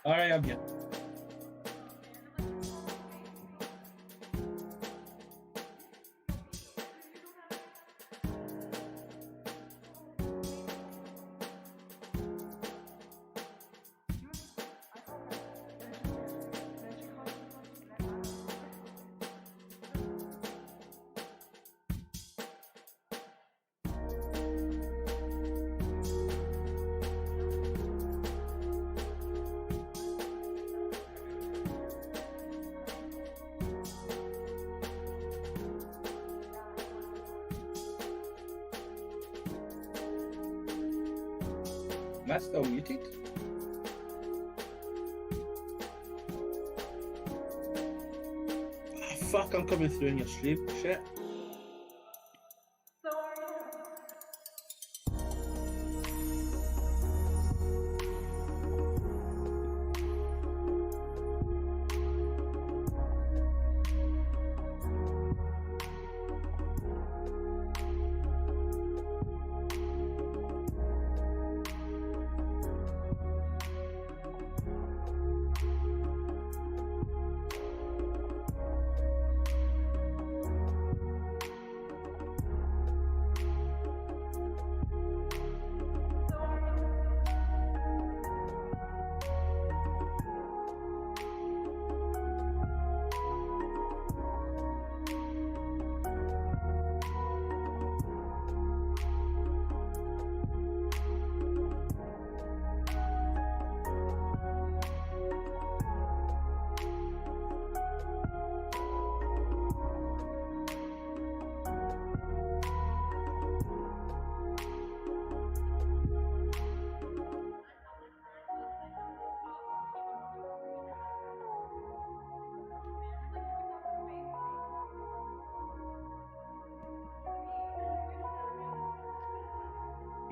All right, I'm here. Am I still muted? Oh, fuck, I'm coming through in your sleep. Shit.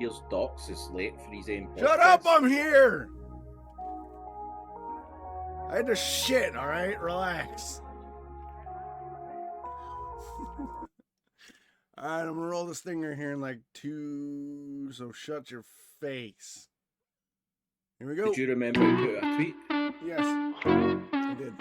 Here's Dox is late for his own podcast. Shut up, I'm here! I had to shit, alright? Relax. Alright, I'm gonna roll this thing right here in like 2, so shut your face. Here we go. Did you remember to put a tweet? Yes, I did.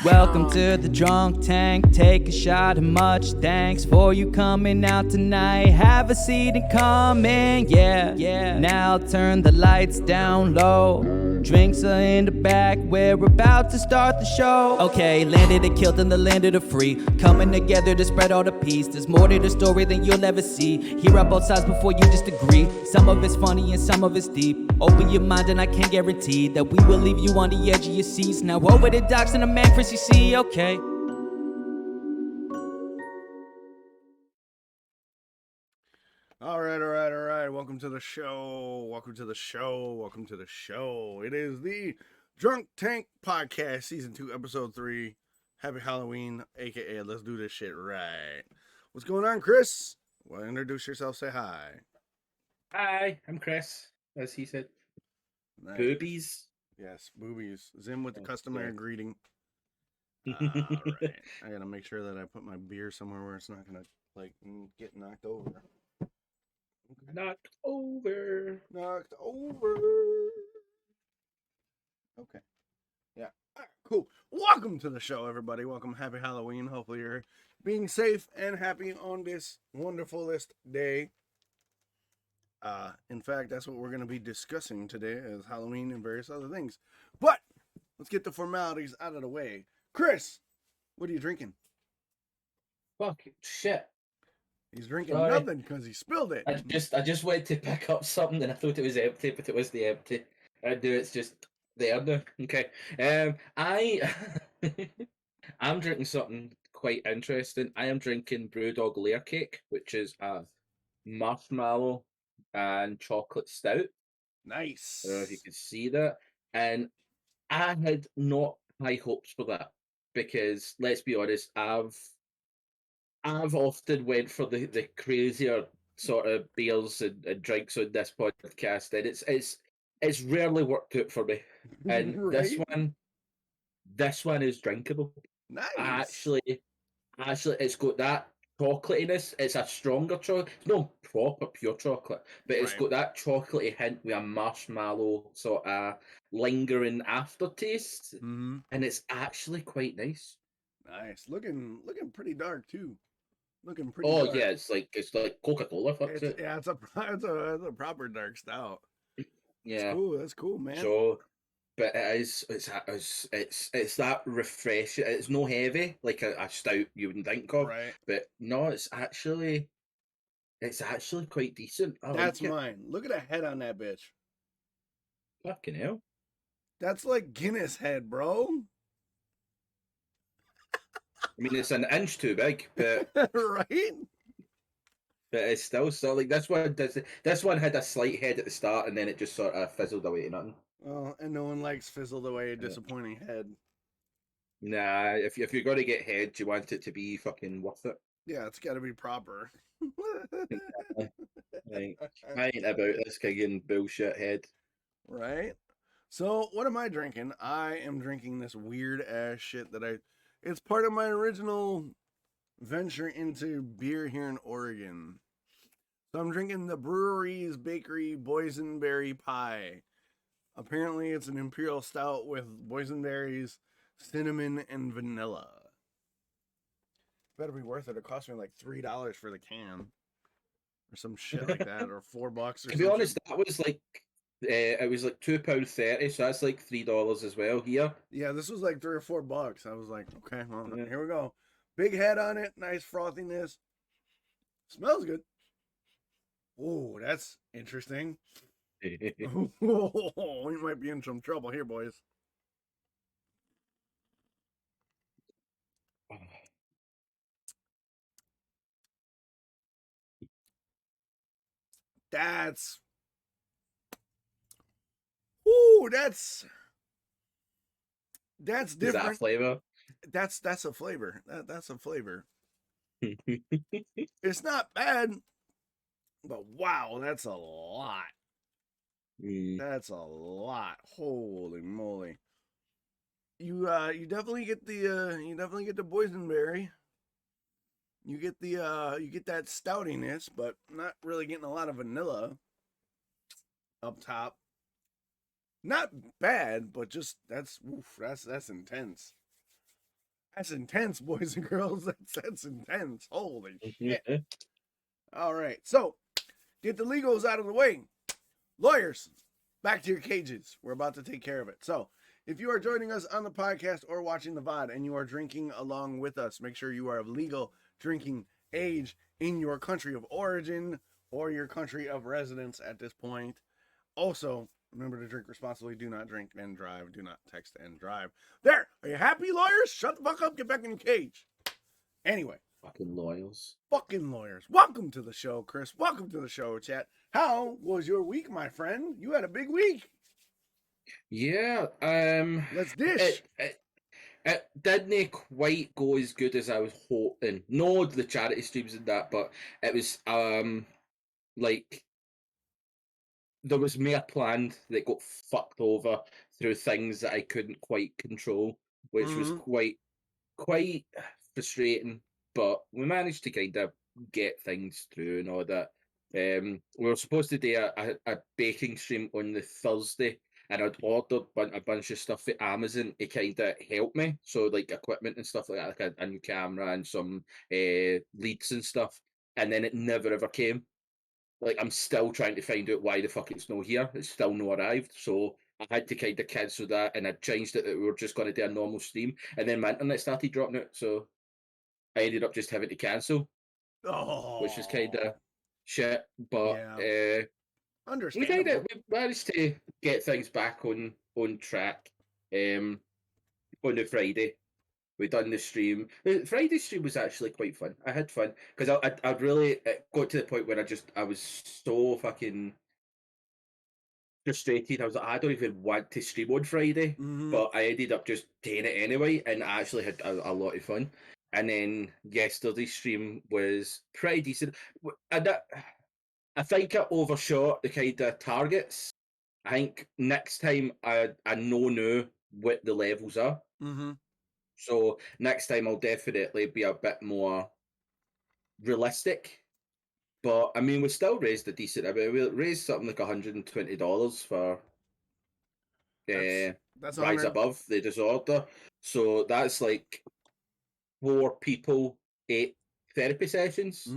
Welcome to the drunk tank. Take a shot and much thanks for you coming out tonight. Have a seat and come in, yeah. Now turn the lights down low. Drinks are in the back. We're about to start the show. Okay, landed and killed in the land of the free. Coming together to spread all the peace. There's more to the story than you'll ever see. Hear out both sides before you just agree. Some of it's funny and some of it's deep. Open your mind and I can guarantee that we will leave you on the edge of your seats. Now over to Dox and the man Chris, you see, okay. Alright. right, welcome to the show. Welcome to the show. Welcome to the show. It is the Drunk Tank Podcast, Season 2, Episode 3. Happy Halloween, aka Let's Do This Shit Right. What's going on, Chris? Well, introduce yourself, say hi. Hi, I'm Chris, as he said. Nice. Boobies. Yes, boobies. Zim with the Oh, customary yeah. greeting. Alright. I gotta make sure that I put my beer somewhere where it's not gonna, get knocked over. Okay. Knocked over. Knocked over. Okay. Yeah. All right, cool. Welcome to the show, everybody. Welcome. Happy Halloween. Hopefully you're being safe and happy on this wonderfulest day. In fact, that's what we're going to be discussing today is Halloween and various other things. But let's get the formalities out of the way. Chris, what are you drinking? Fuck shit. He's drinking Sorry. nothing because he spilled it. I just went to pick up something and I thought it was empty, but it was the empty. I do. It's just there now. Okay. I'm drinking something quite interesting. I am drinking Brewdog Layer Cake, which is a marshmallow and chocolate stout. Nice. I don't know if you can see that. And I had not high hopes for that because let's be honest, I've often went for the crazier sort of beers and drinks on this podcast, and it's rarely worked out for me. And Right? this one is drinkable. Nice. Actually, it's got that chocolatiness. It's a stronger chocolate. It's not proper pure chocolate, but it's Right. got that chocolatey hint with a marshmallow sort of lingering aftertaste, Mm-hmm. and it's actually quite nice. Nice. Looking pretty dark too. Looking pretty Oh dark. yeah, it's like Coca-Cola. Fuck It's it. it's a proper dark stout. Yeah. That's cool, man. So, but it's that refreshing. It's no heavy like a stout you wouldn't think of. Right. But no, it's actually quite decent. I That's like it. mine. Look at the head on that bitch. Fucking hell. That's like Guinness head, bro. I mean, it's an inch too big, but Right? it's still so like this one does. This one had a slight head at the start, and then it just sort of fizzled away to nothing. Well, and no one likes fizzled away a disappointing head. Nah, if you're gonna get head, you want it to be fucking worth it. Yeah, it's got to be proper. Like, I ain't about this kind of bullshit head. Right? So, what am I drinking? I am drinking this weird ass shit it's part of my original venture into beer here in Oregon. So, I'm drinking the Brewery's Bakery Boysenberry Pie. Apparently, it's an imperial stout with boysenberries, cinnamon, and vanilla. Better be worth it. It cost me like $3 for the can. Or some shit like that, or $4 or something. To be honest, that was like it was like £2.30, so that's like $3 as well here. Yeah, this was like $3 or $4. I was like, okay, well, Yeah. here we go. Big head on it, nice frothiness. Smells good. Oh, that's interesting. We might be in some trouble here, boys. That's that's Is that a different. flavour? That's a flavor. That's a flavor. It's not bad, but wow, that's a lot. That's a lot. Holy moly. You definitely get the boysenberry. You get that stoutiness, but not really getting a lot of vanilla up top. Not bad, but just that's intense. That's intense, boys and girls. That's intense. Holy shit. All right. So, get the legals out of the way. Lawyers, back to your cages. We're about to take care of it. So, if you are joining us on the podcast or watching the VOD and you are drinking along with us, make sure you are of legal drinking age in your country of origin or your country of residence at this point. Also, remember to drink responsibly. Do not drink and drive. Do not text and drive. There. Are you happy, lawyers? Shut the fuck up. Get back in your cage. Anyway, Fucking lawyers. Fucking lawyers. Welcome to the show, Chris. Welcome to the show, chat. How was your week, my friend? You had a big week. Yeah, Let's dish. it didn't quite go as good as I was hoping. No, the charity streams and that, but it was like there was more planned that got fucked over through things that I couldn't quite control, which was quite frustrating. But we managed to kind of get things through and all that. We were supposed to do a baking stream on the Thursday, and I'd ordered a bunch of stuff at Amazon to kind of help me. So, like equipment and stuff like that, like a new camera and some leads and stuff. And then it never ever came. Like, I'm still trying to find out why the fuck it's not here. It's still not arrived. So, I had to kind of cancel that, and I changed it that we were just going to do a normal stream. And then my internet started dropping out. So, I ended up just having to cancel, which was kind of shit. But yeah. we Understandable. we managed to get things back on track. On the Friday, we done the stream. The Friday stream was actually quite fun. I had fun because I really it got to the point where I was so fucking frustrated. I was like, I don't even want to stream on Friday, but I ended up just doing it anyway, and I actually had a lot of fun. And then yesterday's stream was pretty decent. I think I overshot the kind of targets. I think next time I know now what the levels are. So next time I'll definitely be a bit more realistic. But I mean, we still raised a decent amount. We raised something like $120 for that's Rise Above the Disorder. So that's like 4 people, 8 therapy sessions.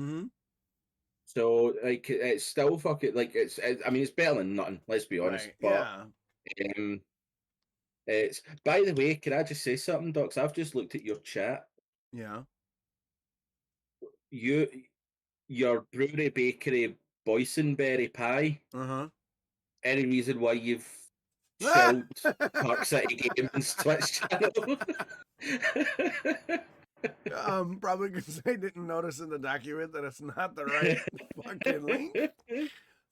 So like it's still fucking like I mean it's better than nothing. Let's be honest. Right. But yeah. It's by the way, can I just say something, Docs? I've just looked at your chat. Yeah. Your brewery bakery boysenberry pie. Any reason why you've shelled Park City Games Twitch channel? Probably because I didn't notice in the document that it's not the right fucking link.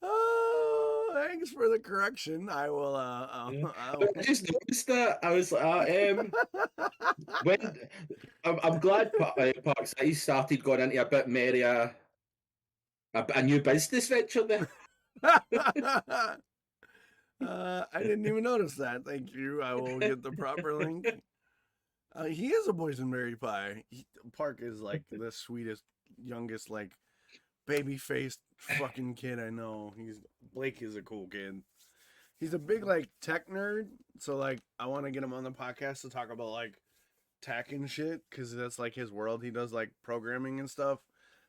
Oh, thanks for the correction. I will. I just noticed that. I was like, when I'm glad Park City started going into a bit more a new business venture there. I didn't even notice that. Thank you. I will get the proper link. He is a boysenberry pie. Park is like the sweetest, youngest, like baby-faced fucking kid I know. Blake is a cool kid. He's a big like tech nerd, so like I want to get him on the podcast to talk about like tech and shit because that's like his world. He does like programming and stuff.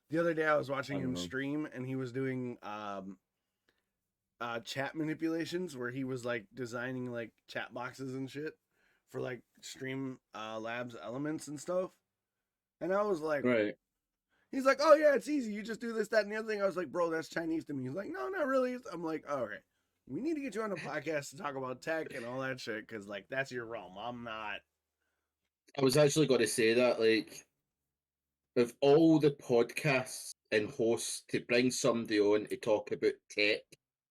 The other day I was watching him stream and he was doing chat manipulations where he was like designing like chat boxes and shit for like Stream Labs elements and stuff. And I was like, right. He's like, oh yeah, it's easy. You just do this, that, and the other thing. I was like, bro, that's Chinese to me. He's like, no, not really. I'm like, oh, okay. We need to get you on the podcast to talk about tech and all that shit because like that's your realm. I'm not. I was actually going to say that, like, of all the podcasts and hosts to bring somebody on to talk about tech,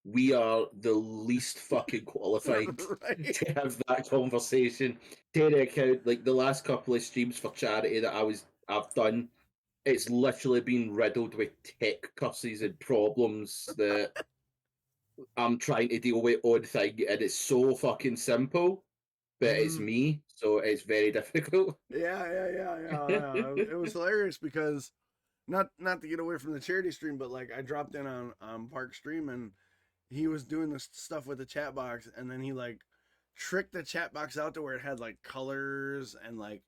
we are the least fucking qualified Right. to have that conversation. Take account, like the last couple of streams for charity that I've done, it's literally been riddled with tech curses and problems that I'm trying to deal with on thing, and it's so fucking simple, but it's me, so it's very difficult. Yeah. It was hilarious because not to get away from the charity stream, but like I dropped in on Park stream and he was doing this stuff with the chat box, and then he like tricked the chat box out to where it had like colors and like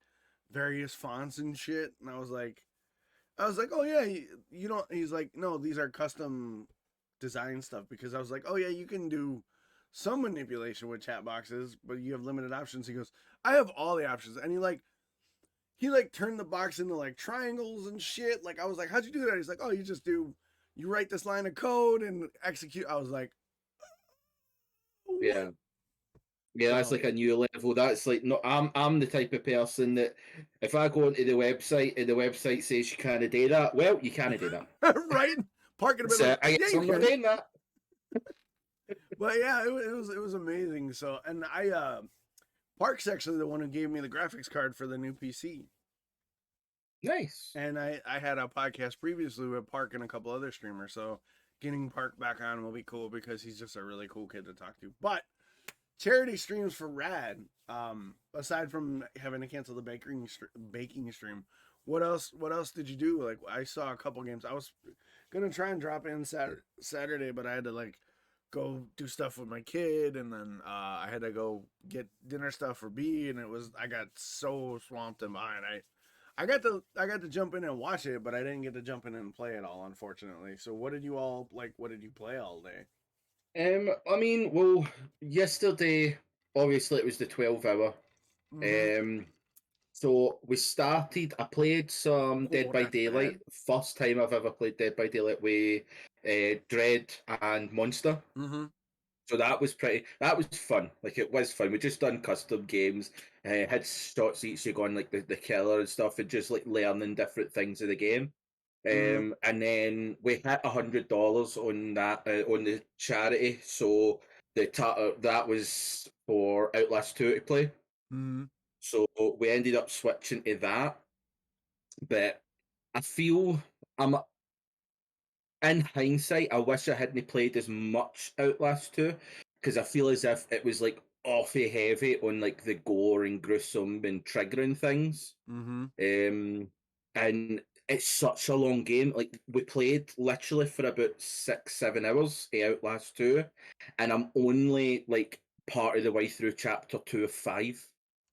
various fonts and shit, and I was like, oh yeah, you don't. He's like, no, these are custom design stuff because I was like, oh yeah, you can do some manipulation with chat boxes, but you have limited options. He goes, I have all the options, and he turned the box into like triangles and shit. Like I was like, how'd you do that? He's like, oh, you write this line of code and execute. I was like, yeah. Yeah, that's like a new level. That's like no, I'm the type of person that if I go onto the website and the website says you can't do that, well, you can't do that. Right? Parking a bit So like, I guess I'm not doing that. But yeah, it was amazing. So, and Park's actually the one who gave me the graphics card for the new PC. Nice. And I had a podcast previously with Park and a couple other streamers, so getting Park back on will be cool because he's just a really cool kid to talk to. But charity streams for Rad, aside from having to cancel the baking stream, what else did you do? Like, I saw a couple games. I was gonna try and drop in Saturday, but I had to like go do stuff with my kid, and then I had to go get dinner stuff for B, and I got so swamped and behind. I got to jump in and watch it, but I didn't get to jump in and play it all, unfortunately. So what did you play all day? I mean, well, yesterday, obviously it was the 12-hour. Mm-hmm. So we started, I played some Dead by Daylight. First time I've ever played Dead by Daylight with Dread and Monster. Mm-hmm. So that was fun. Like, it was fun. We just done custom games, had shots each you go on, like the killer and stuff, and just like learning different things of the game. Mm-hmm. And then we hit $100 on that on the charity. So that was for Outlast 2 to play. Mm-hmm. So we ended up switching to that. But I feel in hindsight, I wish I hadn't played as much Outlast 2 because I feel as if it was like awfully heavy on like the gore and gruesome and triggering things. Mm-hmm. And it's such a long game. Like, we played literally for about 6-7 hours Outlast 2, and I'm only like part of the way through chapter 2 of 5.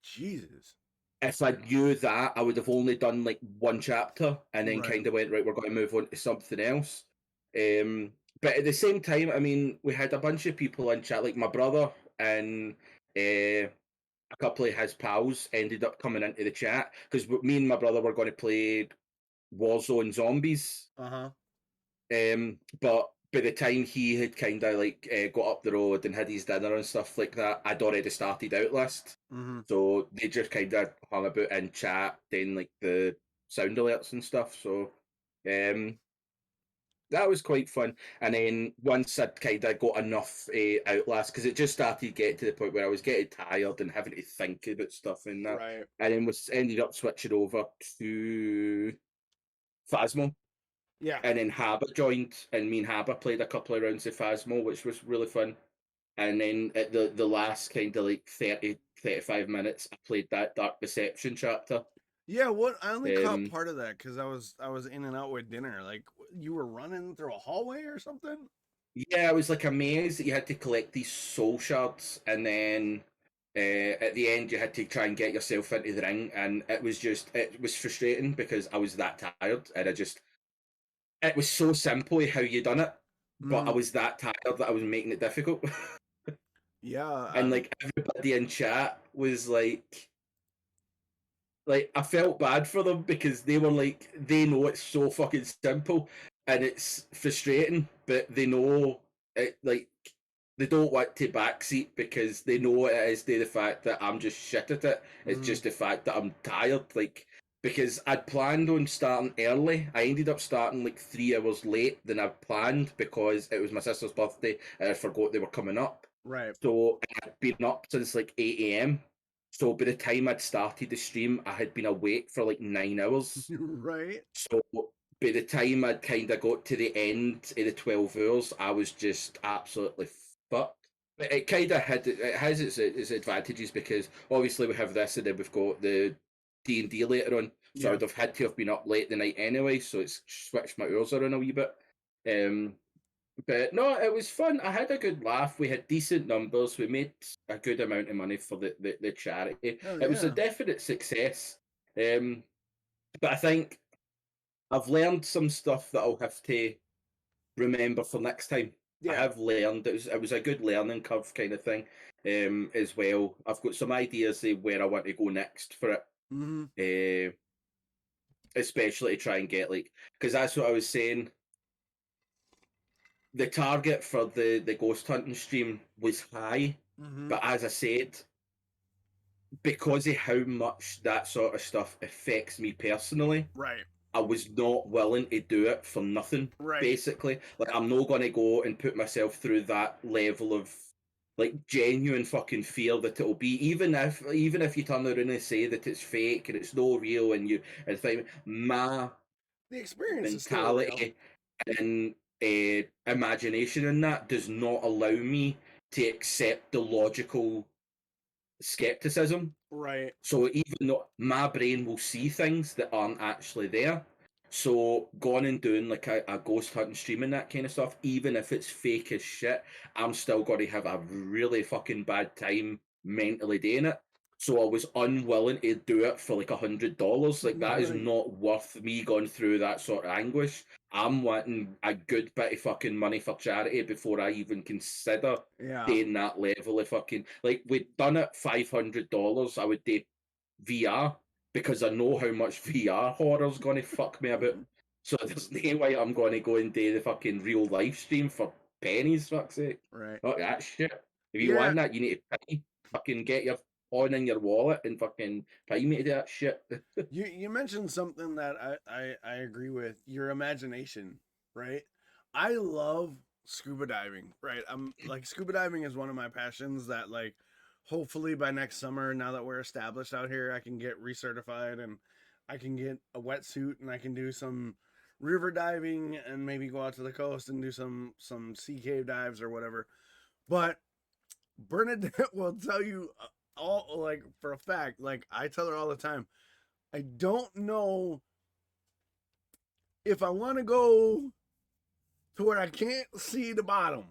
Jesus. If I knew that, I would have only done like one chapter and then Right. kind of went, right, we're going to move on to something else. But at the same time, I mean, we had a bunch of people in chat, like my brother and a couple of his pals ended up coming into the chat because me and my brother were going to play Warzone Zombies. Uh-huh. But by the time he had kind of like got up the road and had his dinner and stuff like that, I'd already started Outlast. Mm-hmm. So they just kind of hung about in chat, then like the sound alerts and stuff. So that was quite fun. And then once I'd kind of got enough Outlast, because it just started getting to the point where I was getting tired and having to think about stuff and that. Right. And then ended up switching over to Phasmo. Yeah. And then Haba joined, and me and Haba played a couple of rounds of Phasmo, which was really fun. And then at the last kind of like 30-35 minutes, I played that Dark Deception chapter. Yeah, what I only caught part of that because I was in and out with dinner. Like, you were running through a hallway or something? Yeah, it was like a maze that you had to collect these soul shards, and then at the end you had to try and get yourself into the ring, and it was frustrating because I was that tired, and it was so simple how you done it, but I was that tired that I was making it difficult. Yeah. And like everybody in chat was like I felt bad for them because they were like, they know it's so fucking simple and it's frustrating, but they know it, like, they don't want to backseat because they know it is the fact that I'm just shit at it. It's just the fact that I'm tired. Like, because I'd planned on starting early. I ended up starting like 3 hours late than I planned because it was my sister's birthday and I forgot they were coming up. Right. So I'd been up since like 8 a.m. So by the time I'd started the stream, I had been awake for like 9 hours. Right. So by the time I'd kind of got to the end of the 12 hours, I was just absolutely fucked. But it kind of has its advantages because obviously we have this and then we've got the D&D later on. So I'd have had to have been up late the night anyway, so it's switched my hours around a wee bit. But no, it was fun. I had a good laugh. We had decent numbers. We made a good amount of money for the charity. It was a definite success. But I think I've learned some stuff that I'll have to remember for next time. Yeah. I have learned. It was a good learning curve kind of thing as well. I've got some ideas of where I want to go next for it. Mm-hmm. Especially to try and get like, because that's what I was saying. the target for the ghost hunting stream was high, but as I said, because of how much that sort of stuff affects me personally, Right. I was not willing to do it for nothing. Right. Basically, like I'm not going to go and put myself through that level of like genuine fucking fear that it'll be, even if you turn around and say that it's fake and it's no real, and think my The experience is still real. mentality and imagination in that does not allow me to accept the logical skepticism. Right. So even though my brain will see things that aren't actually there, so going and doing like a ghost hunting stream and that kind of stuff, even if it's fake as shit, I'm still going to have a really fucking bad time mentally doing it. So I was unwilling to do it for like $100. Like that is not worth me going through that sort of anguish. I'm wanting a good bit of fucking money for charity before I even consider doing that level of fucking, like, we'd done it $500. I would do VR because I know how much VR horror's going to fuck me about. So there's no way I'm going to go and do the fucking real live stream for pennies, fuck's sake. Right. Fuck that shit. If you want that, you need to pay. Fucking get your phone in your wallet and fucking pay me to do that shit. You mentioned something that I agree with. Your imagination, right? I love scuba diving, right? I'm like, scuba diving is one of my passions that, like, hopefully by next summer, now that we're established out here, I can get recertified and I can get a wetsuit and I can do some river diving and maybe go out to the coast and do some sea cave dives or whatever. But Bernadette will tell you all, like, for a fact, like I tell her all the time, I don't know if I want to go to where I can't see the bottom,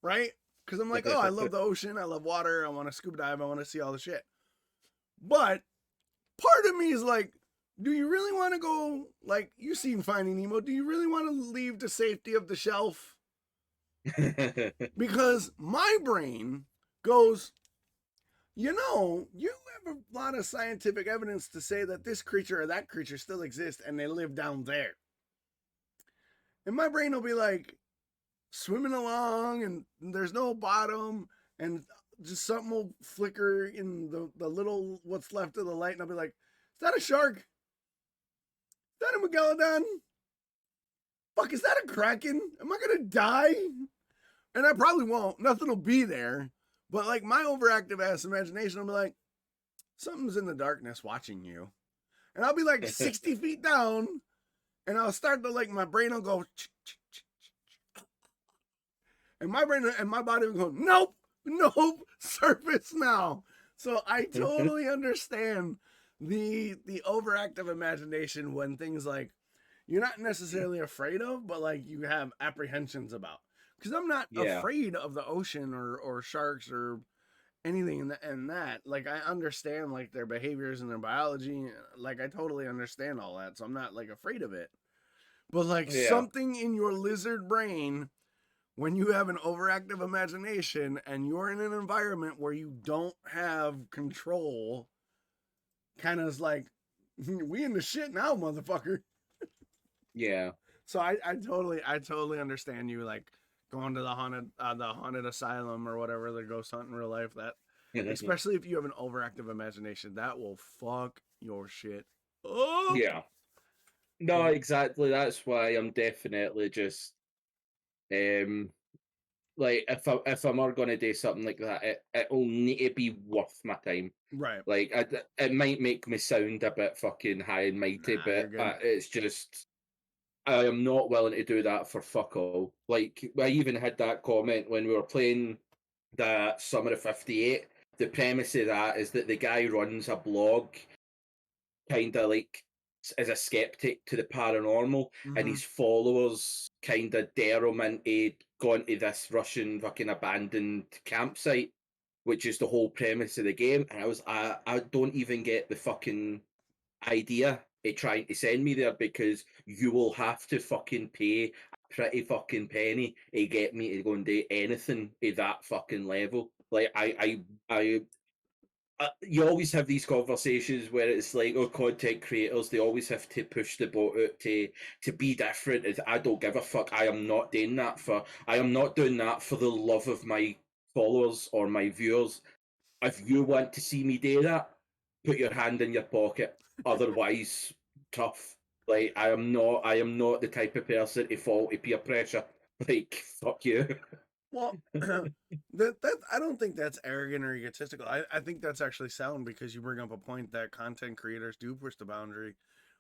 right? Because I'm like, oh, I love the ocean, I love water, I want to scuba dive, I want to see all the shit. But part of me is like, do you really want to go, like, you've seen Finding Nemo, do you really want to leave the safety of the shelf? Because my brain goes, you know, you have a lot of scientific evidence to say that this creature or that creature still exists and they live down there. And my brain will be like swimming along and there's no bottom and just something will flicker in the little what's left of the light, and I'll be like, is that a shark? Is that a megalodon? Fuck, is that a kraken? Am I gonna die? And I probably won't. Nothing will be there. But like my overactive ass imagination, I'll be like, something's in the darkness watching you. And I'll be like 60 feet down, and I'll start to, like, my brain will go, and my brain and my body will go, nope, surface now. So I totally understand the overactive imagination when things like you're not necessarily afraid of, but like you have apprehensions about. Because I'm not afraid of the ocean or sharks or anything in that. Like, I understand, like, their behaviors and their biology. Like, I totally understand all that. So I'm not, like, afraid of it. But, like, something in your lizard brain, when you have an overactive imagination and you're in an environment where you don't have control, kind of is like, we in the shit now, motherfucker. Yeah. So I totally understand you, like, going to the haunted asylum or whatever, the ghost hunt in real life. That, especially if you have an overactive imagination, that will fuck your shit up. Yeah. No, exactly. That's why I'm definitely just like, if I'm ever going to do something like that, it'll need to be worth my time. Right. Like, it might make me sound a bit fucking high and mighty, but it's just, I am not willing to do that for fuck all. Like, I even had that comment when we were playing the Summer of 58. The premise of that is that the guy runs a blog, kind of like, as a skeptic to the paranormal, and his followers kind of dare him into going to this Russian fucking abandoned campsite, which is the whole premise of the game. And I don't even get the fucking idea of trying to send me there, because you will have to fucking pay a pretty fucking penny to get me to go and do anything at that fucking level. Like, I you always have these conversations where it's like, oh, content creators, they always have to push the boat out to be different. I don't give a fuck. I am not doing that for the love of my followers or my viewers. If you want to see me do that, put your hand in your pocket. Otherwise, tough. Like I am not the type of person to fall to peer pressure. Like fuck you. Well, that I don't think that's arrogant or egotistical. I think that's actually sound, because you bring up a point that content creators do push the boundary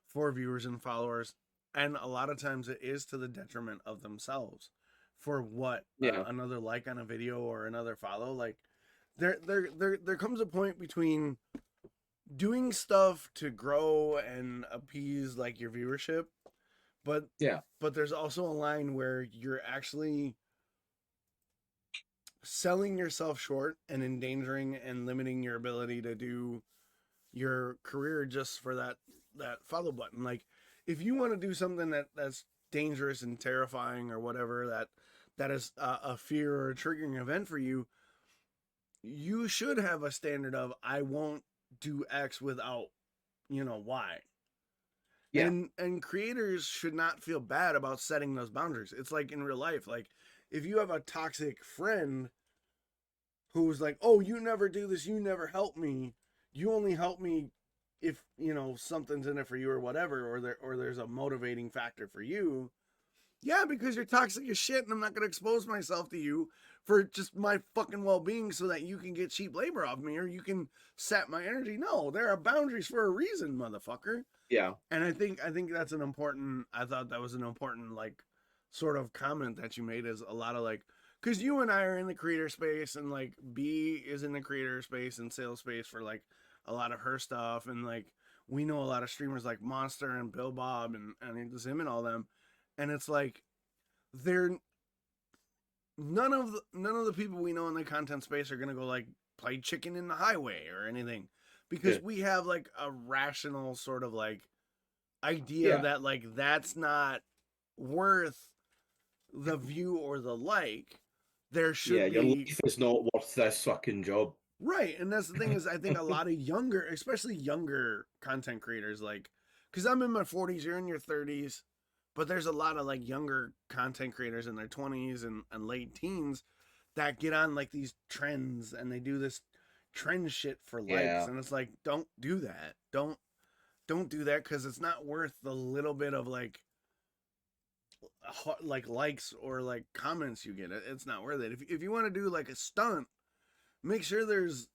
for viewers and followers, and a lot of times it is to the detriment of themselves. For what another like on a video or another follow, like there comes a point between doing stuff to grow and appease like your viewership, but there's also a line where you're actually selling yourself short and endangering and limiting your ability to do your career just for that follow button. Like if you want to do something that's dangerous and terrifying or whatever, that is a fear or a triggering event for you, you should have a standard of, I won't do X without Y. Yeah. And creators should not feel bad about setting those boundaries. It's like in real life, like if you have a toxic friend who's like, oh, you never do this, you never help me, you only help me if something's in it for you or whatever, or there's a motivating factor for you. Yeah, because you're toxic as shit, and I'm not going to expose myself to you for just my fucking well-being so that you can get cheap labor off me or you can sap my energy. No, there are boundaries for a reason, motherfucker. Yeah. And I think that's I thought that was an important, like, sort of comment that you made, is a lot of, like, because you and I are in the creator space, and, like, B is in the creator space and sales space for, like, a lot of her stuff, and, like, we know a lot of streamers like Monster and Bill Bob and Zim and all them. And it's like, they're none of the people we know in the content space are gonna go like play chicken in the highway or anything, because we have like a rational sort of like idea that like that's not worth the view or the like. There should be. Your life is not worth this fucking job. Right, and that's the thing is, I think a lot of younger, especially younger content creators, like, because I'm in my 40s, you're in your 30s. But there's a lot of like younger content creators in their 20s and late teens that get on like these trends and they do this trend shit for likes. And it's like, don't do that. Don't do that, because it's not worth the little bit of like likes or like comments you get. It's not worth it. If you want to do like a stunt, make sure it's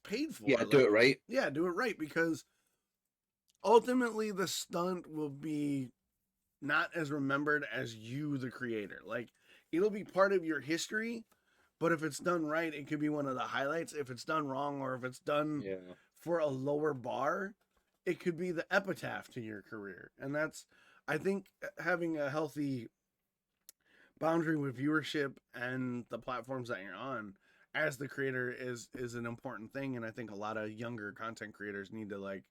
paid for. Yeah, do it right. Yeah, do it right, because ultimately the stunt will be not as remembered as you, the creator. Like, it'll be part of your history, but if it's done right, it could be one of the highlights. If it's done wrong, or if it's done for a lower bar, it could be the epitaph to your career. And that's, I think, having a healthy boundary with viewership and the platforms that you're on as the creator is an important thing. And I think a lot of younger content creators need to like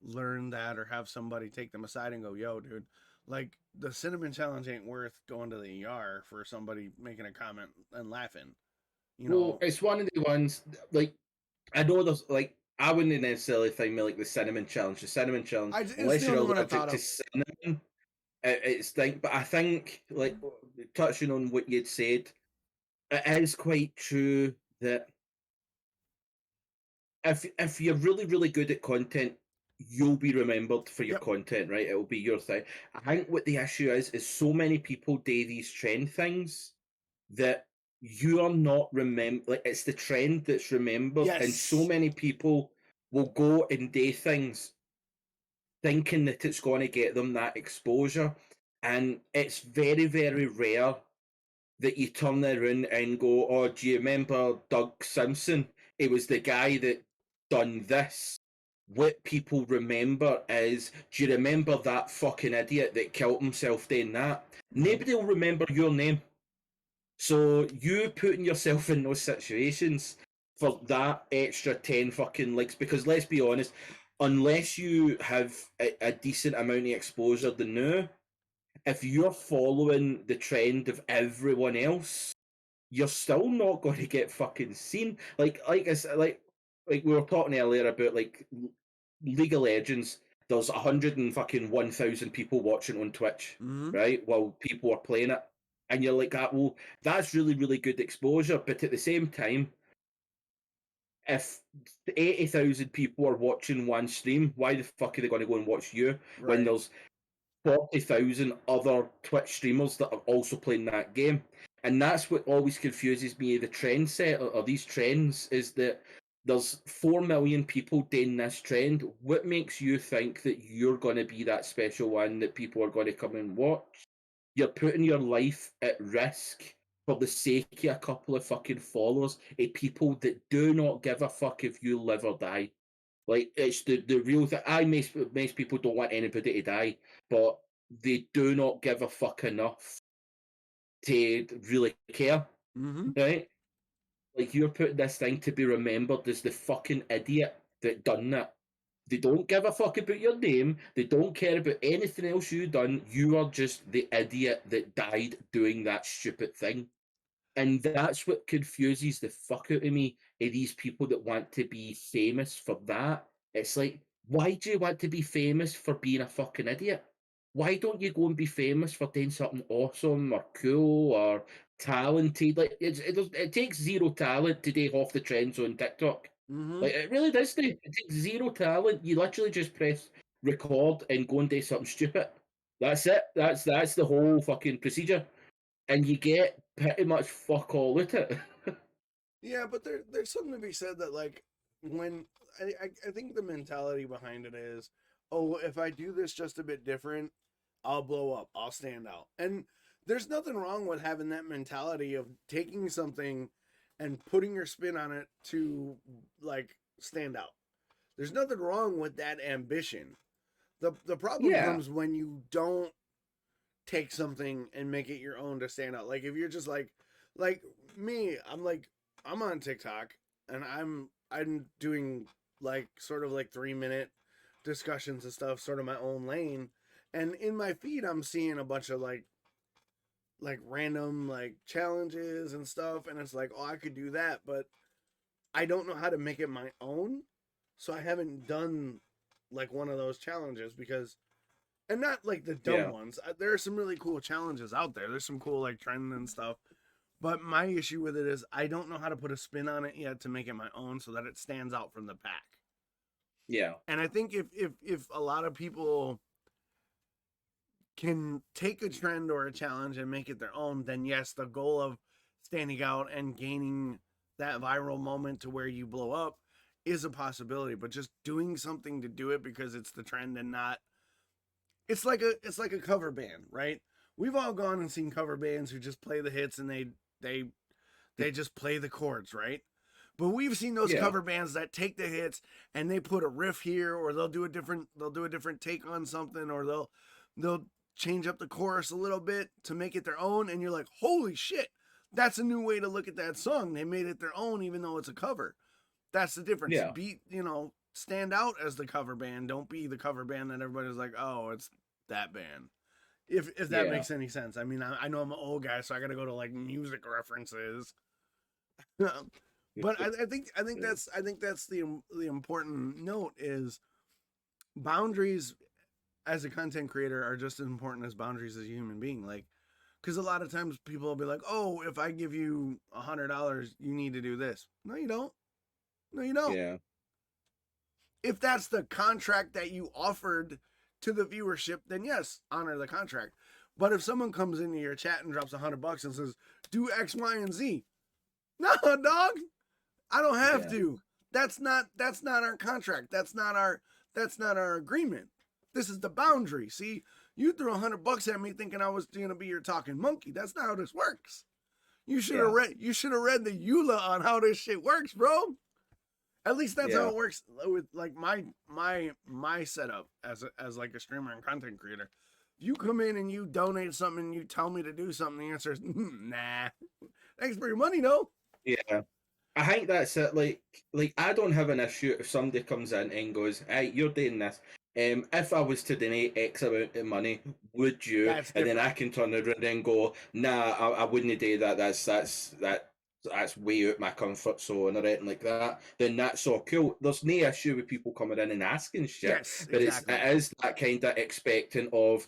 learn that, or have somebody take them aside and go, yo, dude, like, the cinnamon challenge ain't worth going to the ER for somebody making a comment and laughing. Well, it's one of the ones, like, I know there's, like, I wouldn't necessarily think like the cinnamon challenge. The cinnamon challenge, unless you're allergic to cinnamon, it's like, but I think, like, touching on what you'd said, it is quite true that if you're really, really good at content, you'll be remembered for your content, right? It'll be your thing. I think what the issue is so many people do these trend things that you are not like, it's the trend that's remembered, and so many people will go and do things thinking that it's going to get them that exposure, and it's very, very rare that you turn around and go, oh, do you remember Doug Simpson? It was the guy that done this. What people remember is, do you remember that fucking idiot that killed himself doing that? Nobody will remember your name. So you putting yourself in those situations for that extra 10 fucking likes, because let's be honest, unless you have a decent amount of exposure the now, if you're following the trend of everyone else, you're still not going to get fucking seen. Like I said, like, like we were talking earlier about like League of Legends. There's 101,000 people watching on Twitch, right? While people are playing it, and you're like, well, that's really, really good exposure. But at the same time, if 80,000 people are watching one stream, why the fuck are they going to go and watch you when there's 40,000 other Twitch streamers that are also playing that game? And that's what always confuses me. The trend set or these trends is that there's 4 million people doing this trend. What makes you think that you're going to be that special one that people are going to come and watch? You're putting your life at risk for the sake of a couple of fucking followers, of people that do not give a fuck if you live or die. Like, it's the real thing. Most people don't want anybody to die, but they do not give a fuck enough to really care, right? Like, you're putting this thing to be remembered as the fucking idiot that done that. They don't give a fuck about your name. They don't care about anything else you've done. You are just the idiot that died doing that stupid thing. And that's what confuses the fuck out of me, of these people that want to be famous for that. It's like, why do you want to be famous for being a fucking idiot? Why don't you go and be famous for doing something awesome or cool or talented? Like, it takes zero talent to do half the trends on TikTok. Like, it really does. It takes zero talent. You literally just press record and go and do something stupid. That's it. That's the whole fucking procedure, and you get pretty much fuck all out it. Yeah, but there's something to be said that, like, when I think the mentality behind it is, oh, if I do this just a bit different, I'll blow up, I'll stand out. And there's nothing wrong with having that mentality of taking something and putting your spin on it to, like, stand out. There's nothing wrong with that ambition. The problem comes when you don't take something and make it your own to stand out. Like, if you're just like me, I'm on TikTok and I'm doing like sort of like 3-minute discussions and stuff, sort of my own lane. And in my feed, I'm seeing a bunch of like random like challenges and stuff. And it's like, oh, I could do that, but I don't know how to make it my own. So I haven't done like one of those challenges because, and not like the dumb ones. There are some really cool challenges out there. There's some cool like trend and stuff. But my issue with it is I don't know how to put a spin on it yet to make it my own so that it stands out from the pack. Yeah. And I think if a lot of people can take a trend or a challenge and make it their own, then yes, the goal of standing out and gaining that viral moment to where you blow up is a possibility. But just doing something to do it because it's the trend and not, it's like a cover band, right? We've all gone and seen cover bands who just play the hits and they just play the chords, right? But we've seen those cover bands that take the hits and they put a riff here, or they'll do a different take on something, or they'll change up the chorus a little bit to make it their own, and you're like, holy shit, that's a new way to look at that song. They made it their own even though it's a cover. That's the difference. Yeah. Be, stand out as the cover band. Don't be the cover band that everybody's like, oh, it's that band. If that makes any sense. I mean, I know I'm an old guy, so I got to go to like music references. But I think that's the important note is boundaries as a content creator are just as important as boundaries as a human being. Like, because a lot of times people will be like, oh, if I give you $100, you need to do this. No, you don't. No, you don't. Yeah. If that's the contract that you offered to the viewership, then yes, honor the contract. But if someone comes into your chat and drops $100 and says, do X, Y, and Z, no, dog, I don't have to. That's not our contract. That's not our agreement. This is the boundary. See, you threw $100 at me thinking I was going to be your talking monkey. That's not how this works. You should have read the EULA on how this shit works, bro. At least that's how it works with like my setup as like a streamer and content creator. If you come in and you donate something and you tell me to do something, the answer is nah. Thanks for your money, though. Yeah. I think that's it. Like I don't have an issue if somebody comes in and goes, "Hey, you're doing this. If I was to donate X amount of money, would you?" And then I can turn around and go, "Nah, I wouldn't do that. That's that's way out my comfort zone or anything like that, then that's all cool. There's no issue with people coming in and asking shit. Yes, But exactly. it is that kind of expecting of,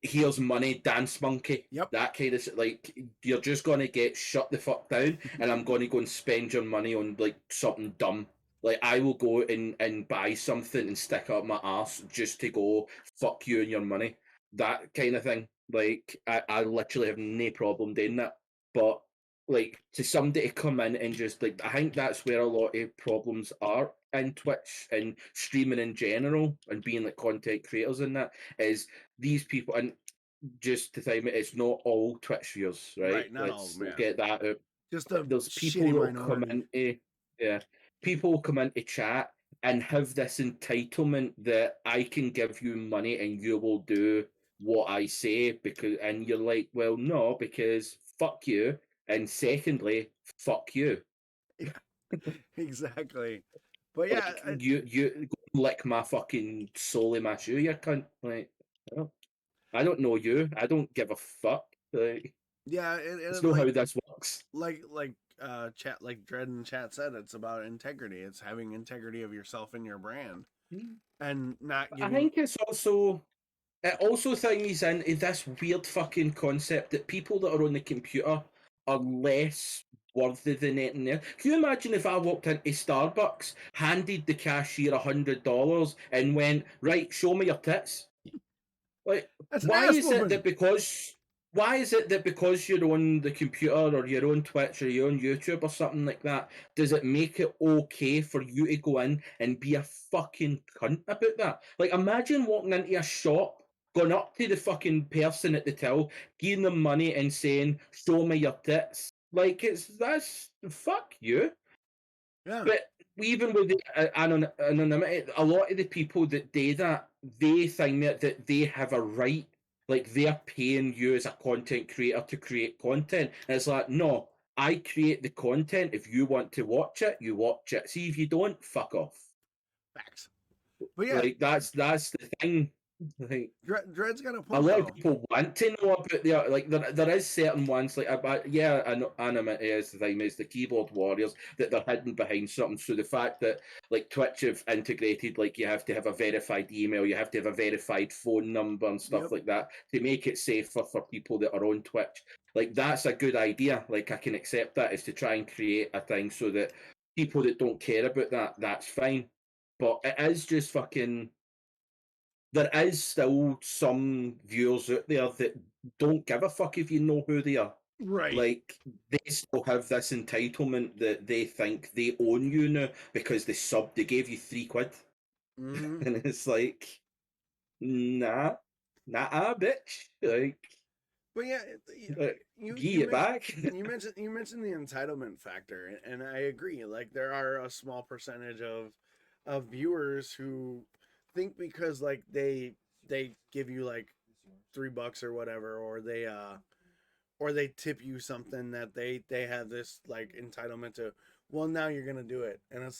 here's money, dance monkey. Yep. That kind of, like, you're just going to get shut the fuck down, and I'm going to go and spend your money on, like, something dumb. Like, I will go and buy something and stick up my ass just to go, fuck you and your money. That kind of thing. Like, I literally have no problem doing that. But, like, to somebody to come in and just, like, I think that's where a lot of problems are in Twitch and streaming in general and being, like, content creators in that, is these people, and just to time it, it's not all Twitch viewers, right? Right, not all, Let's yeah. get that out. Just a There's people shitty that will come minority. into, people come into chat and have this entitlement that I can give you money and you will do what I say, because, and you're like, well, no, because fuck you, and secondly, fuck you. Yeah, exactly. But yeah, Like, you go lick my fucking sole in my shoe, you cunt. Like, well, I don't know you. I don't give a fuck. Like, yeah, and it's not how this works. like chat, like Dread in chat said, it's about integrity. It's having integrity of yourself and your brand, and not I giving. think it's also, it also things into this weird fucking concept that people that are on the computer are less worthy than anything else. Can you imagine if I walked into Starbucks, handed the cashier $100, and went, right, show me your tits? Like, That's an why ass is it whooping. that because you're on the computer or you're on Twitch or you're on YouTube or something like that, does it make it okay for you to go in and be a fucking cunt about that? Like, imagine walking into a shop, going up to the fucking person at the till, giving them money and saying, show me your tits. Like, that's, fuck you. Yeah. But even with the anonymity, a lot of the people that do that, they think that they have a right, like they're paying you as a content creator to create content. And it's like, no, I create the content. If you want to watch it, you watch it. See, if you don't, fuck off. Facts. But yeah, Like, that's the thing. Like, Dread's got a a point lot though. of people want to know about the, like, there is certain ones, like, anonymity is the thing, is the keyboard warriors, that they're hidden behind something. So the fact that, like, Twitch have integrated, like, you have to have a verified email, you have to have a verified phone number and stuff Yep. like that to make it safer for people that are on Twitch. Like, that's a good idea. Like, I can accept that, is to try and create a thing so that people that don't care about that, that's fine. But it is just fucking, there is still some viewers out there that don't give a fuck if you know who they are. Right. Like, they still have this entitlement that they think they own you now because they subbed, they gave you £3. Mm-hmm. And it's like, nah, bitch. Like, But yeah, give you it back. you mentioned the entitlement factor, and I agree. Like, there are a small percentage of viewers who think because, like, they give you like $3 or whatever, or they tip you something, that they have this like entitlement to, well, now you're gonna do it. And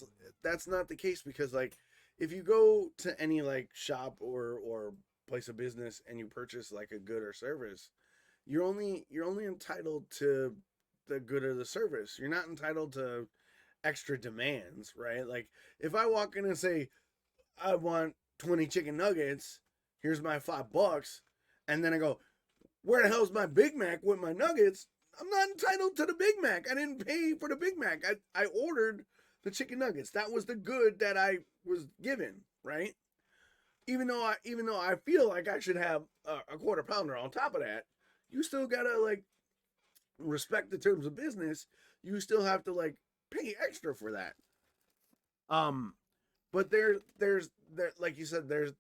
that's not the case, because, like, if you go to any like shop or place of business and you purchase like a good or service, you're only entitled to the good or the service. You're not entitled to extra demands, right? Like, if I walk in and say, I want 20 chicken nuggets, here's my $5, and then I go, where the hell's my Big Mac with my nuggets? I'm not entitled to the Big Mac. I didn't pay for the Big Mac. I ordered the chicken nuggets. That was the good that I was given, right? Even though I feel like I should have a quarter pounder on top of that, you still gotta, like, respect the terms of business. You still have to, like, pay extra for that. But there's like you said, there's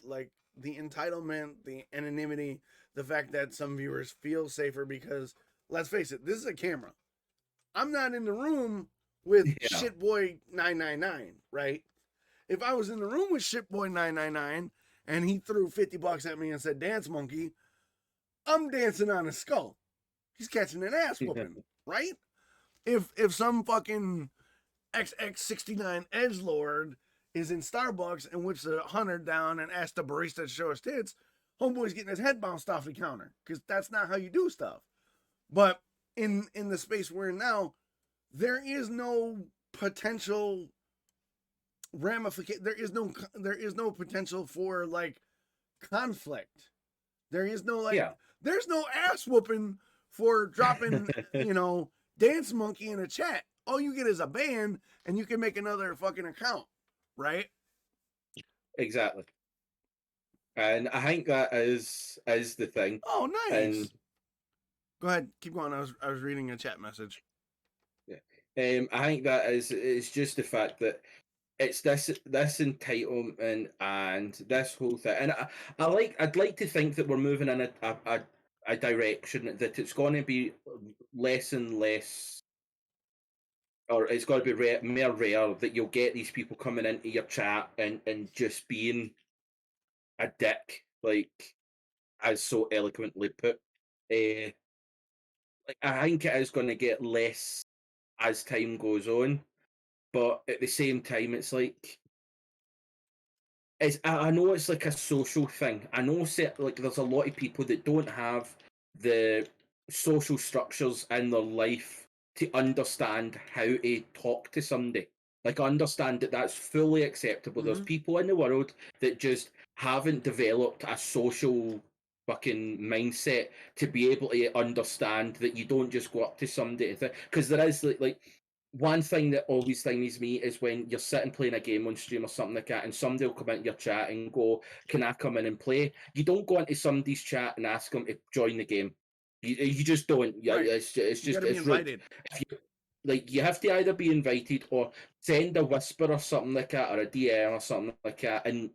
like the entitlement, the anonymity, the fact that some viewers feel safer because, let's face it, this is a camera. I'm not in the room with Shitboy 999, right? If I was in the room with Shitboy 999 and he threw $50 at me and said, "Dance monkey," I'm dancing on his skull. He's catching an ass whooping, right? If some fucking XX69 edgelord is in Starbucks and whips 100 down and asks the barista to show his tits, homeboy's getting his head bounced off the counter, because that's not how you do stuff. But in the space we're in now, there is no potential ramification. There is no potential for like conflict. There is no like. Yeah. There's no ass whooping for dropping Dance Monkey in a chat. All you get is a ban, and you can make another fucking account, right? Exactly. And I think that is the thing. Oh, nice. And go ahead, keep going. I was reading a chat message. Yeah. I think that is just the fact that it's this entitlement and this whole thing. And I'd like to think that we're moving in a direction that it's going to be less and less, or it's got to be more rare that you'll get these people coming into your chat and just being a dick, like as so eloquently put. Like I think it is going to get less as time goes on, but at the same time, it's like I know it's like a social thing. I know like there's a lot of people that don't have the social structures in their life to understand how to talk to somebody. Like understand that that's fully acceptable. Mm-hmm. There's people in the world that just haven't developed a social fucking mindset to be able to understand that you don't just go up to somebody because there is like one thing that always things me is when you're sitting playing a game on stream or something like that, and somebody will come into your chat and go, "Can I come in and play?" You don't go into somebody's chat and ask them to join the game. You just don't. Right. It's just you gotta be invited. You have to either be invited or send a whisper or something like that, or a DM or something like that, and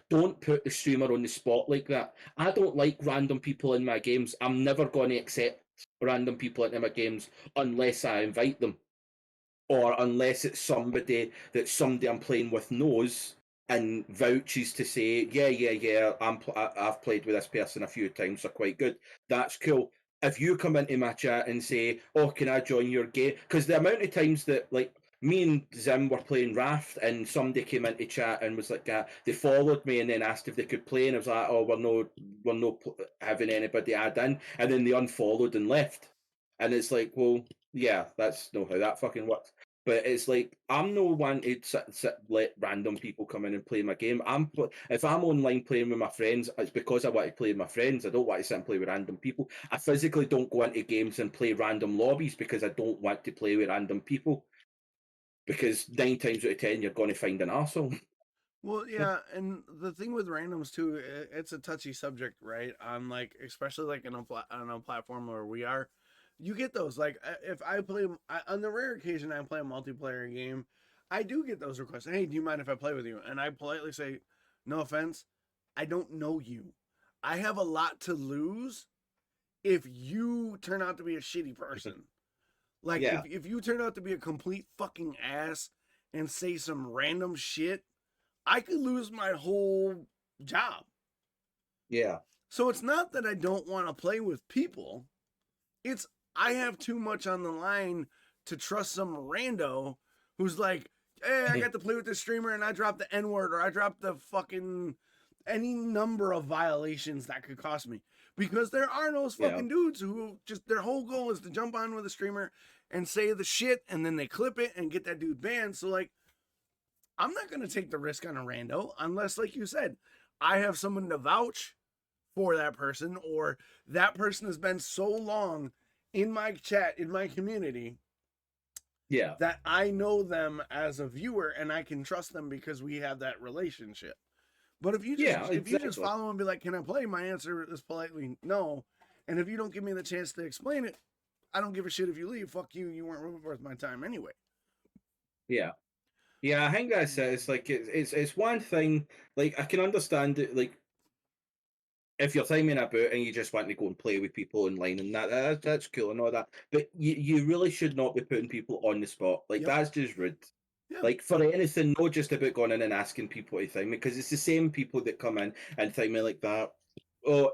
don't put the streamer on the spot like that. I don't like random people in my games. I'm never going to accept random people into my games unless I invite them. Or unless it's somebody I'm playing with knows and vouches to say, yeah, I've played with this person a few times, they're quite good. That's cool. If you come into my chat and say, "Oh, can I join your game?" Because the amount of times that like me and Zim were playing Raft, and somebody came into chat and was like, they followed me and then asked if they could play, and I was like, "Oh, we're no having anybody add in," and then they unfollowed and left, and it's like, well, yeah, that's not how that fucking works. But it's like I'm no one to let random people come in and play my game. If I'm online playing with my friends, it's because I want to play with my friends. I don't want to sit and play with random people. I physically don't go into games and play random lobbies because I don't want to play with random people. Because 9 times out of 10, you're going to find an arsehole. Well, yeah, and the thing with randoms too, it's a touchy subject, right? On like, especially like on a platform where we are. You get those like if I play on the rare occasion I play a multiplayer game, I do get those requests. Hey, do you mind if I play with you? And I politely say, no offense, I don't know you. I have a lot to lose if you turn out to be a shitty person. Like Yeah. if you turn out to be a complete fucking ass and say some random shit, I could lose my whole job. Yeah. So it's not that I don't want to play with people. It's I have too much on the line to trust some rando who's like, hey, I got to play with this streamer and I dropped the N-word or I dropped the fucking any number of violations that could cost me. Because there are those fucking dudes who just their whole goal is to jump on with a streamer and say the shit and then they clip it and get that dude banned. So like, I'm not going to take the risk on a rando unless, like you said, I have someone to vouch for that person or that person has been so long in my chat, in my community, that I know them as a viewer and I can trust them because we have that relationship. But if you just if you just follow and be like, can I play? My answer is politely no. And if you don't give me the chance to explain it, I don't give a shit if you leave. Fuck you. You weren't worth my time anyway. Yeah. Yeah, I think that's it. It's like it's one thing. Like I can understand it. Like if you're timing about and you just want to go and play with people online and that's cool and all that, but you really should not be putting people on the spot. Like that's just rude. Yeah. Like for anything, not just about going in and asking people to time me, because it's the same people that come in and time me like that. Oh,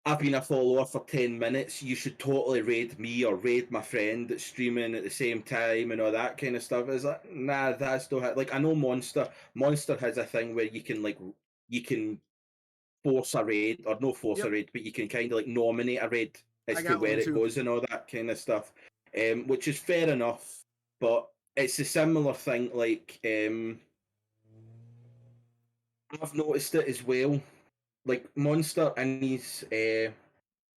I've been a follower for 10 minutes. You should totally raid me or raid my friend that's streaming at the same time and all that kind of stuff. It's like, nah, that's not like I know Monster has a thing where you can force a raid or no force a raid, but you can kind of like nominate a raid as to where it goes and all that kind of stuff. which is fair enough. But it's a similar thing. Like I've noticed it as well. Like Monster in his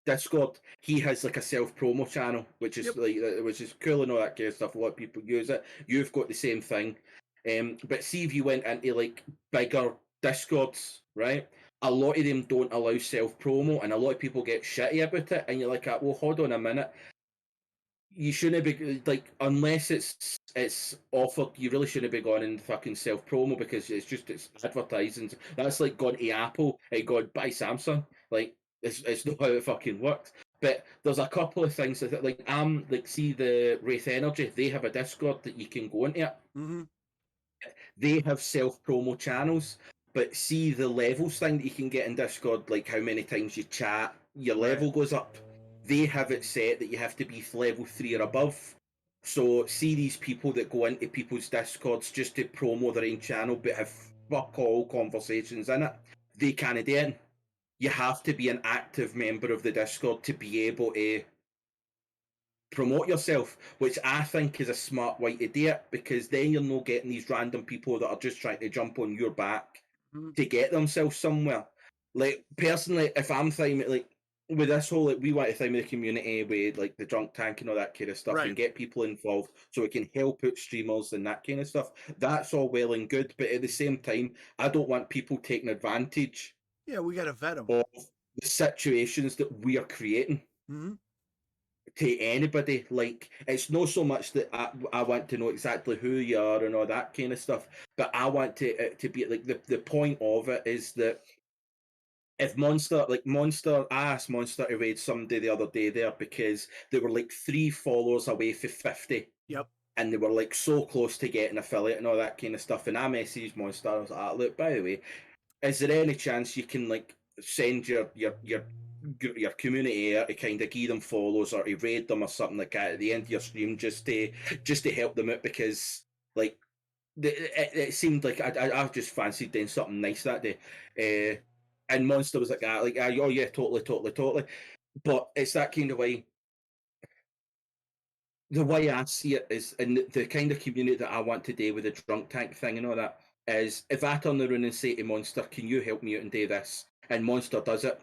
Discord, he has like a self promo channel, which is Yep. which is cool and all that kind of stuff. A lot of people use it. You've got the same thing. But see if you went into like bigger Discords, right? A lot of them don't allow self promo, and a lot of people get shitty about it. And you're like, well, hold on a minute. You shouldn't be like, unless it's offered, you really shouldn't be going in fucking self promo, because it's advertising. That's like going to Apple and going buy Samsung. Like it's not how it fucking works. But there's a couple of things that like see the Wraith Energy, they have a Discord that you can go into it. Mm-hmm. They have self promo channels, but see the levels thing that you can get in Discord, like how many times you chat, your level goes up. They have it set that you have to be level 3 or above. So see these people that go into people's Discords just to promo their own channel but have fuck all conversations in it, they can't do it. You have to be an active member of the Discord to be able to promote yourself, which I think is a smart way to do it, because then you're not getting these random people that are just trying to jump on your back to get themselves somewhere. Like personally, if I'm thinking like with this whole, like, we want to think with the community with like the drunk tank and all that kind of stuff, and get people involved so it can help out streamers and that kind of stuff. That's all well and good, but at the same time, I don't want people taking advantage. Yeah, we gotta vet them of the situations that we are creating. To anybody. Like, it's not so much that I want to know exactly who you are and all that kind of stuff, but I want to be like, the point of it is that if Monster, I asked Monster to raid somebody the other day there because they were like 3 followers away from 50. Yep. And they were like so close to getting affiliate and all that kind of stuff. And I messaged Monster. I was like, look, by the way, is there any chance you can like send your community here to kind of give them follows or to raid them or something like that at the end of your stream, just to help them out, because like it seemed like I just fancied doing something nice that day. And Monster was like, oh yeah, totally. But it's that kind of way. The way I see it is, and the kind of community that I want to do with the drunk tank thing and all that, is if I turn around and say to Monster, can you help me out and do this? And Monster does it,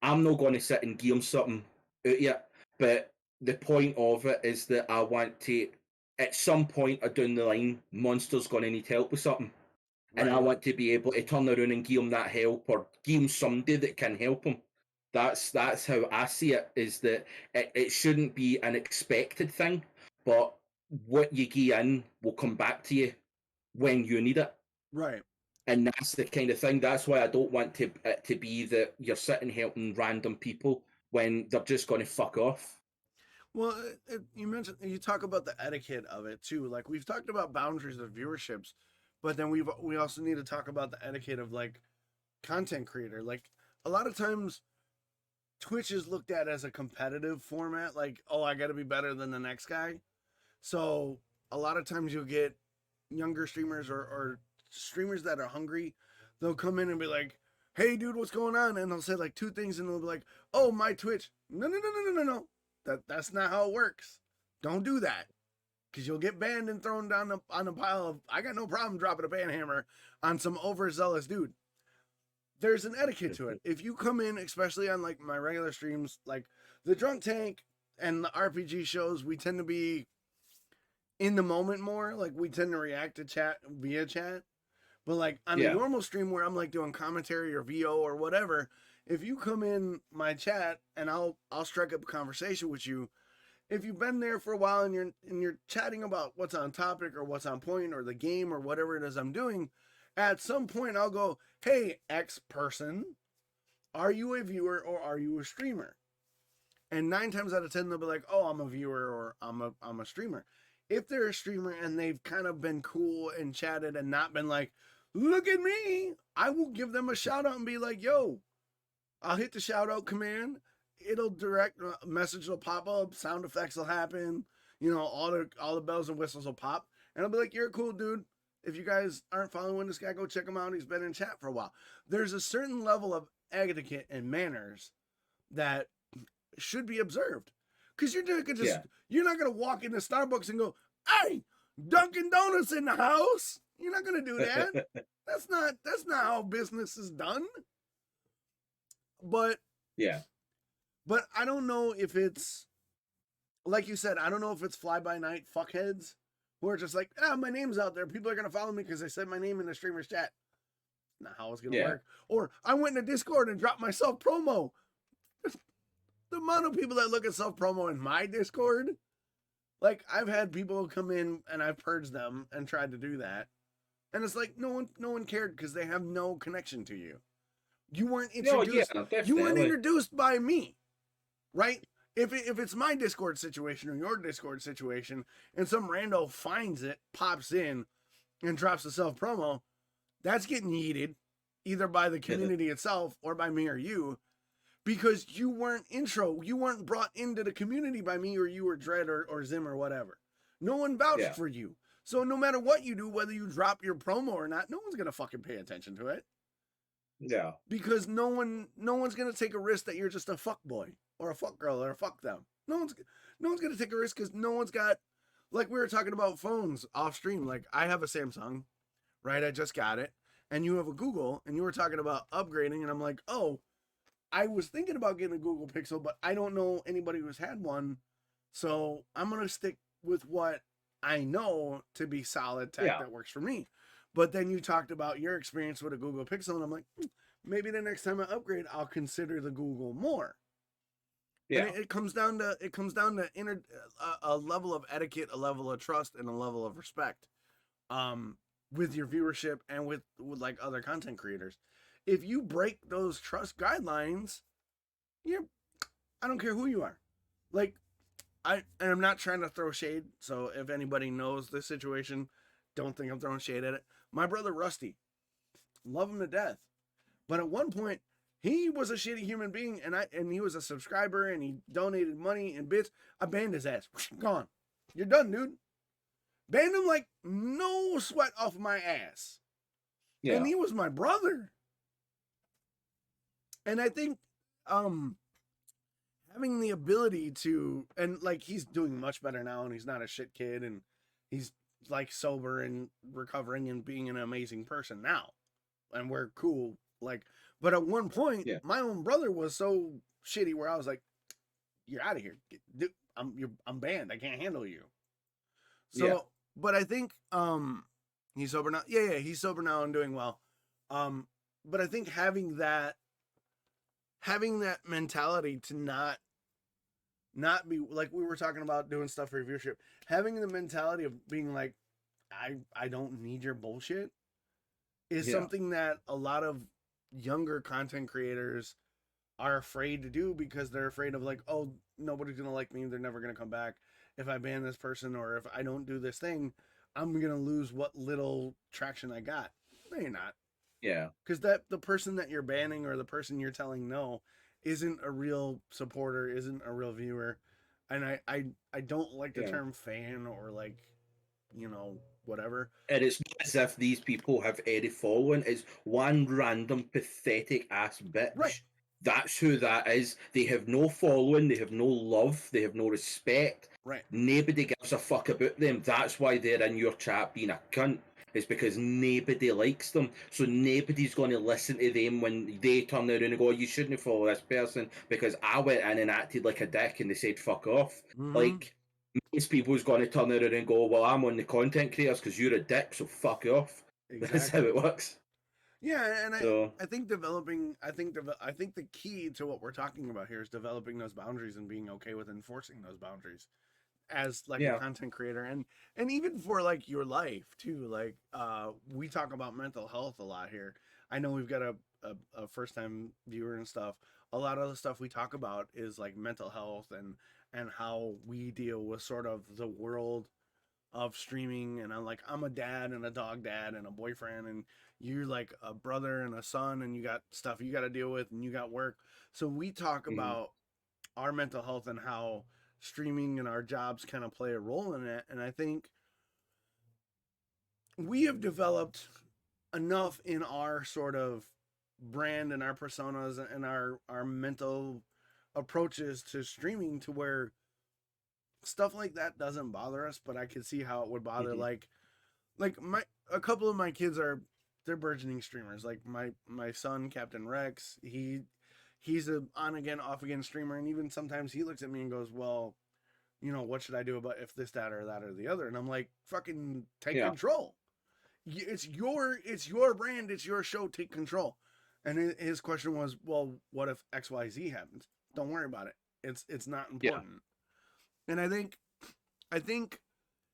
I'm not going to sit and give him something out yet. But the point of it is that I want to, at some point down the line, Monster's going to need help with something. And I want to be able to turn around and give him that help, or give him somebody that can help him. That's how I see it, is that it shouldn't be an expected thing, but what you give in will come back to you when you need it. Right. And that's the kind of thing. That's why I don't want it to be that you're sitting helping random people when they're just going to fuck off. Well, you talk about the etiquette of it too. Like, we've talked about boundaries of viewerships, but then we also need to talk about the etiquette of like content creator. Like, a lot of times Twitch is looked at as a competitive format, like, oh, I got to be better than the next guy. So a lot of times you'll get younger streamers or streamers that are hungry. They'll come in and be like, hey dude, what's going on? And they'll say like 2 things, and they'll be like, oh, my Twitch. No. That's not how it works. Don't do that, because you'll get banned and thrown down on a pile of, I got no problem dropping a ban hammer on some overzealous dude. There's an etiquette to it. If you come in, especially on like my regular streams, like the drunk tank and the RPG shows, we tend to be in the moment more. Like, we tend to react to chat via chat. But like on a normal stream where I'm like doing commentary or VO or whatever, if you come in my chat and I'll strike up a conversation with you, if you've been there for a while and you're chatting about what's on topic or what's on point or the game or whatever it is I'm doing, at some point I'll go, hey, X person, are you a viewer or are you a streamer? And 9 times out of 10 they'll be like, oh, I'm a viewer or I'm a streamer. If they're a streamer and they've kind of been cool and chatted and not been like, look at me, I will give them a shout out and be like, yo, I'll hit the shout out command. It'll direct message will pop up, sound effects will happen, all the bells and whistles will pop, and I'll be like, you're a cool dude. If you guys aren't following this guy, go check him out. He's been in chat for a while. There's a certain level of etiquette and manners that should be observed. Because you're not gonna walk into Starbucks and go, "Hey, Dunkin' Donuts in the house." You're not gonna do that. That's not how business is done. But I don't know if it's, like you said, I don't know if it's fly-by-night fuckheads who are just like, my name's out there. People are going to follow me because I said my name in the streamer's chat. Not how it's going to work. Or I went into Discord and dropped my self-promo. The amount of people that look at self-promo in my Discord, like, I've had people come in and I've purged them and tried to do that. And it's like, no one cared because they have no connection to you. You weren't introduced. You weren't introduced by me, right? If it's my Discord situation or your Discord situation, and some rando finds it, pops in, and drops a self promo, that's getting yeeted, either by the community itself or by me or you, because you weren't brought into the community by me or you or Dread or Zim or whatever. No one vouched for you, so no matter what you do, whether you drop your promo or not, no one's gonna fucking pay attention to it. Yeah. Because no one's gonna take a risk that you're just a fuck boy or a fuck girl or a fuck them. No one's gonna take a risk because no one's got, like we were talking about phones off stream. Like I have a Samsung, right? I just got it, and you have a Google, and you were talking about upgrading, and I'm like, oh, I was thinking about getting a Google Pixel, but I don't know anybody who's had one, so I'm gonna stick with what I know to be solid tech that works for me. But then you talked about your experience with a Google Pixel, and I'm like, maybe the next time I upgrade, I'll consider the Google more. Yeah, and it comes down to a level of etiquette, a level of trust, and a level of respect, with your viewership and with like other content creators. If you break those trust guidelines, I don't care who you are. Like, I'm not trying to throw shade. So if anybody knows this situation, don't think I'm throwing shade at it. My brother Rusty, love him to death, but at one point he was a shitty human being, and he was a subscriber, and he donated money and bits. I banned his ass. Gone. You're done, dude. Banned him like no sweat off my ass. Yeah. And he was my brother. And I think having the ability to, and like he's doing much better now, and he's not a shit kid, and he's like sober and recovering and being an amazing person now, and we're cool. Like, but at one point, my own brother was so shitty where I was like, "You're out of here, dude. I'm banned. I can't handle you." So, but I think he's sober now. Yeah, he's sober now and doing well. But I think having that mentality to not be like, we were talking about doing stuff for viewership, having the mentality of being like, I don't need your bullshit is something that a lot of younger content creators are afraid to do, because they're afraid of like, oh, nobody's gonna like me, they're never gonna come back if I ban this person, or if I don't do this thing, I'm gonna lose what little traction I got. No, you're not. Yeah, because the person that you're banning or the person you're telling no isn't a real supporter, isn't a real viewer. And I don't like the term fan, or like, whatever. And it's not as if these people have any following. It's one random pathetic ass bitch. Right. That's who that is. They have no following, they have no love, they have no respect. Right. Nobody gives a fuck about them. That's why they're in your chat being a cunt. It's because nobody likes them. So nobody's going to listen to them when they turn around and go, you shouldn't follow this person because I went in and acted like a dick and they said fuck off. Mm-hmm. Like, most people's going to turn around and go, well, I'm on the content creators because you're a dick, so fuck off. Exactly. That's how it works. Yeah, and I think the key to what we're talking about here is developing those boundaries and being okay with enforcing those boundaries as like a content creator, and even for like your life too. Like we talk about mental health a lot here. I know we've got a first time viewer and stuff. A lot of the stuff we talk about is like mental health and how we deal with sort of the world of streaming. And I'm a dad and a dog dad and a boyfriend, and you're like a brother and a son, and you got stuff you got to deal with, and you got work. So we talk about our mental health and how streaming and our jobs kind of play a role in it. And I think we have developed enough in our sort of brand and our personas and our mental approaches to streaming to where stuff like that doesn't bother us, but I could see how it would bother like a couple of my kids they're burgeoning streamers. Like my son, Captain Rex, he's a on again, off again streamer, and even sometimes he looks at me and goes, well, you know, what should I do about if this, that, or the other? And I'm like, fucking take control. It's your brand, it's your show, take control. And his question was, well, what if XYZ happens? Don't worry about it. It's not important. Yeah. And I think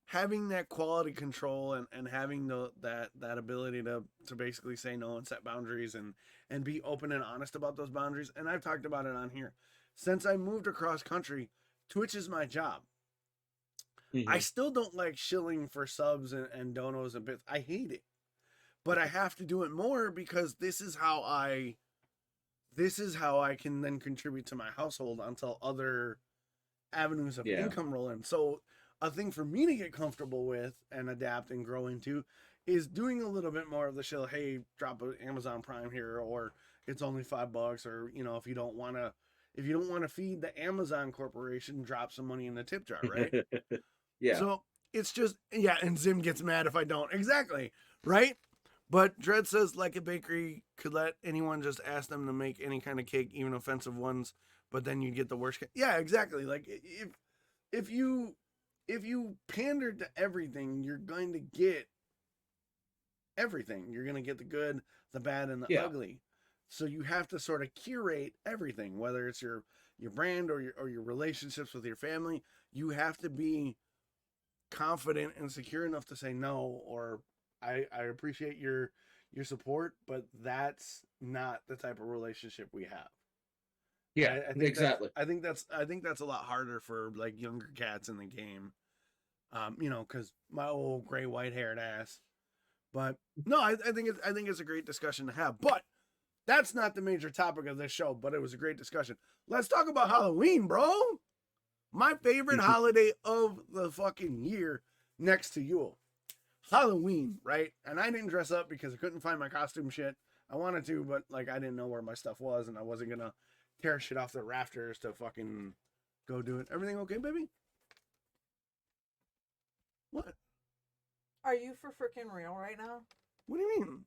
having that quality control and having that ability to basically say no and set boundaries and be open and honest about those boundaries. And I've talked about it on here. Since I moved across country, Twitch is my job. Mm-hmm. I still don't like shilling for subs and donos and bits. I hate it. But I have to do it more because this is how I can then contribute to my household until other avenues of income roll in. So a thing for me to get comfortable with and adapt and grow into is doing a little bit more of the shill. Hey, drop an Amazon Prime here, or it's only $5, or you know, if you don't want to feed the Amazon corporation, drop some money in the tip jar, right? Yeah. So it's just, and Zim gets mad if I don't. Exactly. Right? But Dredd says, like a bakery could let anyone just ask them to make any kind of cake, even offensive ones, but then you'd get the worst cake. Yeah, exactly. Like if you pander to everything, you're going to get everything. You're going to get the good, the bad, and the ugly. So you have to sort of curate everything, whether it's your brand or your relationships with your family. You have to be confident and secure enough to say no, or I appreciate your support, but that's not the type of relationship we have. Yeah, I think exactly. I think that's a lot harder for like younger cats in the game. You know, because my old gray white haired ass. But no, I think it's a great discussion to have. But that's not the major topic of this show. But it was a great discussion. Let's talk about Halloween, bro. My favorite holiday of the fucking year, next to Yule. Halloween, right? And I didn't dress up because I couldn't find my costume shit. I wanted to, but like I didn't know where my stuff was, and I wasn't gonna tear shit off the rafters to fucking go do it. Everything okay, baby? What? Are you for freaking real right now? What do you mean?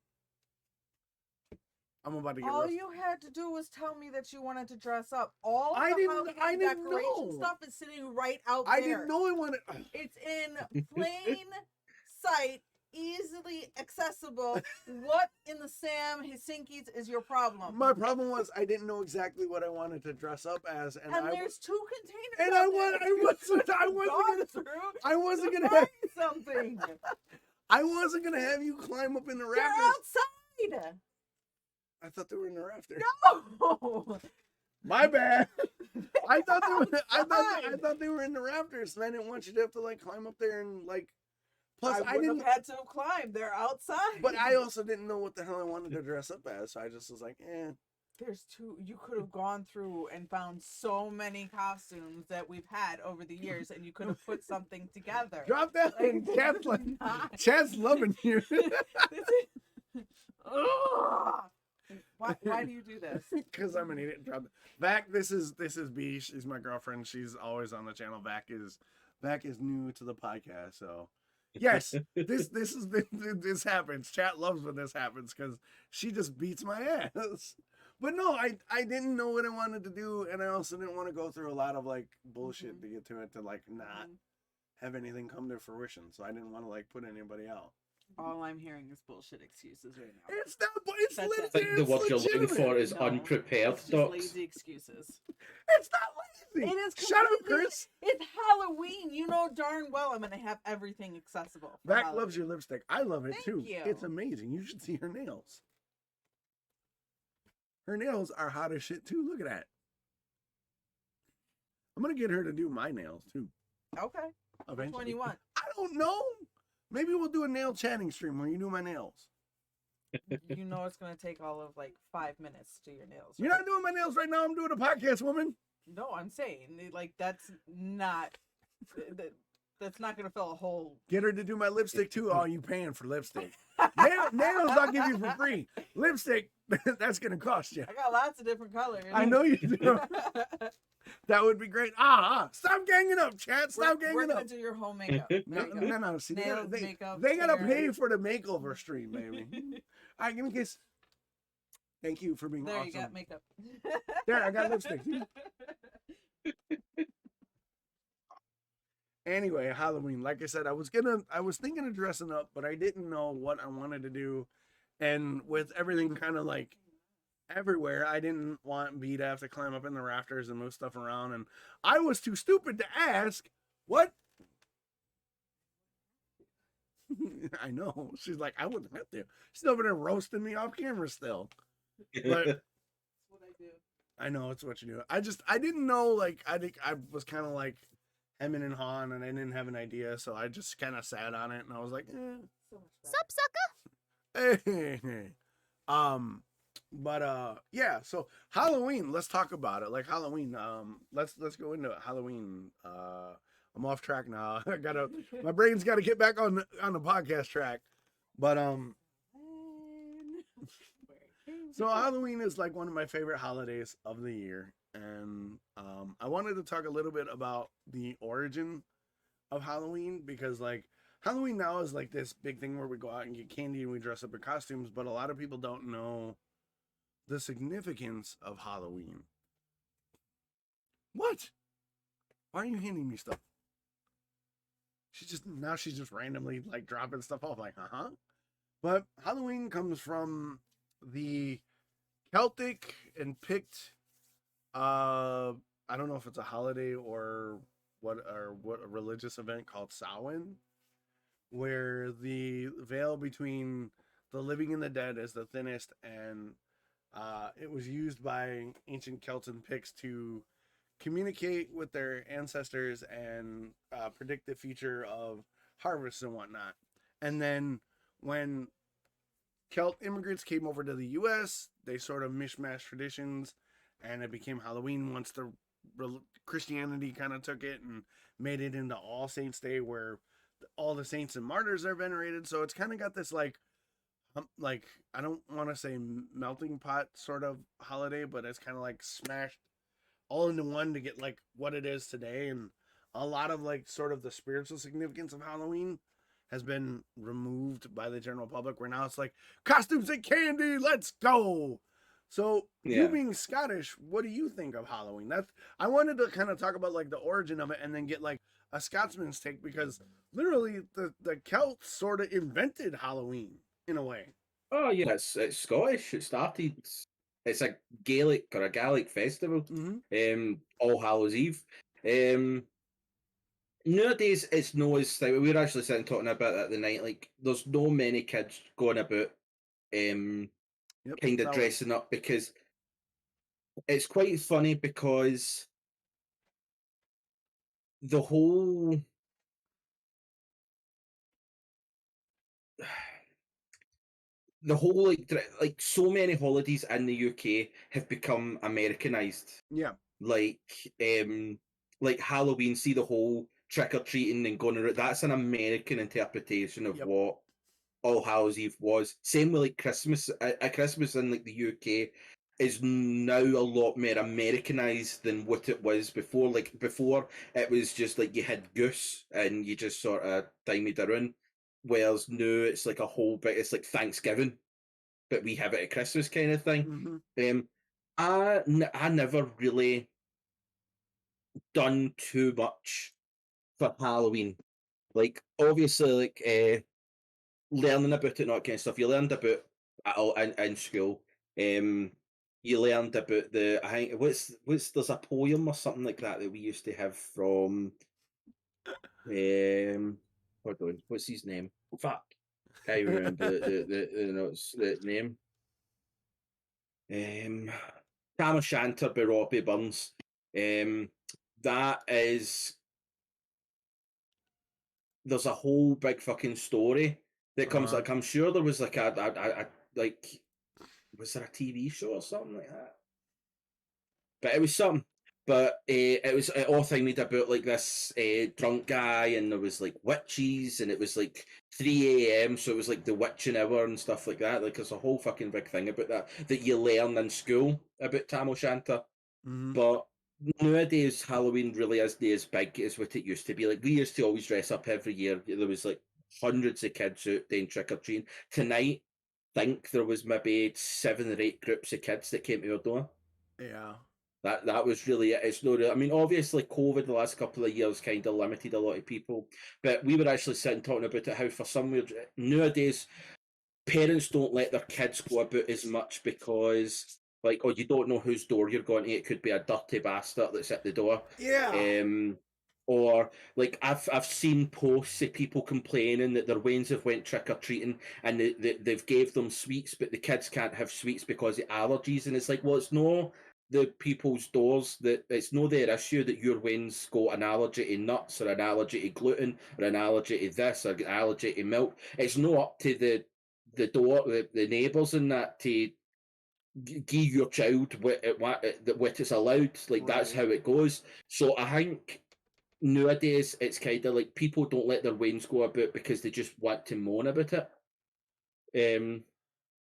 I'm about to get all rough. You had to do was tell me that you wanted to dress up. All the Halloween decoration stuff is sitting right out there. I didn't know I wanted. It's in plain sight, easily accessible. What in the Sam Helsinki's is your problem? My problem was I didn't know exactly what I wanted to dress up as, and there's two containers. And I wasn't gonna have something. I wasn't gonna have you climb up in the rafters. They're outside. I thought they were in the rafters. No. My bad. I thought they were in the rafters, and I didn't want you to have to like climb up there and like. Plus, I didn't have had to climb. They're outside. But I also didn't know what the hell I wanted to dress up as, so I just was like, eh. There's two. You could have gone through and found so many costumes that we've had over the years, and you could have put something together. Drop that thing, Chad's loving you. Why do you do this? Because I'm an idiot. Drop it. Vac, this is B. She's my girlfriend. She's always on the channel. Vac is new to the podcast, so. Yes, this happens. Chat loves when this happens because she just beats my ass. But no, I didn't know what I wanted to do, and I also didn't want to go through a lot of like bullshit to get to it to like not have anything come to fruition. So I didn't want to like put anybody out. All I'm hearing is bullshit excuses right now. It's not. It's I think the word you're looking for is unprepared. It's just lazy excuses. It's not lazy. It is. Shut up, Chris. It's Halloween. You know darn well I'm gonna have everything accessible. Vac loves your lipstick. I love it too. Thank you. It's amazing. You should see her nails. Her nails are hot as shit too. Look at that. I'm gonna get her to do my nails too. Okay. Eventually. Which one do you want? I don't know. Maybe we'll do a nail chatting stream where you do my nails. You know it's going to take all of like 5 minutes to do your nails. Right? You're not doing my nails right now. I'm doing a podcast, woman. No, I'm saying like that's not going to fill a hole. Get her to do my lipstick too. Oh, you paying for lipstick. Nails I'll give you for free. Lipstick, that's going to cost you. I got lots of different colors. I know you do. That would be great. Stop ganging up, chat. Stop We're ganging gonna up. do your home makeup. No. See, Nails, they makeup, gotta hair. pay for the makeover stream, baby. All right, give me a kiss. Thank you for being There, awesome. you got makeup. There, I got lipstick. Anyway, Halloween. Like I said, I was thinking of dressing up, but I didn't know what I wanted to do. And with everything kind of like everywhere, I didn't want B to have to climb up in the rafters and move stuff around. And I was too stupid to ask what. I know. She's like, I wouldn't have to. She's over there roasting me off camera still. But That's what I do. I know it's what you do. I didn't know, like, I was kind of like hemming and hawing, and I didn't have an idea, so I just kind of sat on it, and I was like, So much fun. Sup, sucker? hey. But yeah, so Halloween, let's talk about it. Like Halloween, let's go into it. Halloween. I'm off track now. My brain's gotta get back on the podcast track. But so Halloween is like one of my favorite holidays of the year, and I wanted to talk a little bit about the origin of Halloween, because like Halloween now is like this big thing where we go out and get candy and we dress up in costumes, but a lot of people don't know the significance of Halloween. What? Why are you handing me stuff? She's just randomly like dropping stuff off, like, But Halloween comes from the Celtic and Pict, I don't know if it's a holiday or what a religious event called Samhain, where the veil between the living and the dead is the thinnest, and it was used by ancient Celts and Picts to communicate with their ancestors and predict the future of harvests and whatnot. And then when Celt immigrants came over to the U.S., they sort of mishmashed traditions, and it became Halloween once the Christianity kind of took it and made it into All Saints Day, where all the saints and martyrs are venerated. So it's kind of got this like I don't want to say melting pot sort of holiday, but it's kind of like smashed all into one to get like what it is today. And a lot of like sort of the spiritual significance of Halloween has been removed by the general public, where now it's like costumes and candy, let's go. So you being Scottish, what do you think of Halloween? I wanted to kind of talk about like the origin of it, and then get like a Scotsman's take, because literally the Celts sort of invented Halloween in a way. Oh yeah, it's Scottish. It started. It's a Gaelic or a Gaelic festival. Mm-hmm. All Hallows Eve. Nowadays, it's no as we were actually sitting talking about that the night. Like, there's no many kids going about, kind of dressing up, because it's quite funny, because the whole like so many holidays in the UK have become Americanized. Yeah. Like Halloween, see the whole trick or treating and going around. That's an American interpretation of what All Hallows Eve was. Same with like Christmas. Christmas in like the UK is now a lot more Americanized than what it was before. Like before, it was just like you had Goose and you just sort of timed around. Whereas now it's like a whole bit. It's like Thanksgiving, but we have it at Christmas kind of thing. Mm-hmm. I never really done too much for Halloween. Like obviously, like learning about it and that kind of stuff. You learned about it in school. You learned about I think there's a poem or something like that we used to have from hold on, what's his name? Fuck, can't remember the name. Tam O'Shanter by Robbie Burns. That is, there's a whole big fucking story that comes. Like, I'm sure there was like a like, was there a TV show or something like that? But it was something. But it was all thinged about like this drunk guy, and there was like witches, and it was like 3 a.m. So it was like the witching hour and stuff like that. Like there's a whole fucking big thing about that you learn in school about Tam O'Shanter. Mm-hmm. But nowadays Halloween really isn't as big as what it used to be. Like, we used to always dress up every year. There was like hundreds of kids out doing trick or treating. Tonight, I think there was maybe 7 or 8 groups of kids that came to our door. Yeah. That was really it. It's no real. I mean, obviously, COVID the last couple of years kind of limited a lot of people, but we were actually sitting talking about it. How for some weird nowadays, parents don't let their kids go about as much because, like, oh, you don't know whose door you're going to. It could be a dirty bastard that's at the door. Yeah. Or like I've seen posts of people complaining that their wains have went trick or treating and they've gave them sweets, but the kids can't have sweets because of allergies. And it's like, well, it's no the people's doors that it's no their issue that your wains got an allergy to nuts or an allergy to gluten or an allergy to this or an allergy to milk. It's no up to the door, the neighbours and that to give your child what it's allowed. Like, that's how it goes. So I think nowadays it's kind of like people don't let their wains go about because they just want to moan about it.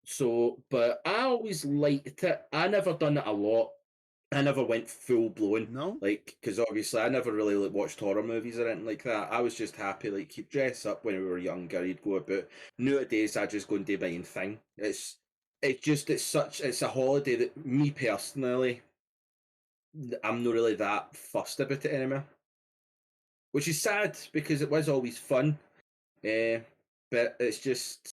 So, but I always liked it. I never done it a lot. I never went full blown. No. Like, because obviously I never really watched horror movies or anything like that. I was just happy, like, you'd dress up when we were younger, you'd go about. Nowadays I just go and do my own thing. It's a holiday that me personally, I'm not really that fussed about it anymore. Which is sad because it was always fun. But it's just,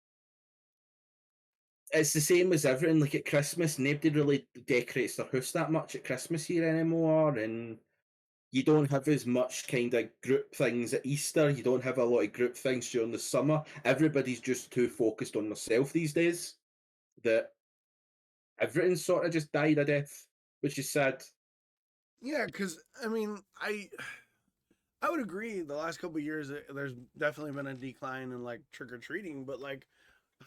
it's the same as everything. Like at Christmas, nobody really decorates their house that much at Christmas here anymore, and you don't have as much kind of group things at Easter. You don't have a lot of group things during the summer. Everybody's just too focused on themselves these days that everything's sort of just died a death, which is sad. Yeah, because I mean, I would agree. The last couple of years, there's definitely been a decline in like trick or treating, but like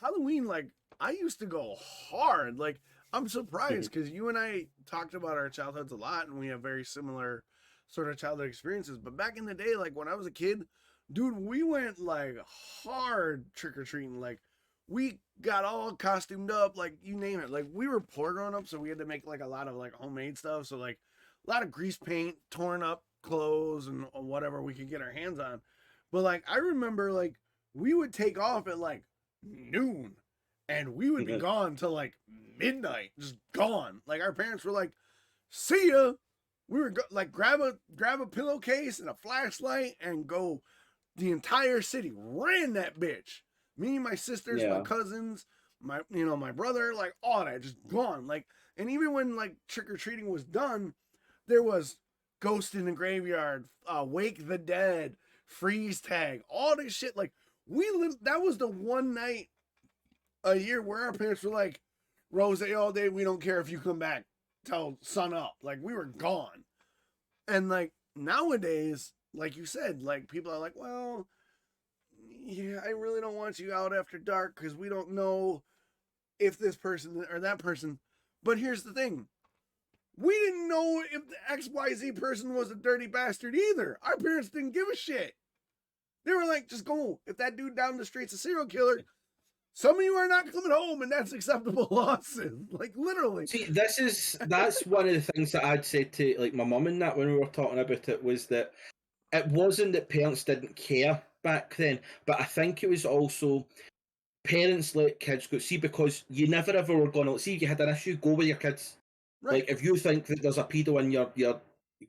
Halloween, like I used to go hard. Like I'm surprised because you and I talked about our childhoods a lot, and we have very similar sort of childhood experiences. But back in the day, like when I was a kid, dude, we went like hard trick or treating. Like we got all costumed up, like you name it. Like we were poor growing up, so we had to make like a lot of like homemade stuff. So like a lot of grease paint, torn up clothes, and whatever we could get our hands on. But like I remember, like we would take off at like noon, and we would be gone till like midnight, just gone. Like our parents were like, "See ya." We were like grab a pillowcase and a flashlight and go the entire city. Ran that bitch. Me, my sisters, my cousins, my brother, like all that, just gone. Like, and even when like trick or treating was done, there was Ghost in the Graveyard, Wake the Dead, Freeze Tag, all this shit. Like that was the one night a year where our parents were like, "Rose all day. We don't care if you come back till sun up." Like we were gone. And like nowadays, like you said, like people are like, "Well, yeah, I really don't want you out after dark because we don't know if this person or that person." But here's the thing. We didn't know if the XYZ person was a dirty bastard either. Our parents didn't give a shit. They were like, just go. If that dude down the street's a serial killer, some of you are not coming home, and that's acceptable losses. Like, literally. See, that's one of the things that I'd said to, like, my mum and that when we were talking about it, was that it wasn't that parents didn't care back then, but I think it was also parents let kids go. See, because you never ever were going to, see if you had an issue, go with your kids. Right. Like, if you think that there's a pedo in your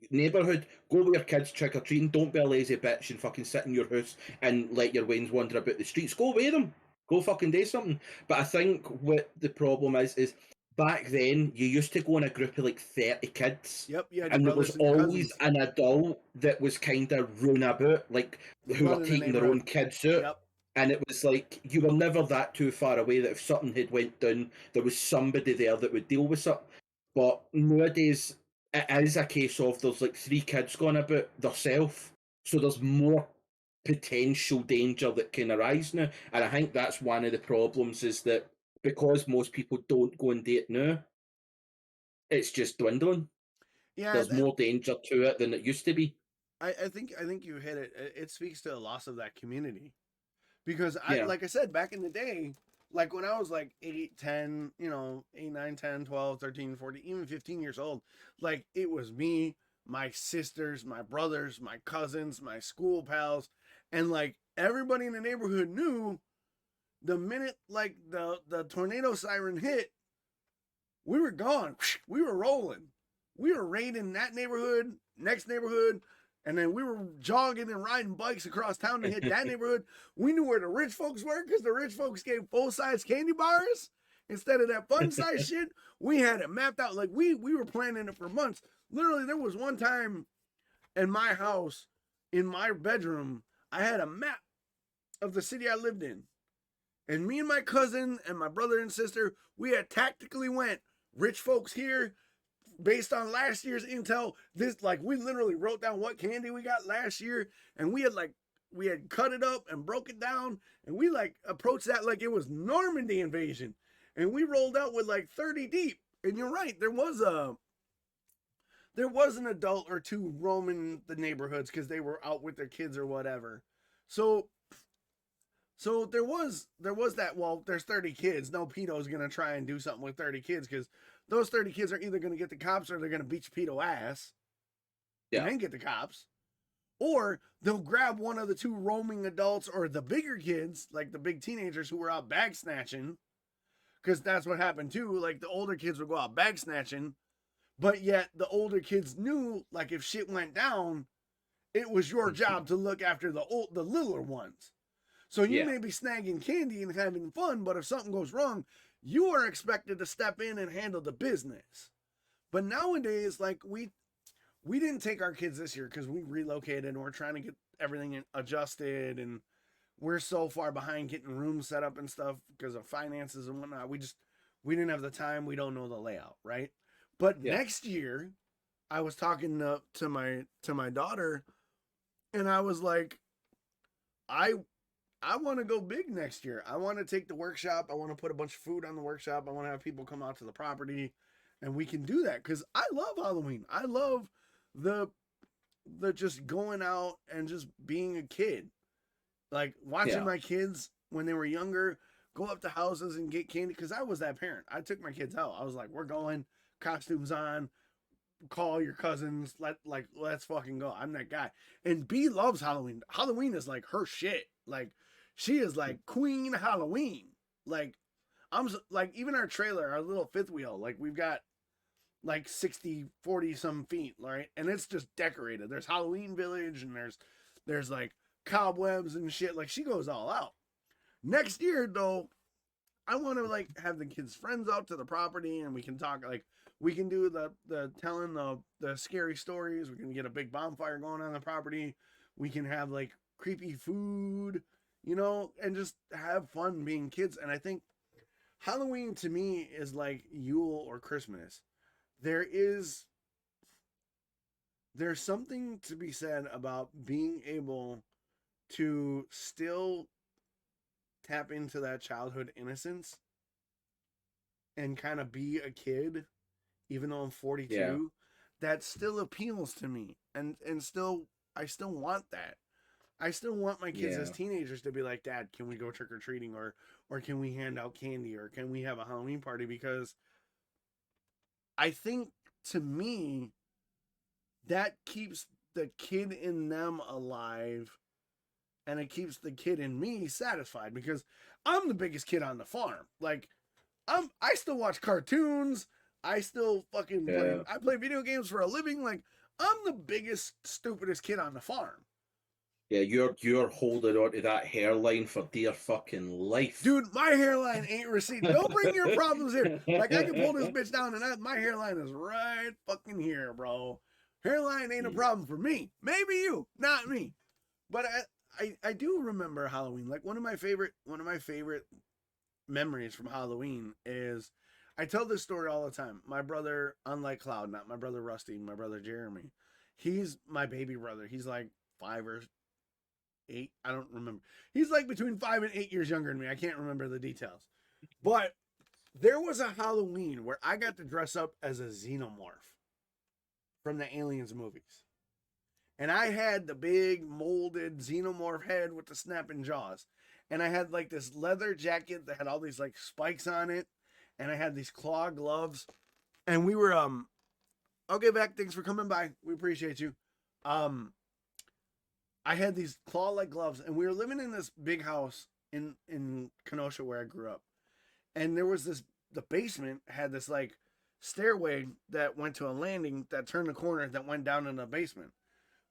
neighbourhood, go with your kids trick-or-treating. Don't be a lazy bitch and fucking sit in your house and let your wains wander about the streets. Go with them. Go fucking do something. But I think what the problem is back then, you used to go in a group of like 30 kids. Yep, yeah. And there was always an adult that was kind of run about, like, who were taking their own kids out. Yep. And it was like, you were never that too far away that if something had went down, there was somebody there that would deal with something. But nowadays, it is a case of there's like 3 kids going about themselves, so there's more potential danger that can arise now. And I think that's one of the problems, is that because most people don't go and date now, it's just dwindling. Yeah, there's more danger to it than it used to be. I think you hit it. It speaks to the loss of that community. Because like I said, back in the day, like when I was like 8, 10, 8, 9, 10, 12, 13, 14, even 15 years old, like it was me, my sisters, my brothers, my cousins, my school pals, and like everybody in the neighborhood knew the minute like the tornado siren hit, we were gone. We were rolling. We were raiding that neighborhood, next neighborhood, and then we were jogging and riding bikes across town to hit that neighborhood. We knew where the rich folks were because the rich folks gave full-size candy bars instead of that fun-size shit. We had it mapped out. Like we were planning it for months. Literally, there was one time in my house, in my bedroom, I had a map of the city I lived in. And me and my cousin and my brother and sister, we had tactically went rich folks here based on last year's intel. This, like, we literally wrote down what candy we got last year, and we had cut it up and broke it down, and we like approached that like it was Normandy invasion. And we rolled out with like 30 deep. And you're right, there was an adult or two roaming the neighborhoods because they were out with their kids or whatever. So there was that, well, there's 30 kids. No pedo's going to try and do something with 30 kids because those 30 kids are either going to get the cops or they're going to beat your pedo ass. Yeah. And then get the cops. Or they'll grab one of the two roaming adults or the bigger kids, like the big teenagers who were out bag snatching. Because that's what happened too. Like the older kids would go out bag snatching. But yet the older kids knew, like if shit went down, it was your job to look after the littler ones. So you may be snagging candy and having fun, but if something goes wrong, you are expected to step in and handle the business. But nowadays, like we didn't take our kids this year because we relocated and we're trying to get everything adjusted, and we're so far behind getting rooms set up and stuff because of finances and whatnot. We didn't have the time. We don't know the layout, right? But next year, I was talking to my daughter, and I was like, I want to go big next year. I want to take the workshop. I want to put a bunch of food on the workshop. I want to have people come out to the property, and we can do that because I love Halloween. I love the just going out and just being a kid, like watching my kids when they were younger go up to houses and get candy. Because I was that parent. I took my kids out. I was like, we're going, costumes on, call your cousins, let's fucking go. I'm that guy. And B loves Halloween. Halloween is like her shit. Like she is like Queen Halloween. Like I'm like, even our trailer, our little fifth wheel, like we've got like 40 some feet, right? And it's just decorated. There's Halloween Village and there's like cobwebs and shit. Like she goes all out. Next year though, I want to like have the kids' friends out to the property and we can talk, like we can do the telling the scary stories. We can get a big bonfire going on the property. We can have like creepy food, you know, and just have fun being kids. And I think Halloween to me is like Yule or Christmas. There's something to be said about being able to still tap into that childhood innocence and kind of be a kid, even though I'm 42. Yeah. That still appeals to me, and still I still want that. I still want my kids as teenagers to be like, Dad, can we go trick or treating, or can we hand out candy, or can we have a Halloween party? Because I think to me that keeps the kid in them alive. And it keeps the kid in me satisfied because I'm the biggest kid on the farm. Like, I still watch cartoons. I still fucking play video games for a living. Like, I'm the biggest, stupidest kid on the farm. Yeah, you're holding on to that hairline for dear fucking life. Dude, my hairline ain't receding. Don't bring your problems here. Like, I can pull this bitch down and my hairline is right fucking here, bro. Hairline ain't a problem for me. Maybe you, not me. But I do remember Halloween. Like one of my favorite memories from Halloween is, I tell this story all the time. My brother, unlike Cloud, not my brother Rusty, my brother Jeremy, he's my baby brother. He's like 5 or 8. I don't remember. He's like between 5 and 8 years younger than me. I can't remember the details. But there was a Halloween where I got to dress up as a xenomorph from the Aliens movies. And I had the big molded xenomorph head with the snapping jaws. And I had like this leather jacket that had all these like spikes on it. And I had these claw gloves. And we were Okay, Beck, thanks for coming by. We appreciate you. I had these claw-like gloves, and we were living in this big house in Kenosha where I grew up. And there was the basement had this like stairway that went to a landing that turned the corner that went down in the basement.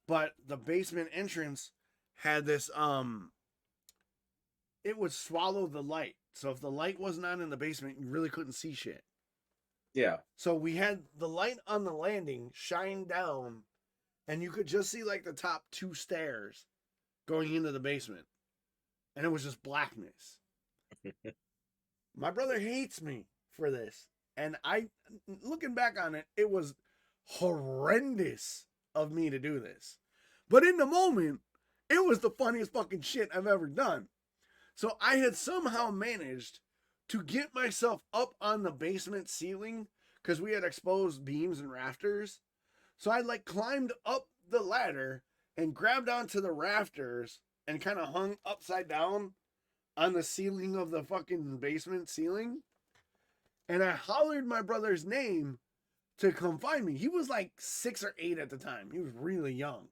But the basement entrance had this it would swallow the light. So if the light wasn't on in the basement, you really couldn't see shit. Yeah. So we had the light on the landing shine down, and you could just see like the top 2 stairs going into the basement. And it was just blackness. My brother hates me for this. And looking back on it, it was horrendous of me to do this. But in the moment, it was the funniest fucking shit I've ever done. So I had somehow managed to get myself up on the basement ceiling because we had exposed beams and rafters. So I like climbed up the ladder and grabbed onto the rafters and kind of hung upside down on the ceiling of the fucking basement ceiling. And I hollered my brother's name to come find me. He was like 6 or 8 at the time. He was really young.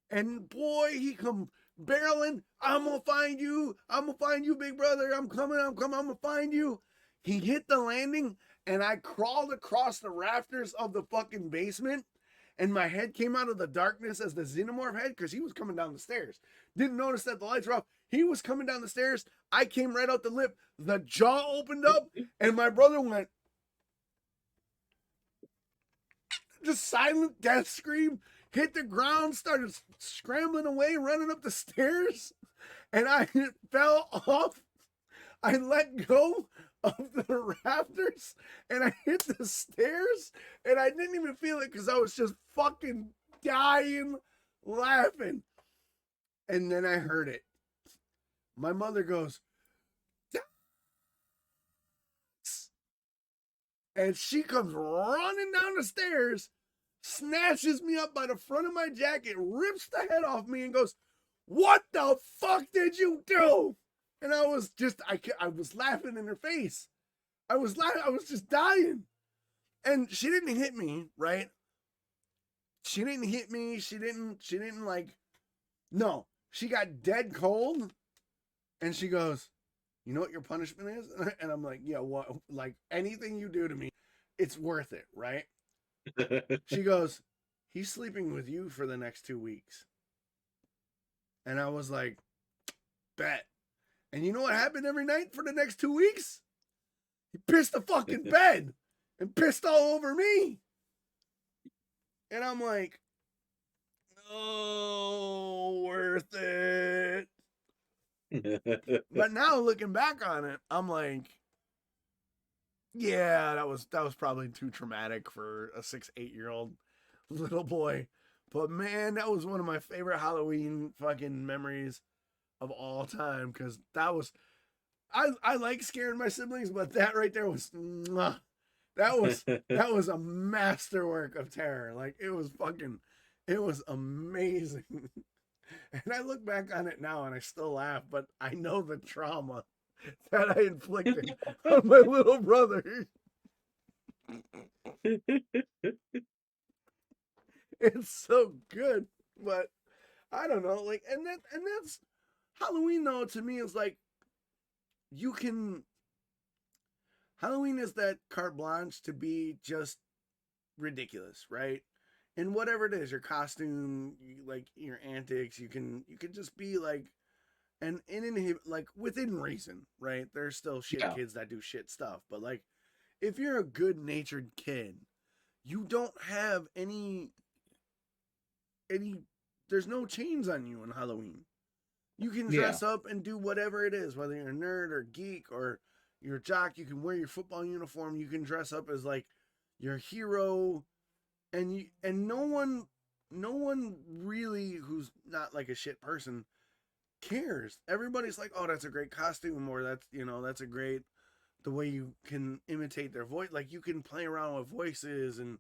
And boy, he come barreling. I'm going to find you. I'm going to find you, big brother. I'm coming. I'm going to find you. He hit the landing, and I crawled across the rafters of the fucking basement. And my head came out of the darkness as the xenomorph head because he was coming down the stairs. Didn't notice that the lights were off. He was coming down the stairs. I came right out the lip. The jaw opened up, and my brother went, just silent death scream, hit the ground, started scrambling away, running up the stairs, and I fell off. I let go of the rafters, and I hit the stairs, and I didn't even feel it because I was just fucking dying laughing. And then I heard it. My mother goes, Dox! And she comes running down the stairs, snatches me up by the front of my jacket, rips the head off me, and goes, what the fuck did you do? And I was just, I was laughing in her face. I was just dying. And she didn't hit me, right? She didn't hit me. She didn't like, no. She got dead cold. And she goes, you know what your punishment is? And I'm like, yeah, what? Like anything you do to me, it's worth it, right? She goes, he's sleeping with you for the next 2 weeks. And I was like, bet. And you know what happened every night for the next 2 weeks? He pissed the fucking bed and pissed all over me. And I'm like, oh, worth it. But now looking back on it, I'm like, yeah, that was probably too traumatic for a 6-8-year-old little boy. But man, that was one of my favorite Halloween fucking memories of all time, because that was, I like scaring my siblings, but that right there was, that was a masterwork of terror. Like it was amazing. And I look back on it now and I still laugh, but I know the trauma that I inflicted on my little brother. It's so good, but I don't know, like, and that's Halloween though, to me is like, Halloween is that carte blanche to be just ridiculous, right? And whatever it is, your costume, like your antics, you can just be like, and like within reason, right? There's still shit kids that do shit stuff, but like, if you're a good natured kid, you don't have any. There's no chains on you on Halloween. You can dress up and do whatever it is, whether you're a nerd or geek or you're a jock. You can wear your football uniform. You can dress up as like your hero. And no one really who's not like a shit person cares. Everybody's like, oh, that's a great costume, or that's a great, the way you can imitate their voice. Like you can play around with voices and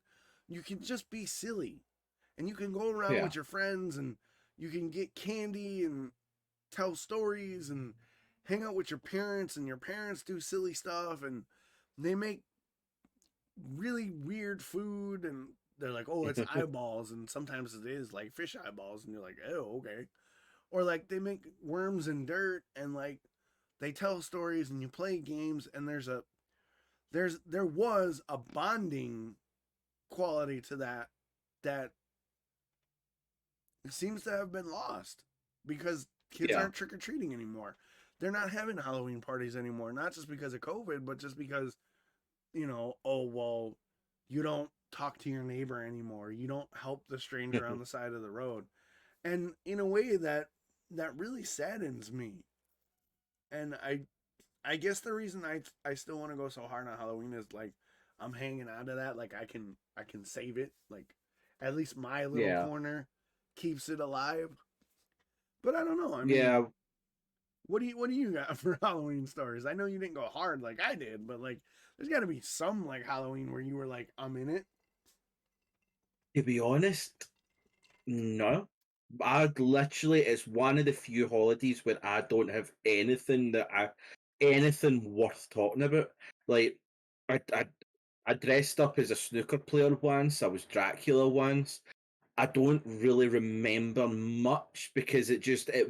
you can just be silly, and you can go around with your friends and you can get candy and tell stories and hang out with your parents, and your parents do silly stuff and they make really weird food, and they're like, oh, it's eyeballs, and sometimes it is like fish eyeballs, and you're like, oh, okay. Or like they make worms and dirt, and like they tell stories, and you play games, and there was a bonding quality to that seems to have been lost because kids aren't trick or treating anymore. They're not having Halloween parties anymore, not just because of COVID, but just because, oh, well, you don't talk to your neighbor anymore. You don't help the stranger on the side of the road. And in a way that really saddens me. And I guess the reason I still want to go so hard on Halloween is like I'm hanging on to that. Like I can save it. Like at least my little corner keeps it alive. But I don't know. I mean, what do you got for Halloween stories? I know you didn't go hard like I did, but like there's got to be some like Halloween where you were like, I'm in it. To be honest, no. It's one of the few holidays where I don't have anything worth talking about. Like, I dressed up as a snooker player once. I was Dracula once. I don't really remember much because it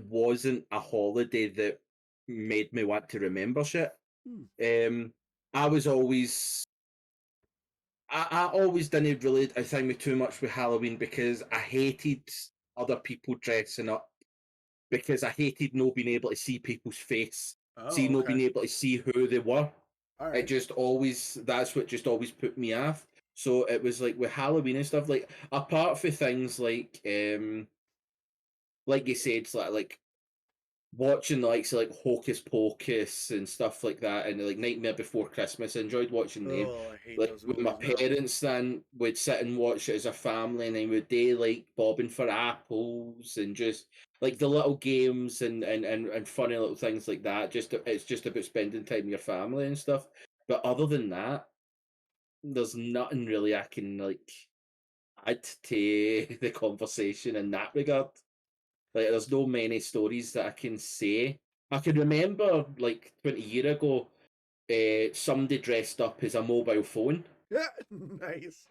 wasn't a holiday that made me want to remember shit. I was always I always didn't really think me too much with Halloween because I hated other people dressing up because I hated not being able to see people's face, not being able to see who they were. All right. That's what just always put me off. So it was like with Halloween and stuff, like apart from things like you said, like watching the likes of like Hocus Pocus and stuff like that, and like Nightmare Before Christmas. I enjoyed watching them. I hate Like those with my parents, then we'd sit and watch it as a family, and then would they like bobbing for apples and just like the little games and funny little things like that. It's just about spending time with your family and stuff. But other than that, there's nothing really I can like add to the conversation in that regard. Like, there's no many stories that I can say. I can remember, like, 20 years ago, somebody dressed up as a mobile phone. Yeah, nice.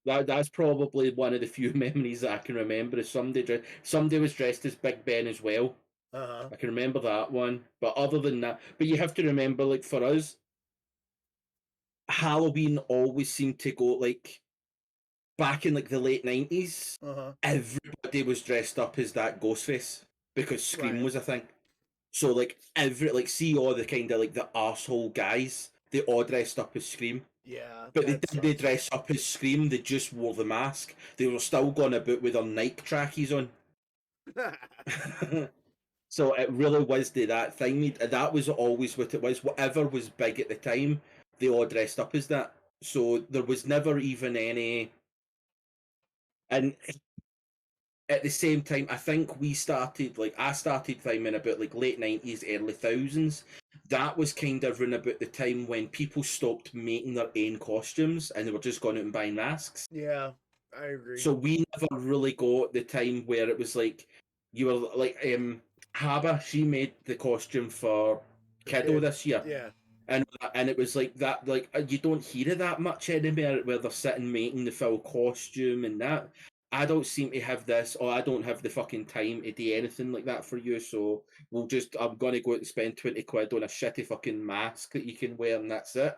That's probably one of the few memories that I can remember. Is somebody was dressed as Big Ben as well. I can remember that one. But other than that, but you have to remember, like, for us, Halloween always seemed to go, like, back in like the late 90s, everybody was dressed up as that Ghostface because Scream was a thing. So like see all the kind of like the arsehole guys, they all dressed up as Scream. Yeah. But they dress up as Scream, they just wore the mask. They were still going about with their Nike trackies on. So it really was that thing. That was always what it was. Whatever was big at the time, they all dressed up as that. So there was never even any. And at the same time, I think I started climbing about like late 90s, early thousands. That was kind of around about the time when people stopped making their own costumes and they were just going out and buying masks. Yeah, I agree. So we never really got the time where it was like, you were like, Haba, she made the costume for Kiddo this year. Yeah. And it was like that, like you don't hear it that much anymore where they're sitting making the full costume and that. I don't seem to have this, or I don't have the fucking time to do anything like that for you, so I'm going to go out and spend 20 quid on a shitty fucking mask that you can wear and that's it.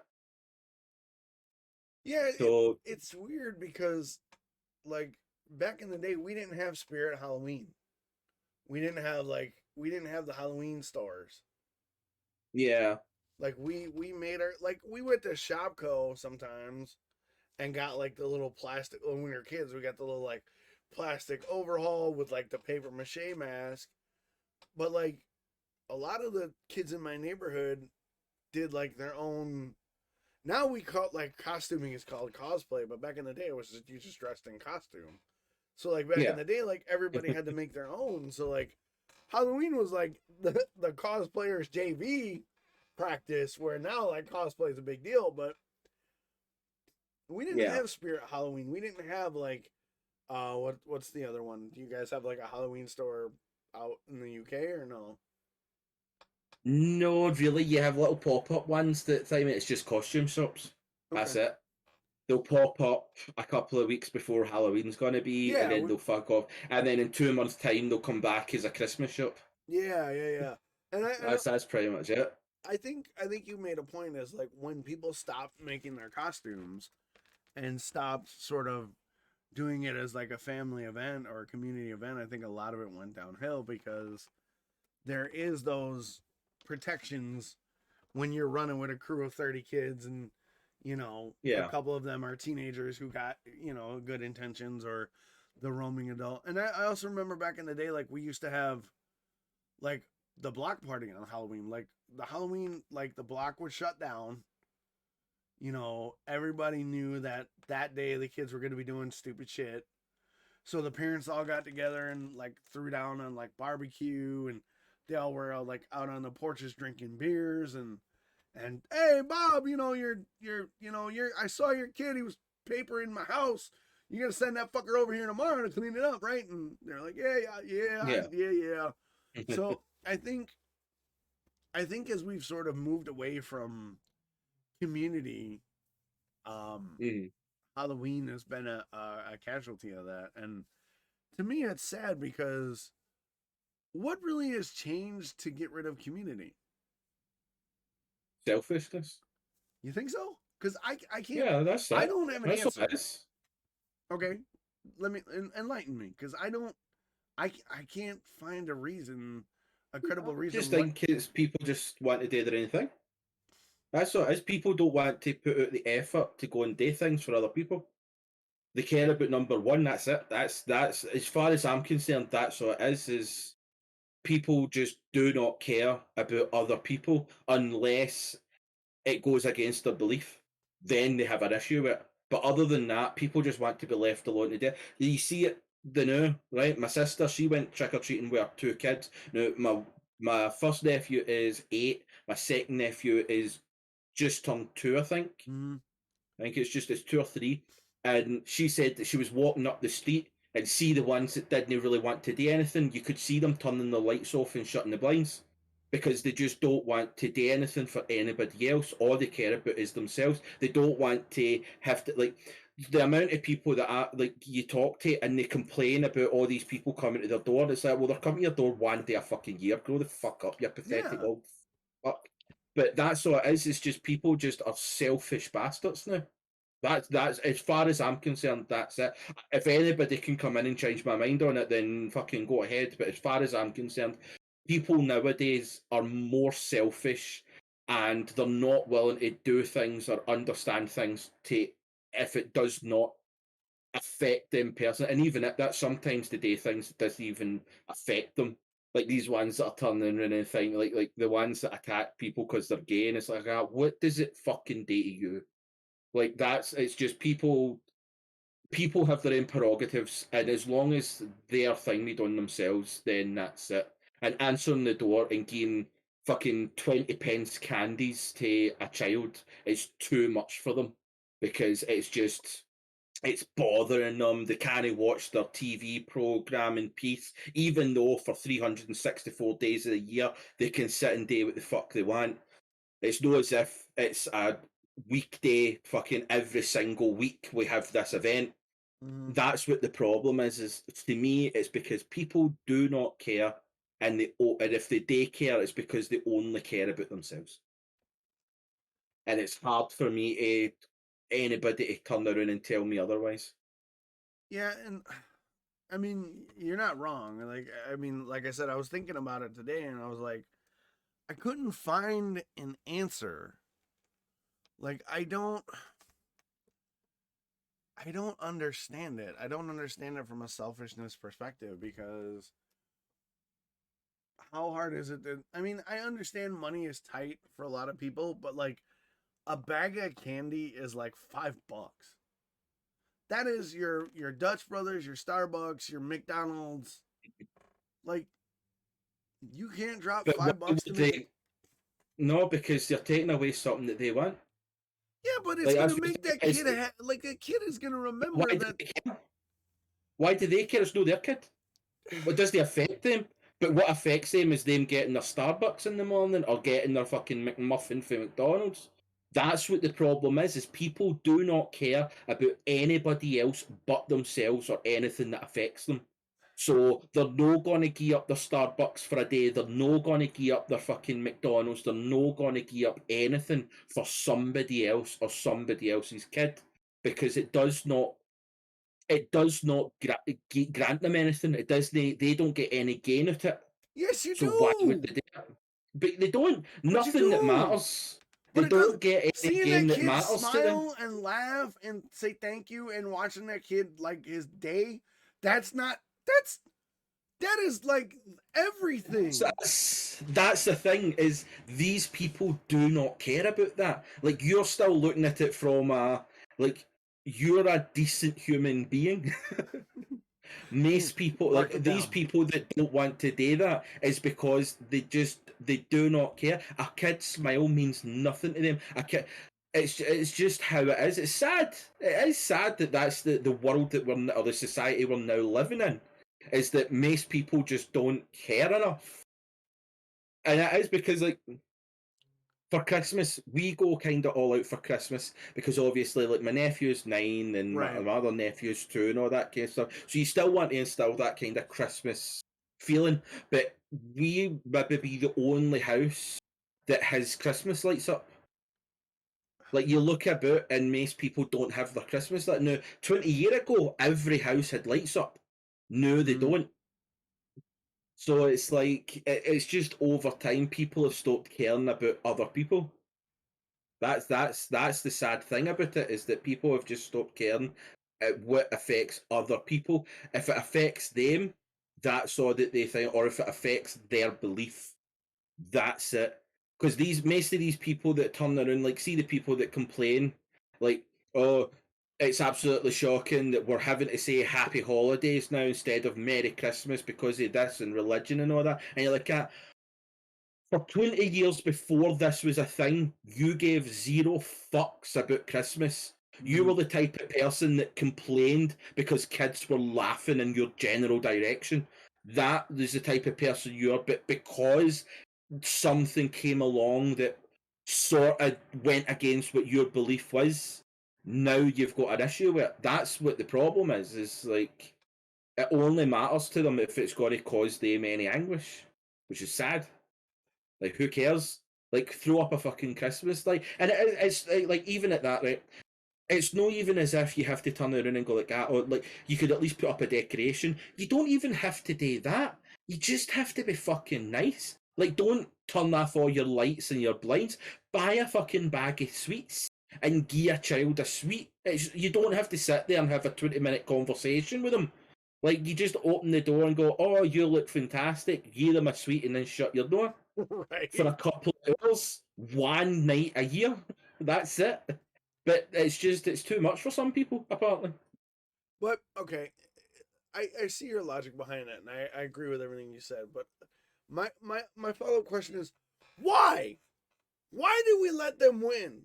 Yeah, so it's weird because, like, back in the day, we didn't have Spirit Halloween. We didn't have the Halloween stores. Yeah. Like, we made we went to Shopko sometimes and got, like, the little plastic, when we were kids, we got the little, like, plastic overhaul with, like, the paper mache mask. But, like, a lot of the kids in my neighborhood did, like, their own. Now we call, like, costuming is called cosplay, but back in the day, it was just, you just dressed in costume. So, like, back in the day, like, everybody had to make their own. So, like, Halloween was, like, the cosplayers JV practice, where now, like, cosplay is a big deal, but we didn't have Spirit Halloween. We didn't have, like, what's the other one? Do you guys have, like, a Halloween store out in the UK or no? No, really. You have little pop-up ones that time it's just costume shops. That's it. They'll pop up a couple of weeks before Halloween's going to be, and then they'll fuck off. And then in 2 months' time, they'll come back as a Christmas shop. Yeah. And that's pretty much it. I think you made a point as like when people stopped making their costumes and stopped sort of doing it as like a family event or a community event, I think a lot of it went downhill because there is those protections when you're running with a crew of 30 kids and a couple of them are teenagers who got good intentions or the roaming adult. And I also remember back in the day, like we used to have like the block party on Halloween, like the block was shut down. Everybody knew that day the kids were going to be doing stupid shit. So the parents all got together and like threw down on like barbecue, and they all were like out on the porches drinking beers and hey Bob, I saw your kid, he was papering my house. You gotta send that fucker over here tomorrow to clean it up, right? And they're like, yeah. So I think as we've sort of moved away from community, Halloween has been a casualty of that. And to me, it's sad because what really has changed to get rid of community? Selfishness. You think so? Because I can't. Yeah, that's it. I don't have an answer. What it is. Okay, let me enlighten me, because I can't find a reason, a credible reason. I just think it's people just want to do their own thing. That's what it is. People don't want to put out the effort to go and do things for other people. They care about number one. That's it. That's as far as I'm concerned. That's what it is people just do not care about other people unless it goes against their belief. Then they have an issue with it. But other than that, people just want to be left alone to do. You see it now, right? My sister, she went trick-or-treating with her 2 kids. Now, my first nephew is 8. My second nephew is just turned 2, I think. I think it's 2 or 3. And she said that she was walking up the street and see the ones that didn't really want to do anything. You could see them turning the lights off and shutting the blinds because they just don't want to do anything for anybody else. All they care about is themselves. They don't want to have to, like, the amount of people that are, like, you talk to and they complain about all these people coming to their door. It's like, well, they're coming to your door one day a fucking year. Grow the fuck up, you pathetic old fuck. But that's all it is. It's just people just are selfish bastards now. That's as far as I'm concerned, that's it. If anybody can come in and change my mind on it, then fucking go ahead. But as far as I'm concerned, people nowadays are more selfish and they're not willing to do things or understand things if it does not affect them personally. And even at that, sometimes they do things that doesn't even affect them. Like these ones that are turning around and thing, like the ones that attack people because they're gay, and it's like, what does it fucking do to you? Like it's just people have their own prerogatives, and as long as they are thingied on themselves, then that's it. And answering the door and giving fucking 20 pence candies to a child is too much for them because it's bothering them. They can't watch their TV program in peace, even though for 364 days of the year they can sit and do what the fuck they want. It's not as if it's a weekday fucking every single week we have this event. That's what the problem is to me. It's because people do not care, and if they do care, it's because they only care about themselves. And it's hard for me anybody to turn around and tell me otherwise. Yeah, and I mean, you're not wrong. Like I said, I was thinking about it today, and I was like, I couldn't find an answer. Like, I don't understand it. I don't understand it from a selfishness perspective, because how hard is it I understand money is tight for a lot of people, but like a bag of candy is like $5. That is your Dutch Brothers, your Starbucks, your McDonald's. Like, you can't drop $5 to me. No, because they're taking away something that they want. Yeah, but it's going to make that kid a kid is going to remember that. Why do they care? It's not their kid. What does they affect them? But what affects them is them getting their Starbucks in the morning or getting their fucking McMuffin from McDonald's. That's what the problem is people do not care about anybody else but themselves or anything that affects them. So they're no going to gear up their Starbucks for a day. They're no going to gear up their fucking McDonald's. They're no going to gear up anything for somebody else or somebody else's kid, because it does not grant them anything. It does they don't get any gain out of it. Yes, you So do. why would they do it? But they don't. Nothing that matters. They don't get any seeing gain that that kid matters to them. smile and laugh and say thank you and watching that kid like his day, that is like everything. So that's the thing, is these people do not care about that. Like, you're still looking at it from like, you're a decent human being. Most people, like these people that don't want to do that, is because they do not care. A kid's smile means nothing to them. A kid, it's just how it is. It's sad. It is sad that that's the world that we're, or the society we're now living in, is that most people just don't care enough. And it is because, like, for Christmas, we go kind of all out for Christmas, because obviously, like, my nephew's 9 and my other nephew's 2 and all that kind of stuff. So you still want to instill that kind of Christmas feeling. But we maybe be the only house that has Christmas lights up. Like, you look about and most people don't have their Christmas lights. Now, 20 years ago, every house had lights up. No, they don't. So it's like, it's just over time, people have stopped caring about other people. That's the sad thing about it, is that people have just stopped caring what affects other people. If it affects them, that's all that they think, or if it affects their belief, that's it. Because most of these people that turn around, like, see the people that complain, like, oh, it's absolutely shocking that we're having to say happy holidays now instead of Merry Christmas because of this and religion and all that. And you're like, for 20 years before this was a thing, you gave zero fucks about Christmas. You were the type of person that complained because kids were laughing in your general direction. That is the type of person you are, but because something came along that sort of went against what your belief was, now you've got an issue with it. That's what the problem is like, it only matters to them if it's going to cause them any anguish, which is sad. Like, who cares? Like, throw up a fucking Christmas light. And it's like, even at that, right, it's not even as if you have to turn around and go like that, or like, you could at least put up a decoration. You don't even have to do that. You just have to be fucking nice. Like, don't turn off all your lights and your blinds. Buy a fucking bag of sweets and give a child a sweet. You don't have to sit there and have a 20-minute conversation with them. Like, you just open the door and go, oh, you look fantastic, give them a sweet, and then shut your door. Right. For a couple of hours, one night a year. That's it. But it's too much for some people, apparently. But, okay, I see your logic behind that, and I agree with everything you said, but my follow-up question is, why? Why do we let them win?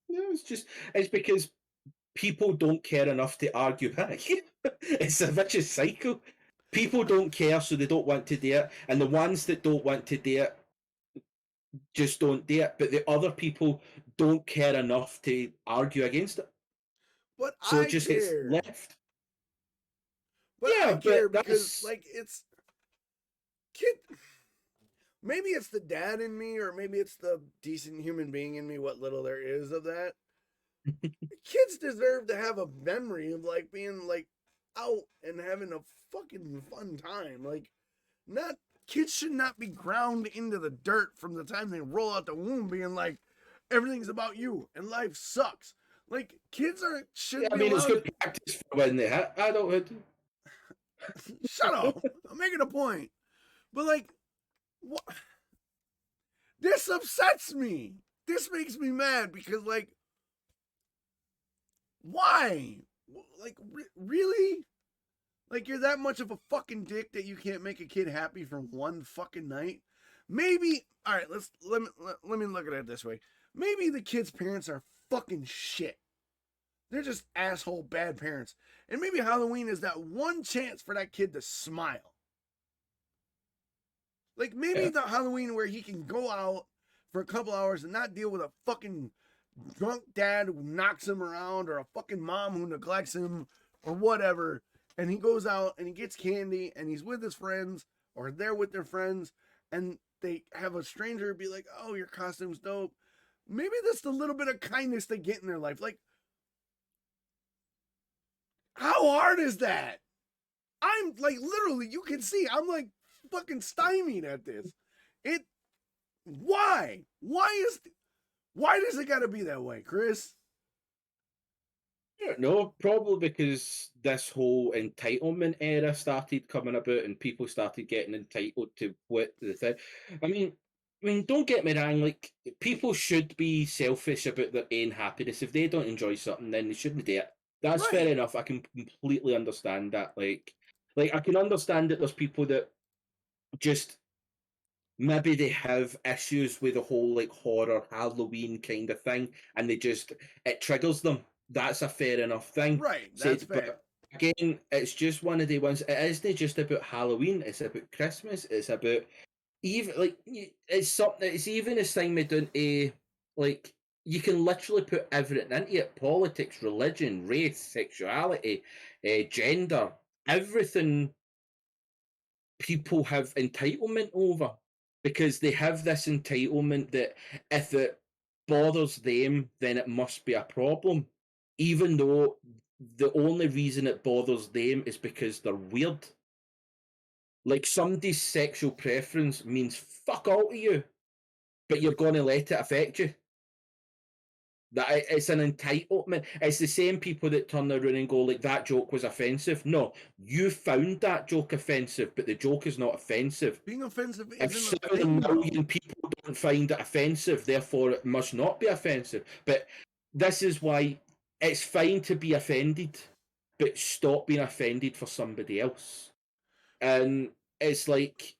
No, it's because people don't care enough to argue back. It's a vicious cycle. People don't care, so they don't want to do it, and the ones that don't want to do it just don't do it, but the other people don't care enough to argue against it. But so I it just care. gets left. But yeah, I care but because, like, it's kid. Maybe it's the dad in me, or maybe it's the decent human being in me, what little there is of that. Kids deserve to have a memory of, like, being, like, out and having a fucking fun time. Like, kids should not be ground into the dirt from the time they roll out the womb being like, everything's about you and life sucks. Like, kids shouldn't be allowed. It's good practice for when they hit adulthood. Shut up. I'm making a point. But, like, what? This upsets me. This makes me mad because, like, why? Like, really? Like, you're that much of a fucking dick that you can't make a kid happy for one fucking night? Maybe, all right, let me look at it this way. Maybe the kid's parents are fucking shit. They're just asshole bad parents. And maybe Halloween is that one chance for that kid to smile. Like, maybe the Halloween where he can go out, for a couple hours and not deal with a fucking drunk dad who knocks him around or a fucking mom who neglects him or whatever. And he goes out and he gets candy and he's with his friends or they're with their friends and they have a stranger be like, oh, your costume's dope. Maybe that's the little bit of kindness they get in their life. Like, how hard is that? I'm like, literally, you can see, I'm like fucking stymied at this. Why? Why does it gotta be that way, Chris? I don't know, probably because this whole entitlement era started coming about and people started getting entitled to what the thing. I mean, don't get me wrong, like, people should be selfish about their own happiness. If they don't enjoy something, then they shouldn't do it. That's Right. fair enough. I can completely understand that. Like I can understand that there's people that just maybe they have issues with the whole like horror Halloween kind of thing, and it triggers them. That's a fair enough thing. Right, that's fair. But again, it's just one of the ones. It isn't just about Halloween. It's about Christmas. It's about even like it's something. It's even this thing made into like you can literally put everything into it: politics, religion, race, sexuality, gender, everything. People have entitlement over because they have this entitlement that if it bothers them, then it must be a problem, even though the only reason it bothers them is because they're weird. Like somebody's sexual preference means fuck all to you, but you're going to let it affect you. That it's an entitlement. It's the same people that turn around and go like that joke was offensive. No, you found that joke offensive, but the joke is not offensive. Being offensive If isn't a 7 thing, million people don't find it offensive, therefore it must not be offensive. But this is why it's fine to be offended, but stop being offended for somebody else. And it's like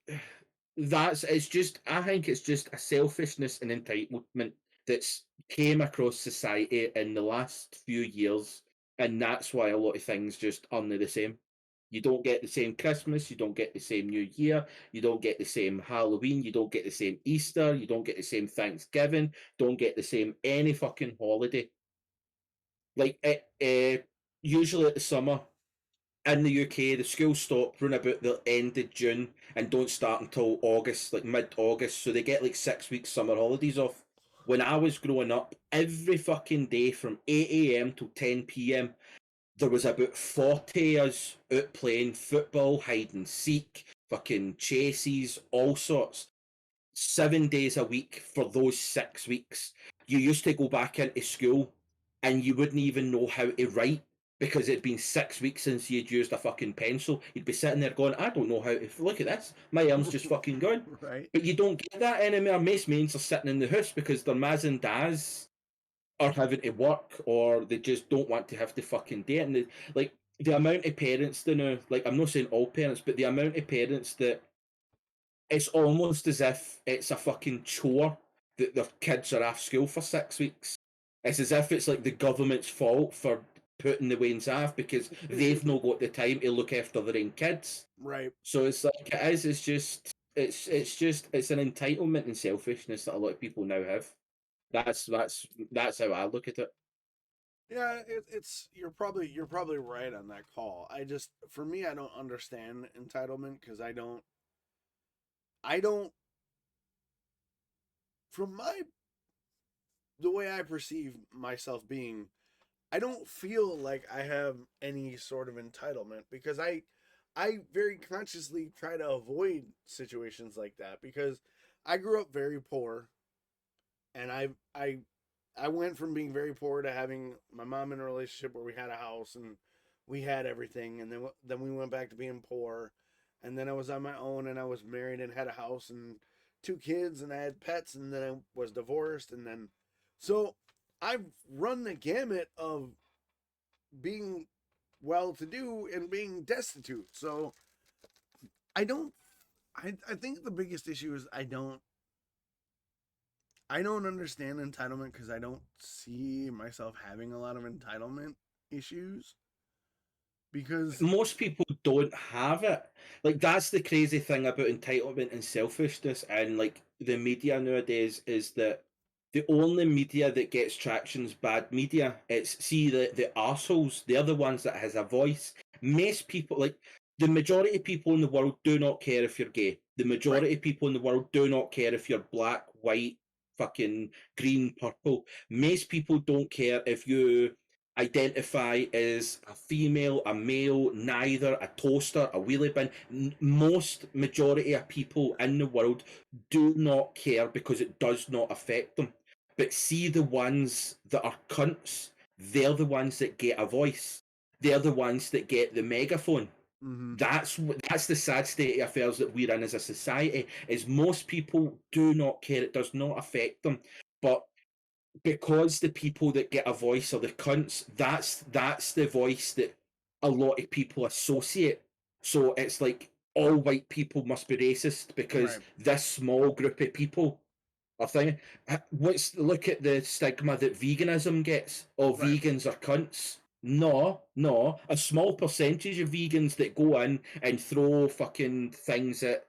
I think it's just a selfishness and entitlement that's came across society in the last few years, and that's why a lot of things just aren't the same. You don't get the same Christmas, you don't get the same New Year, you don't get the same Halloween, you don't get the same Easter, you don't get the same Thanksgiving, don't get the same any fucking holiday. Like usually at the summer in the UK, the schools stop around about the end of June and don't start until August, like mid-August, so they get like 6 weeks summer holidays off. When I was growing up, every fucking day from 8 a.m. till 10 p.m, there was about 40 of us out playing football, hide and seek, fucking chases, all sorts. 7 days a week for those 6 weeks. You used to go back into school and you wouldn't even know how to write because it'd been 6 weeks since you'd used a fucking pencil. You'd be sitting there going, I don't know how to look at this. My arm's just fucking gone. right? But you don't get that anymore. Most mates are sitting in the house because their mas and dads are having to work or they just don't want to have to fucking do it. And the amount of parents that know, like I'm not saying all parents, but the amount of parents that it's almost as if it's a fucking chore that their kids are off school for 6 weeks. It's as if it's like the government's fault for putting the wains off because they've not got the time to look after their own kids. Right. So it's like it is. It's an entitlement and selfishness that a lot of people now have. That's how I look at it. Yeah, it's you're probably right on that call. For me, I don't understand entitlement because I don't from the way I perceive myself being, I don't feel like I have any sort of entitlement because I very consciously try to avoid situations like that because I grew up very poor and I went from being very poor to having my mom in a relationship where we had a house and we had everything, and then we went back to being poor, and then I was on my own and I was married and had a house and 2 kids and I had pets, and then I was divorced, and then so I've run the gamut of being well-to-do and being destitute. So I think the biggest issue is I don't understand entitlement because I don't see myself having a lot of entitlement issues. Because most people don't have it. Like that's the crazy thing about entitlement and selfishness, and like the media nowadays is that the only media that gets traction is bad media. It's the arseholes, they're the ones that has a voice. Most people, like the majority of people in the world, do not care if you're gay. The majority of people in the world do not care if you're black, white, fucking green, purple. Most people don't care if you identify as a female, a male, neither, a toaster, a wheelie bin. Most majority of people in the world do not care because it does not affect them. But see the ones that are cunts, they're the ones that get a voice. They're the ones that get the megaphone. Mm-hmm. That's the sad state of affairs that we're in as a society, is most people do not care. It does not affect them. But because the people that get a voice are the cunts, that's the voice that a lot of people associate. So it's like all white people must be racist because this small group of people are thinking. Look at the stigma that veganism gets. Oh, vegans are cunts. No, a small percentage of vegans that go in and throw fucking things at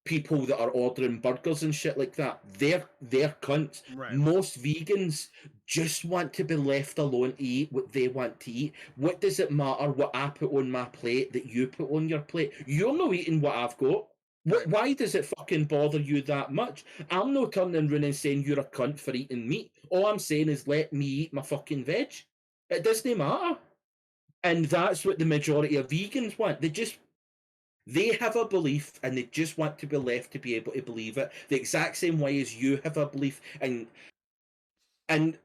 people that are ordering burgers and shit like that, they're cunts. Most vegans just want to be left alone to eat what they want to eat. What does it matter what I put on my plate that you put on your plate? You're not eating what I've got. Why does it fucking bother you that much? I'm not turning around and saying you're a cunt for eating meat. All I'm saying is let me eat my fucking veg. It doesn't matter. And that's what the majority of vegans want. They have a belief and they just want to be left to be able to believe it the exact same way as you have a belief. And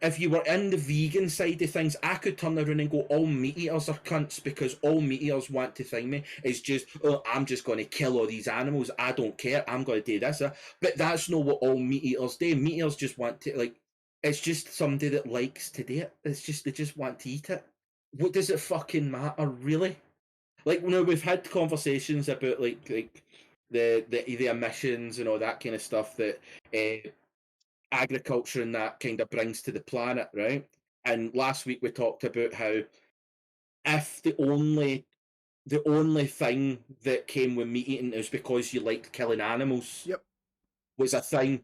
if you were in the vegan side of things, I could turn around and go, all meat eaters are cunts because all meat eaters want to think me is just, oh, I'm just going to kill all these animals. I don't care. I'm going to do this. But that's not what all meat eaters do. Meat eaters just want to, like, it's just somebody that likes to do it. It's just, they just want to eat it. What does it fucking matter, really? Like, you know, we've had conversations about like the emissions and all that kind of stuff that agriculture and that kind of brings to the planet, right? And last week we talked about how if the only thing that came with meat eating is because you liked killing animals, was a thing,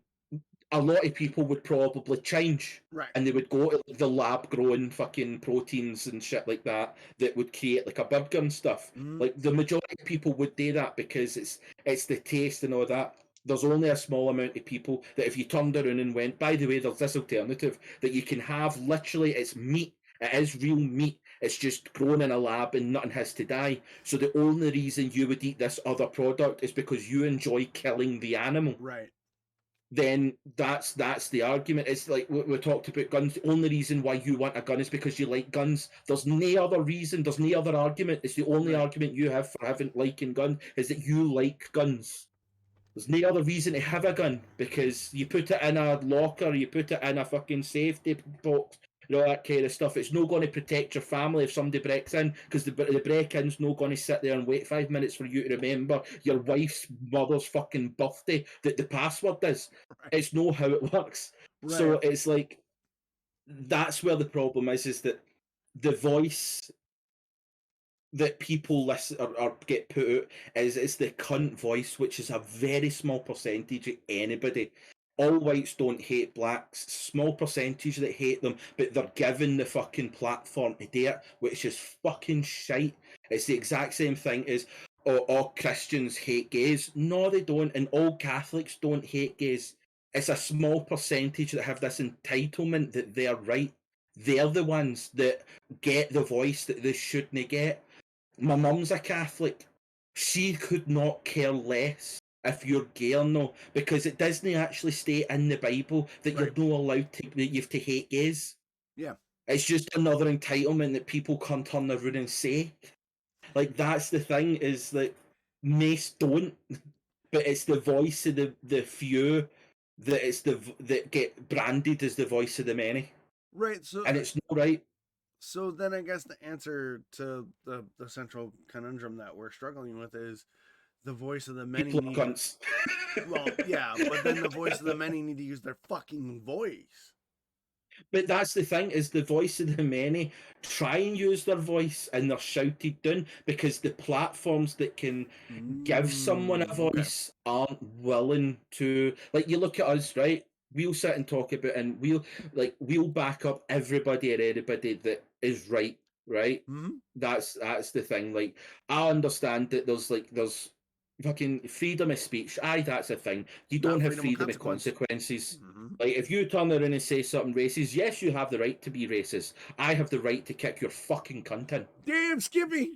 a lot of people would probably change. And they would go to the lab grown fucking proteins and shit like that would create like a burger and stuff. Like the majority of people would do that because it's the taste and all that. There's only a small amount of people that if you turned around and went, by the way, there's this alternative that you can have, literally it's meat. It is real meat. It's just grown in a lab and nothing has to die. So the only reason you would eat this other product is because you enjoy killing the animal. Then that's the argument. It's like we talked about guns. The only reason why you want a gun is because you like guns. There's no other reason. There's no other argument. It's the only argument you have for liking guns is that you like guns. There's no other reason to have a gun because you put it in a locker, you put it in a fucking safety box, and all that kind of stuff. It's not going to protect your family if somebody breaks in because the break-in's not going to sit there and wait 5 minutes for you to remember your wife's mother's fucking birthday that the password is. It's not how it works. So it's like, that's where the problem is that the voice that people listen or get put out is the cunt voice, which is a very small percentage of anybody. All whites don't hate blacks, small percentage that hate them, but they're given the fucking platform to do it, which is fucking shite. It's the exact same thing as all Christians hate gays. No, they don't, and all Catholics don't hate gays. It's a small percentage that have this entitlement that they're right. They're the ones that get the voice that they shouldn't get. My mum's a Catholic. She could not care less if you're gay or no, because it doesn't actually state in the Bible that you're not allowed to, that you have to hate gays. It's just another entitlement that people can't turn around and say. Like, that's the thing, is that most don't, but it's the voice of the few that get branded as the voice of the many. So, and it's not right. So then I guess the answer to the central conundrum that we're struggling with is the voice of the many People are cunts. Well, yeah, but then the voice of the many need to use their fucking voice. But that's the thing, is the voice of the many try and use their voice and they're shouted down because the platforms that can give someone a Okay. voice aren't willing to. Like, you look at us, right? We'll sit and talk about, and we'll back up everybody and anybody that is right, right? Mm-hmm. That's the thing. Like, I understand that there's fucking freedom of speech. Aye, that's a thing. You Not don't have freedom of freedom of consequence. consequences. Mm-hmm. Like, if you turn around and say something racist, yes, you have the right to be racist. I have the right to kick your fucking cunt in. Damn, Skippy.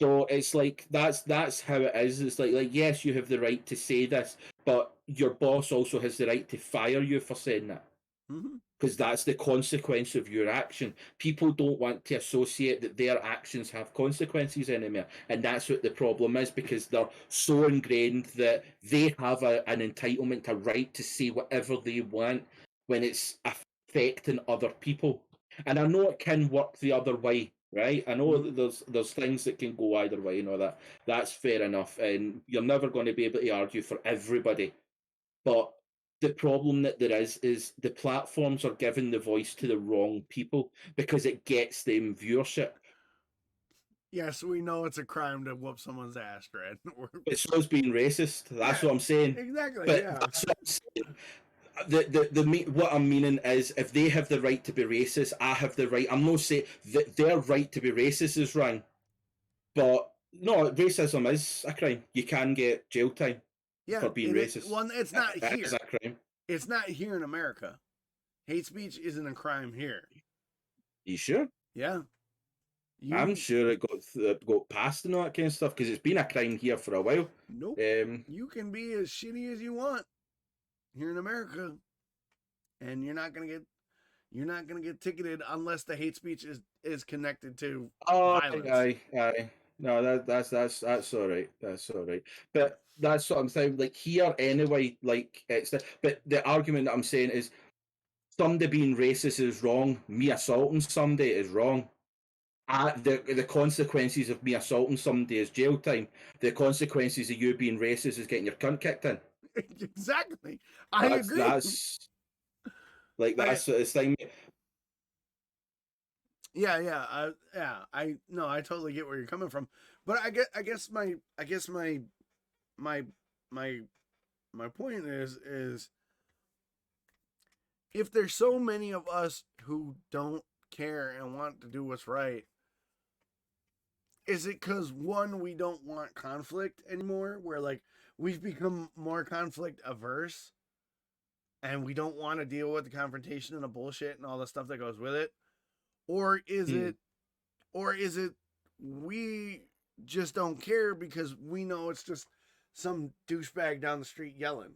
So it's like that's how it is. It's like yes, you have the right to say this, but your boss also has the right to fire you for saying that. Mm-hmm. Because that's the consequence of your action. People don't want to associate that their actions have consequences anymore. And that's what the problem is, because they're so ingrained that they have an entitlement, a right to say whatever they want when it's affecting other people. And I know it can work the other way, right? I know that there's things that can go either way, that's fair enough. And you're never going to be able to argue for everybody. But the problem that there is the platforms are giving the voice to the wrong people because it gets them viewership. Yes, we know it's a crime to whoop someone's ass, Red. But so's being racist. That's what I'm saying. Exactly. But Yeah. that's what I'm saying. What I'm meaning is, if they have the right to be racist, I have the right. I'm not saying that their right to be racist is wrong, but no, racism is a crime. You can get jail time for being racist. Well, it's not That here. is a crime. It's not here in America. Hate speech isn't a crime here. You sure? Yeah. I'm sure it got passed and all that kind of stuff, because it's been a crime here for a while. Nope. You can be as shitty as you want here in America, and you're not gonna get ticketed unless the hate speech is connected to violence. Aye. No, that's all right. That's all right. But that's what I'm saying. Like, here anyway, like, but the argument that I'm saying is, somebody being racist is wrong. Me assaulting somebody is wrong. The consequences of me assaulting somebody is jail time. The consequences of you being racist is getting your cunt kicked in. Exactly. I agree. That's it's like. Yeah. I totally get where you're coming from, but I guess my point is if there's so many of us who don't care and want to do what's right, is it because, one, we don't want conflict anymore, where like we've become more conflict averse and we don't want to deal with the confrontation and the bullshit and all the stuff that goes with it? Or is it we just don't care because we know it's just some douchebag down the street yelling?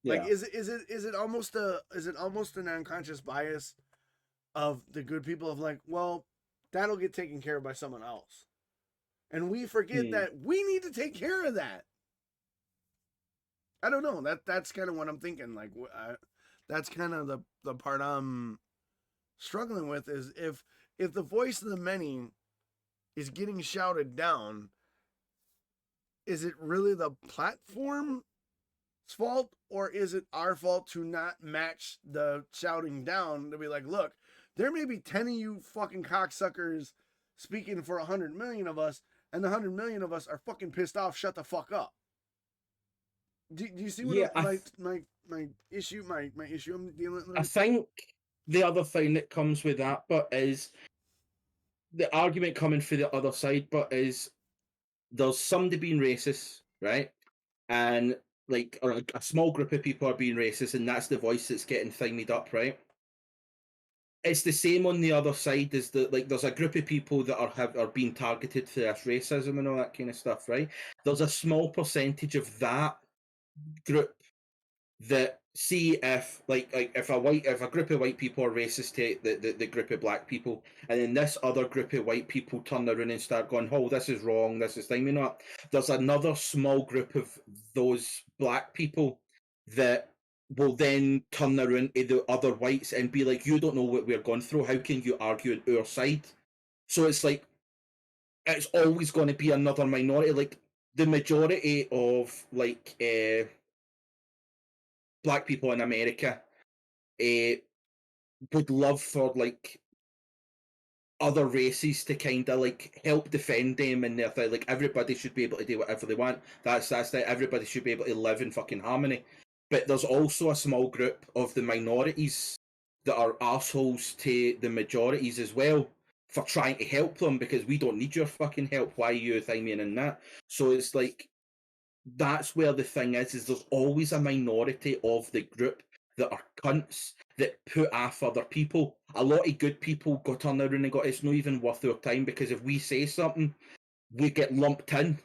Yeah. Like, is it almost an unconscious bias of the good people of like, well, that'll get taken care of by someone else, and we forget that we need to take care of that. I don't know. That's kind of what I'm thinking. Like, that's kind of the part I'm struggling with, is if the voice of the many is getting shouted down, is it really the platform's fault, or is it our fault to not match the shouting down, to be like, look, there may be 10 of you fucking cocksuckers speaking for 100 million of us, and the 100 million of us are fucking pissed off. Shut the fuck up. Do you see what my issue I'm dealing with? I think the other thing that comes with that, but is the argument coming for the other side, but is there's somebody being racist, right? And like a small group of people are being racist, and that's the voice that's getting thingied up, right? It's the same on the other side. Is that, like, there's a group of people that are being targeted for this racism and all that kind of stuff, right? There's a small percentage of that group that see if if a group of white people are racist to the group of black people, and then this other group of white people turn around and start going, oh, this is wrong, this is thing. There's another small group of those black people that will then turn around to the other whites and be like, you don't know what we're going through, how can you argue on our side? So it's like, it's always going to be another minority. Like, the majority of black people in America would love for like other races to kind of like help defend them, and they're like everybody should be able to do whatever they want. That's that. Everybody should be able to live in fucking harmony. But there's also a small group of the minorities that are assholes to the majorities as well for trying to help them, because we don't need your fucking help. Why are you thinking in that? So it's like that's where the thing is there's always a minority of the group that are cunts that put off other people. A lot of good people got on there and got it's not even worth their time, because if we say something, we get lumped in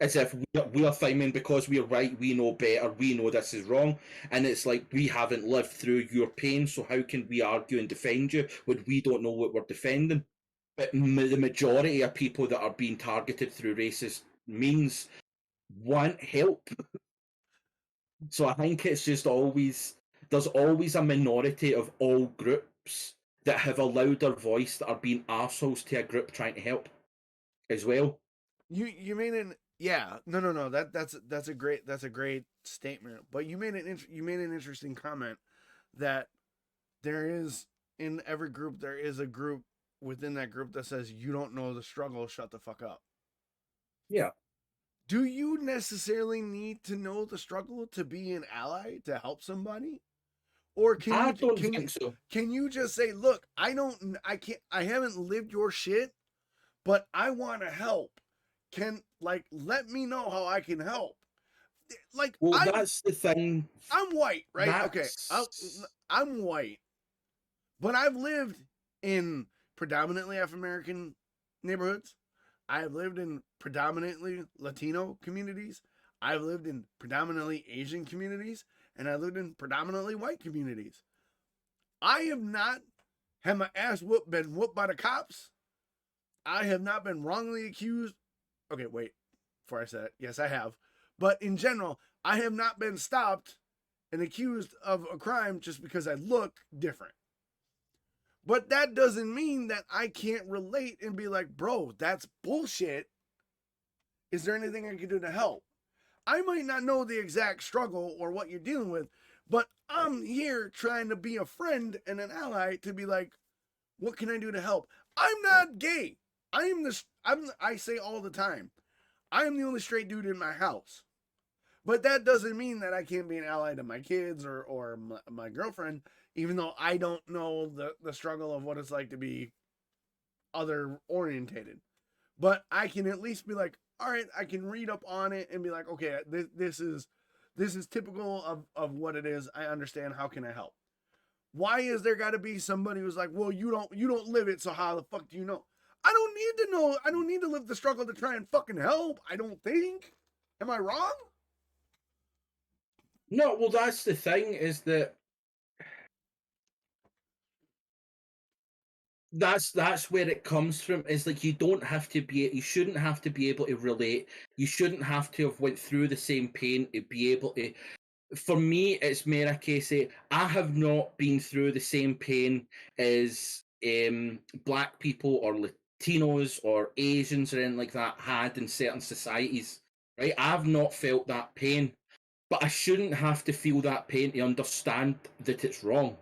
as if we are thinking because we're right, we know better, we know this is wrong, and it's like we haven't lived through your pain, so how can we argue and defend you when we don't know what we're defending? But the majority of people that are being targeted through racist means want help. So I think it's just always there's always a minority of all groups that have a louder voice that are being arseholes to a group trying to help as well. You made an no that's a great statement. But you made an interesting comment that there is in every group there is a group within that group that says you don't know the struggle, shut the fuck up. Yeah. Do you necessarily need to know the struggle to be an ally to help somebody? Or can you just say, look, I haven't lived your shit, but I want to help. Let me know how I can help. Like, well, that's the thing. I'm white, right? Okay, I'm white, but I've lived in predominantly African American neighborhoods. I've lived in predominantly Latino communities. I've lived in predominantly Asian communities, and I lived in predominantly white communities. I have not had my ass been whooped by the cops. I have not been wrongly accused. Okay, wait. Before I said it, yes, I have. But in general, I have not been stopped and accused of a crime just because I look different. But that doesn't mean that I can't relate and be like, bro, that's bullshit. Is there anything I can do to help? I might not know the exact struggle or what you're dealing with, but I'm here trying to be a friend and an ally to be like, what can I do to help? I'm not gay. I say all the time, I am the only straight dude in my house. But that doesn't mean that I can't be an ally to my kids or my girlfriend, even though I don't know the struggle of what it's like to be other orientated. But I can at least be like, all right, I can read up on it and be like, okay, this is typical of what it is. I understand. How can I help? Why is there got to be somebody who's like, well, you don't live it, so how the fuck do you know? I don't need to know. I don't need to live the struggle to try and fucking help. I don't think. Am I wrong? No, well, that's the thing, is that that's where it comes from. Is like you shouldn't have to be able to relate. You shouldn't have to have went through the same pain to be able to. For me, it's more a case of I have not been through the same pain as black people or Latinos or Asians or anything like that had in certain societies. Right, I've not felt that pain, but I shouldn't have to feel that pain to understand that it's wrong.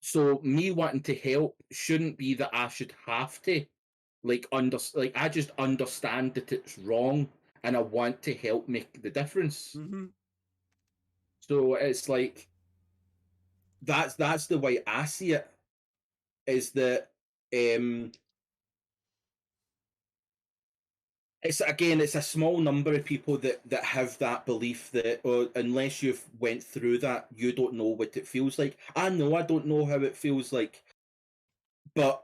So me wanting to help shouldn't be that I should have to I just understand that it's wrong and I want to help make the difference. Mm-hmm. So it's like that's the way I see it. Is that it's a small number of people that have that belief that unless you've went through that, you don't know what it feels like. I know I don't know how it feels like, but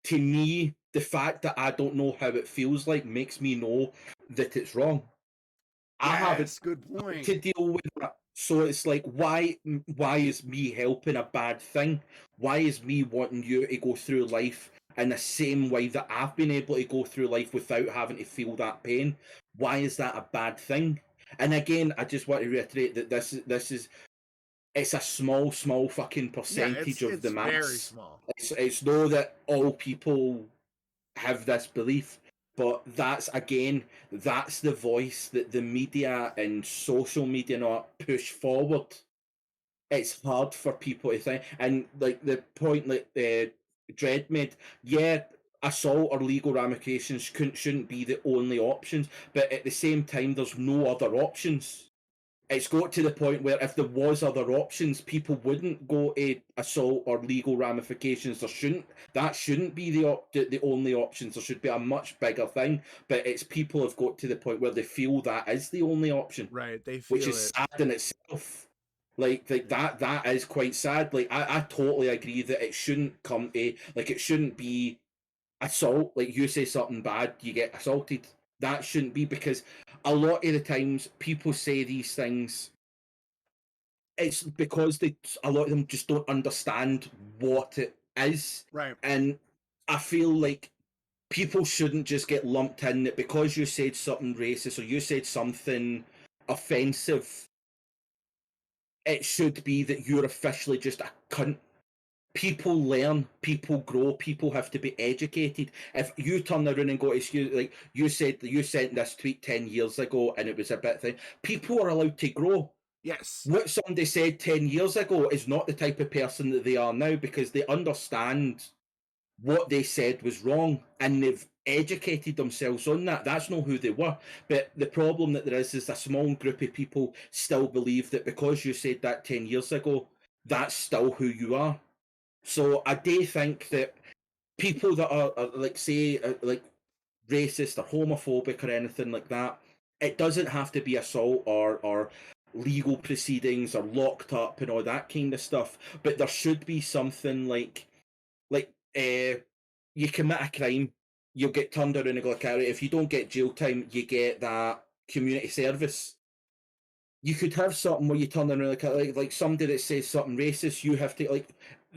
to me, the fact that I don't know how it feels like makes me know that it's wrong. I haven't good point to deal with that. So it's like, why is me helping a bad thing? Why is me wanting you to go through life in the same way that I've been able to go through life without having to feel that pain? Why is that a bad thing? And again, I just want to reiterate that this is it's a small fucking percentage of the mass. Very small. It's know that all people have this belief. But that's the voice that the media and social media not push forward. it's hard for people to think. And like the point that Dredd made, yeah, assault or legal ramifications shouldn't be the only options, but at the same time, there's no other options. It's got to the point where if there was other options, people wouldn't go to assault or legal ramifications. That shouldn't be the only options. There should be a much bigger thing. But it's people have got to the point where they feel that is the only option. Right. They feel which is sad in itself. Like that is quite sad. Like I totally agree that it shouldn't come to, like, it shouldn't be assault. Like, you say something bad, you get assaulted. That shouldn't be, because a lot of the times people say these things, it's because a lot of them just don't understand what it is. Right. And I feel like people shouldn't just get lumped in that because you said something racist or you said something offensive, it should be that you're officially just a cunt. People learn, people grow, people have to be educated. If you turn around and go, excuse, like you said, you sent this tweet 10 years ago and it was a bit thing, people are allowed to grow. Yes. What somebody said 10 years ago is not the type of person that they are now, because they understand what they said was wrong and they've educated themselves on that. That's not who they were. But the problem that there is a small group of people still believe that because you said that 10 years ago, that's still who you are. So I do think that people that are like, say, like racist or homophobic or anything like that, it doesn't have to be assault or legal proceedings or locked up and all that kind of stuff. But there should be something like you commit a crime, you'll get turned around and go, okay, if you don't get jail time, you get that community service. You could have something where you turn around like somebody that says something racist, you have to, like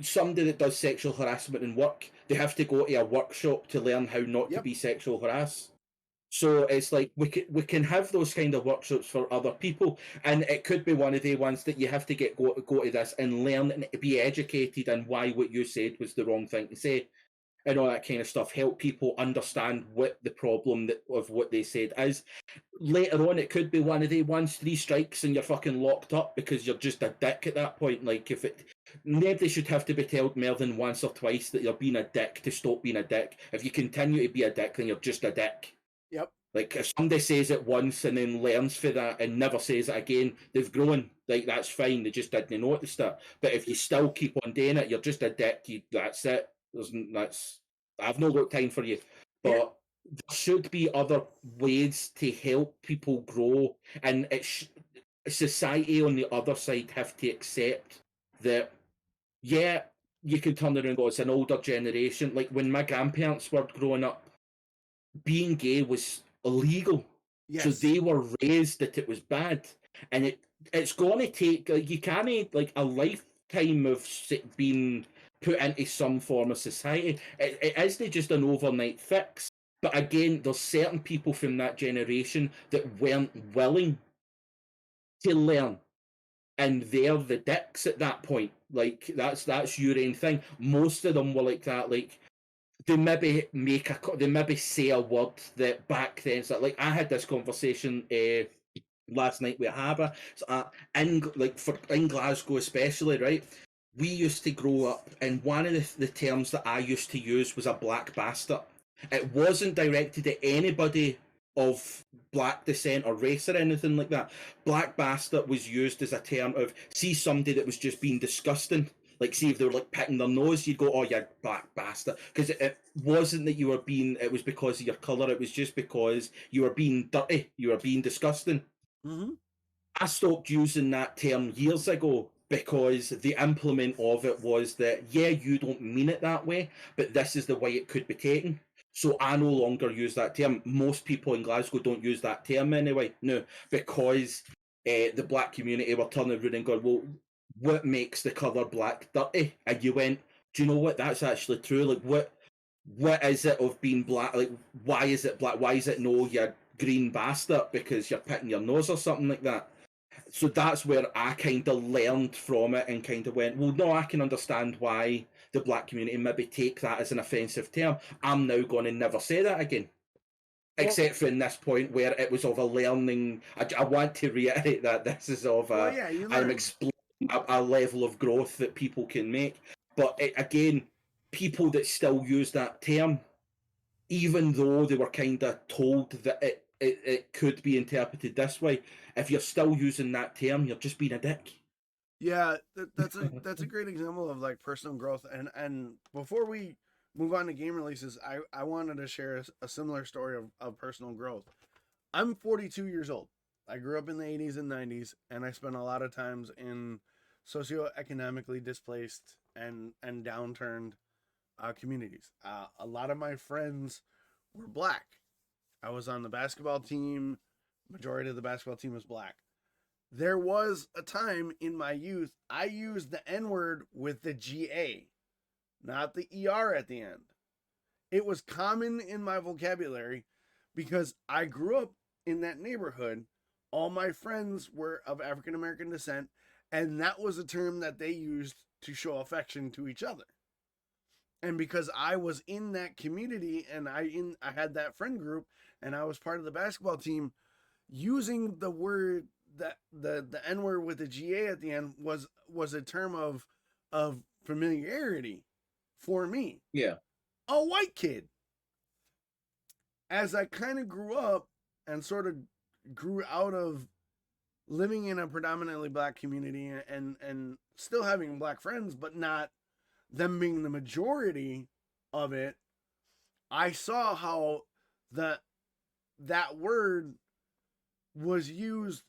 somebody that does sexual harassment in work, they have to go to a workshop to learn how not to be sexual harassed. So it's like we can have those kind of workshops for other people, and it could be one of the ones that you have to go to this and learn and be educated on why what you said was the wrong thing to say, and all that kind of stuff. Help people understand what the problem of what they said is. Later on, it could be one of the ones, 3 strikes and you're fucking locked up because you're just a dick at that point. Like, nobody should have to be told more than once or twice that you're being a dick to stop being a dick. If you continue to be a dick, then you're just a dick. Yep. Like, if somebody says it once and then learns for that and never says it again, they've grown. Like, that's fine. They just didn't notice that. But if you still keep on doing it, you're just a dick. That's it. I've not got time for you. But there should be other ways to help people grow, and society on the other side have to accept that. Yeah, you can turn around and go, it's an older generation. Like, when my grandparents were growing up, being gay was illegal. Yes. So they were raised that it was bad, and it's going to take, you can't, like, a lifetime of being put into some form of society. It isn't just an overnight fix. But again, there's certain people from that generation that weren't willing to learn, and they're the dicks at that point. Like, that's your own thing. Most of them were like that. Like, they maybe say a word that back then. So, like, I had this conversation last night with Haba. So, in Glasgow especially, right? We used to grow up, and one of the terms that I used to use was a black bastard. It wasn't directed at anybody of black descent or race or anything like that. Black bastard was used as a term of, see somebody that was just being disgusting. Like, see if they were like picking their nose, you'd go, oh, you black bastard. Because it wasn't that it was because of your colour, it was just because you were being dirty, you were being disgusting. Mm-hmm. I stopped using that term years ago, because the implement of it was that, yeah, you don't mean it that way, but this is the way it could be taken. So I no longer use that term. Most people in Glasgow don't use that term anyway. No, because the black community were turning around and going, well, what makes the colour black dirty? And you went, do you know what? That's actually true. Like, what is it of being black? Like, why is it black? Why is it no, you green bastard because you're picking your nose or something like that? So that's where I kind of learned from it and kind of went, well, no, I can understand why the black community maybe take that as an offensive term. I'm now going to never say that again. Except for in this point where it was of a learning. I want to reiterate that this is of a, I'm explaining a level of growth that people can make. But again, people that still use that term, even though they were kind of told that it could be interpreted this way, if you're still using that term, you're just being a dick. Yeah, that's a great example of like personal growth. And before we move on to game releases, I wanted to share a similar story of personal growth. I'm 42 years old. I grew up in the 80s and 90s, and I spent a lot of times in socioeconomically displaced and downturned communities. A lot of my friends were black. I was on the basketball team. Majority of the basketball team was black. There was a time in my youth I used the N-word with the GA, not the ER at the end. It was common in my vocabulary because I grew up in that neighborhood. All my friends were of African American descent, and that was a term that they used to show affection to each other. And because I was in that community and I had that friend group and I was part of the basketball team, using the word that the N-word with the GA at the end was a term of familiarity for me. Yeah. A white kid. As I kind of grew up and sort of grew out of living in a predominantly black community and still having black friends, but not them being the majority of it, I saw how that word was used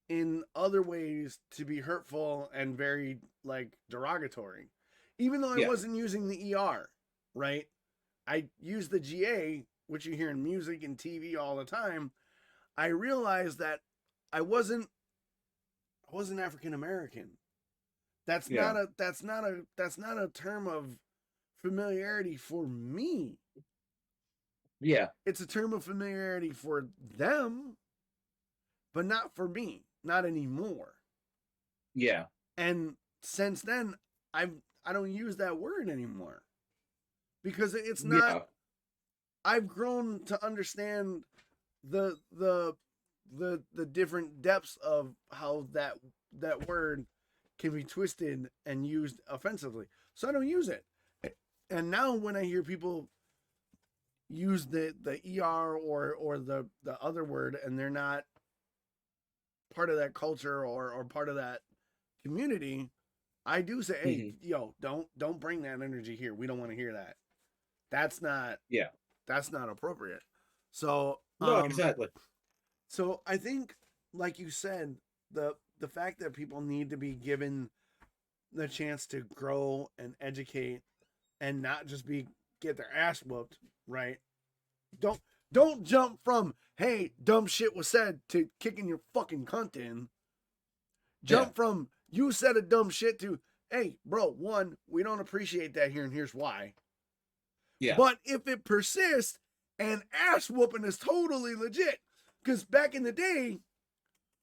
in other ways to be hurtful and very like derogatory. Even though I wasn't using the ER, right? I used the GA, which you hear in music and TV all the time. I realized that I wasn't African American. That's not a term of familiarity for me. Yeah. It's a term of familiarity for them, but not for me. Not anymore. Yeah. And since then, I don't use that word anymore. Because it's not. Yeah. I've grown to understand the different depths of how that word can be twisted and used offensively. So I don't use it. And now when I hear people use the ER or the other word and they're not part of that culture or part of that community, I do say, hey, yo, don't bring that energy here. We don't want to hear that. That's not appropriate. So no, exactly. So I think, like you said, the fact that people need to be given the chance to grow and educate and not just get their ass whooped, right? Don't jump from, hey, dumb shit was said to kicking your fucking cunt in. Jump from you said a dumb shit to, hey, bro, one, we don't appreciate that here and here's why. Yeah. But if it persists, and ass whooping is totally legit. Because back in the day,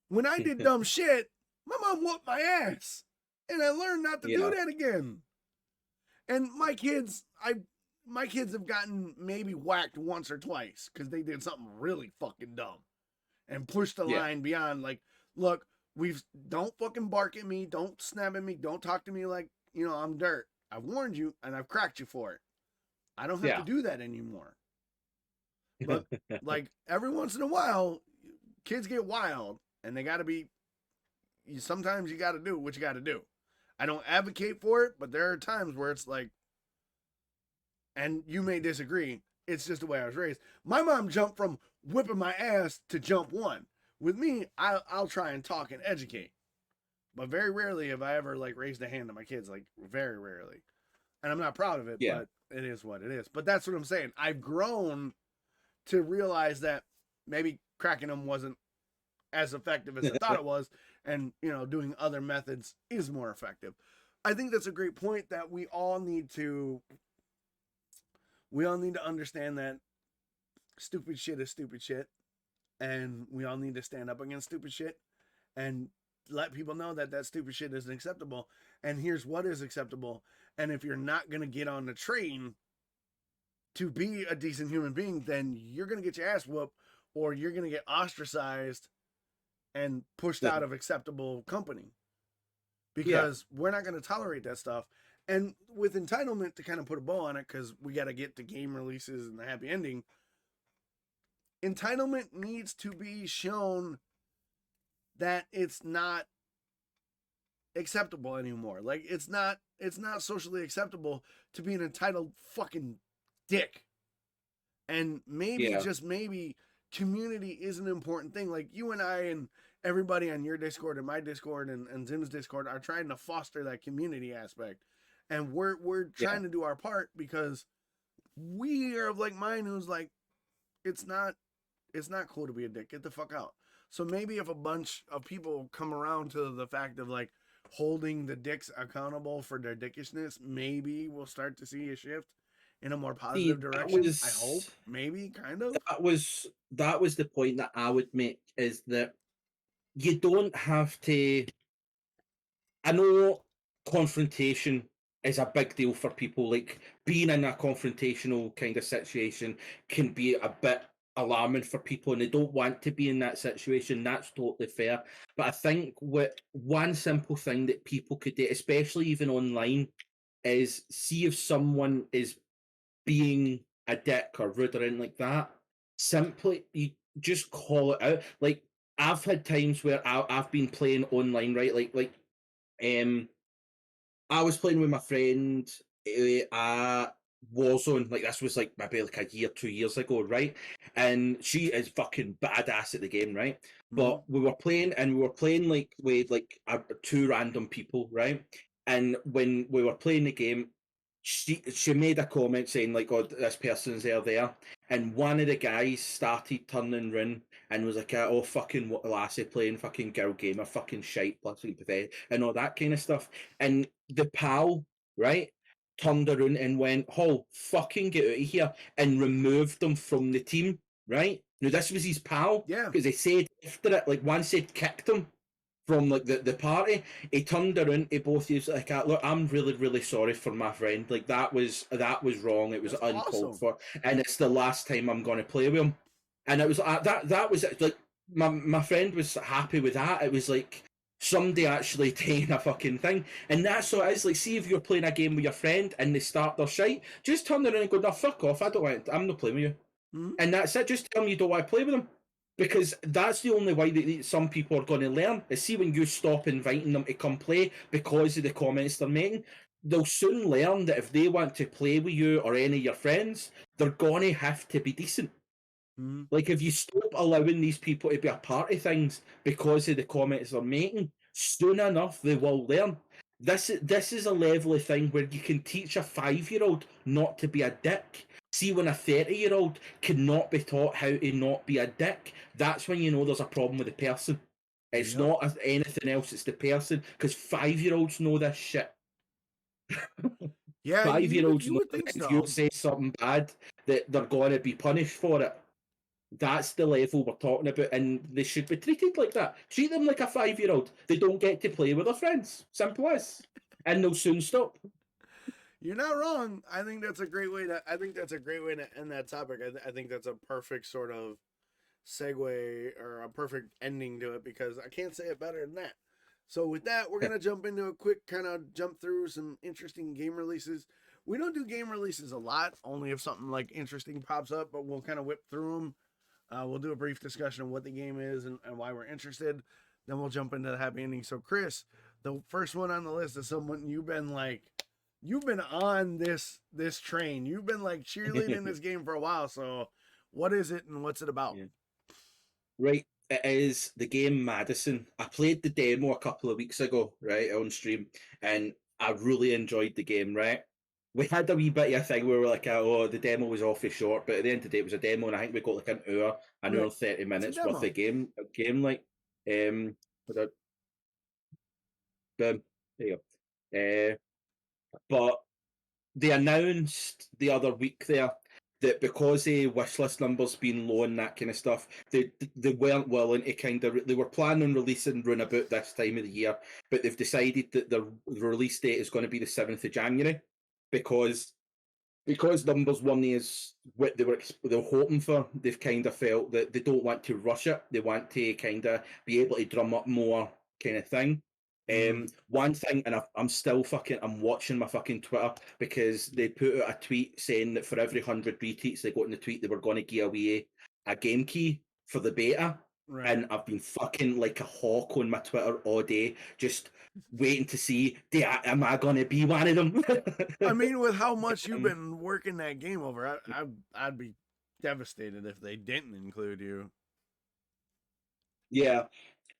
when I did dumb shit, my mom whooped my ass. And I learned not to do that again. And my kids have gotten maybe whacked once or twice because they did something really fucking dumb and pushed the line beyond, like, look, don't fucking bark at me, don't snap at me, don't talk to me like, I'm dirt. I've warned you and I've cracked you for it. I don't have to do that anymore. But like every once in a while, kids get wild and they gotta be, sometimes you gotta do what you gotta do. I don't advocate for it, but there are times where it's like, and you may disagree, it's just the way I was raised. My mom jumped from whipping my ass to jump one. With me, I'll try and talk and educate. But very rarely have I ever like raised a hand to my kids, like very rarely. And I'm not proud of it, but it is what it is. But that's what I'm saying. I've grown to realize that maybe cracking them wasn't as effective as I thought it was. And, doing other methods is more effective. I think that's a great point that we all need to understand that stupid shit is stupid shit. And we all need to stand up against stupid shit and let people know that stupid shit isn't acceptable. And here's what is acceptable. And if you're not going to get on the train to be a decent human being, then you're going to get your ass whooped or you're going to get ostracized and pushed out of acceptable company. because we're not going to tolerate that stuff. And with entitlement, to kind of put a bow on it, because we got to get to game releases and the happy ending, entitlement needs to be shown that it's not acceptable anymore. Like, it's not socially acceptable to be an entitled fucking dick. And maybe, just maybe, community is an important thing. Like, you and I and everybody on your Discord and my Discord and Zim's Discord are trying to foster that community aspect. And we're trying to do our part, because we are of like mine who's like, it's not cool to be a dick. Get the fuck out. So maybe if a bunch of people come around to the fact of like holding the dicks accountable for their dickishness, maybe we'll start to see a shift in a more positive direction. I hope, maybe, kind of. That was the point that I would make, is that you don't have to. I know confrontation is a big deal for people. Like, being in a confrontational kind of situation can be a bit alarming for people, and they don't want to be in that situation. That's totally fair. But I think one simple thing that people could do, especially even online, is see if someone is being a dick or rude or anything like that. Simply, you just call it out. Like, I've had times where I've been playing online, right? Like, I was playing with my friend at Warzone. Like, this was like maybe like a year, 2 years ago, right? And she is fucking badass at the game, right? But we were playing like with like two random people, right? And when we were playing the game, she made a comment saying like, "Oh, this person's there," and one of the guys started turning round and was like, "Oh, fucking lassie playing fucking girl gamer, fucking shite, bloody pathetic," and all that kind of stuff. And the pal, right, turned around and went, "Oh, fucking get out of here," and removed them from the team, right? Now, this was his pal, because they said after it, like, one said kicked him from like the party. He turned around to both of you like, "Look, I'm really, really sorry for my friend. Like, that was wrong. It was uncalled for, and it's the last time I'm going to play with him." And it was that was it. Like, my friend was happy with that. It was like somebody actually taking a fucking thing, and that's what it is. Like, see if you're playing a game with your friend and they start their shite, just turn around and go, "No, fuck off. I'm not playing with you." And that's it. Just tell them you don't want to play with them. Because that's the only way that some people are going to learn, is see when you stop inviting them to come play because of the comments they're making. They'll soon learn that if they want to play with you or any of your friends, they're going to have to be decent. Like, if you stop allowing these people to be a part of things because of the comments they're making, soon enough they will learn. This is a level of thing where you can teach a 5-year-old not to be a dick. See, when a 30-year-old cannot be taught how to not be a dick, that's when you know there's a problem with the person. It's not anything else, it's the person. Because 5-year-olds know this shit. Yeah, 5-year-olds know that if you say something bad, that they're going to be punished for it. That's the level we're talking about, and they should be treated like that. Treat them like a 5-year-old. They don't get to play with their friends. Simple as. And they'll soon stop. You're not wrong. I think that's a great way to end that topic. I think that's a perfect sort of segue, or a perfect ending to it, because I can't say it better than that. So with that, we're going to jump into a quick kind of jump through some interesting game releases. We don't do game releases a lot, only if something like interesting pops up, but we'll kind of whip through them. We'll do a brief discussion of what the game is and why we're interested. Then we'll jump into the happy ending. So Chris, the first one on the list is someone you've been on this train. You've been like cheerleading this game for a while. So what is it and what's it about? Right. It is the game Madison. I played the demo a couple of weeks ago, right, on stream, and I really enjoyed the game, right? We had a wee bit of a thing where we were like, "Oh, the demo was awfully short," but at the end of the day, it was a demo, and I think we got like an hour and 30 minutes worth of game. Like, boom, there you go. But they announced the other week there that because the wishlist numbers being low and that kind of stuff, they weren't willing to kind of. They were planning on releasing round about this time of the year, but they've decided that the release date is going to be the 7th of January, because numbers weren't as what they were hoping for. They've kind of felt that they don't want to rush it. They want to kind of be able to drum up more kind of thing. One thing, and I'm still I'm watching my fucking Twitter because they put out a tweet saying that for every 100 retweets they got in the tweet, they were going to give away a game key for the beta. Right. And I've been fucking like a hawk on my Twitter all day, just waiting to see, am I going to be one of them? I mean, with how much you've been working that game over, I'd be devastated if they didn't include you. Yeah,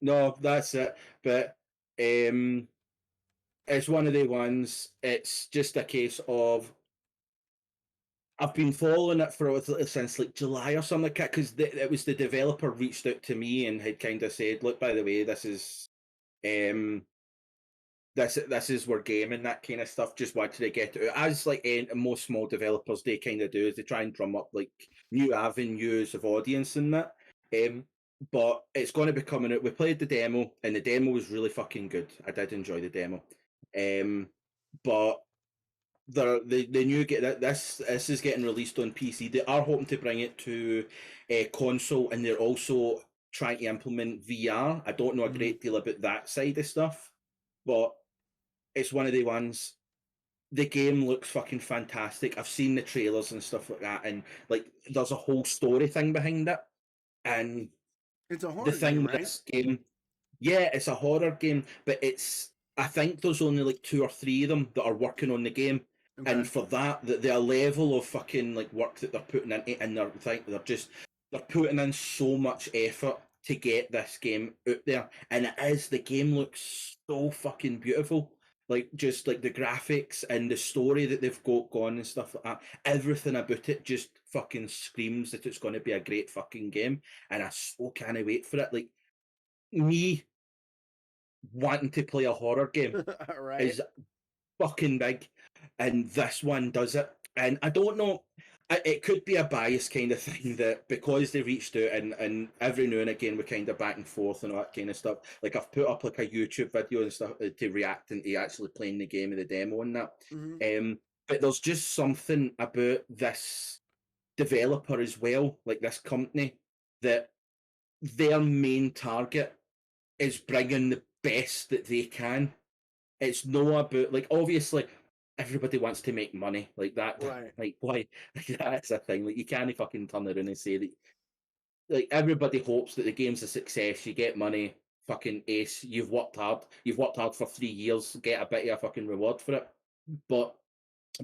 no, that's it. But it's one of the ones. It's just a case of I've been following it for since like July or something like that, because it was the developer reached out to me and had kind of said, "Look, by the way, this is where gaming, that kind of stuff. Just wanted to get it out." As like most small developers, they kind of do is they try and drum up like new avenues of audience and that. But it's going to be coming out. We played the demo, and the demo was really fucking good. I did enjoy the demo. But the new this is getting released on PC. They are hoping to bring it to a console, and they're also trying to implement VR. I don't know a great deal about that side of stuff, but it's one of the ones. The game looks fucking fantastic. I've seen the trailers and stuff like that, and like there's a whole story thing behind it. And it's a horror the thing game, with right? this game, yeah, it's a horror game, but I think there's only like 2 or 3 of them that are working on the game. Okay. And for that, the level of fucking like work that they're putting into, and they're putting in so much effort to get this game out there. And the game looks so fucking beautiful. Like just like the graphics and the story that they've got going and stuff like that. Everything about it just fucking screams that it's going to be a great fucking game. And I so can't wait for it. Like me wanting to play a horror game right. is fucking big, and this one does it. And I don't know, it could be a bias kind of thing that because they reached out and every now and again we're kind of back and forth and all that kind of stuff. Like I've put up like a YouTube video and stuff to reacting to actually playing the game of the demo and that. But there's just something about this developer as well, like this company, that their main target is bringing the best that they can. It's no about, like, obviously everybody wants to make money like that. Right. Like why? Like, that's a thing. Like you can't fucking turn around and say that. Like everybody hopes that the game's a success. You get money, fucking ace. You've worked hard. You've worked hard for 3 years. Get a bit of a fucking reward for it. But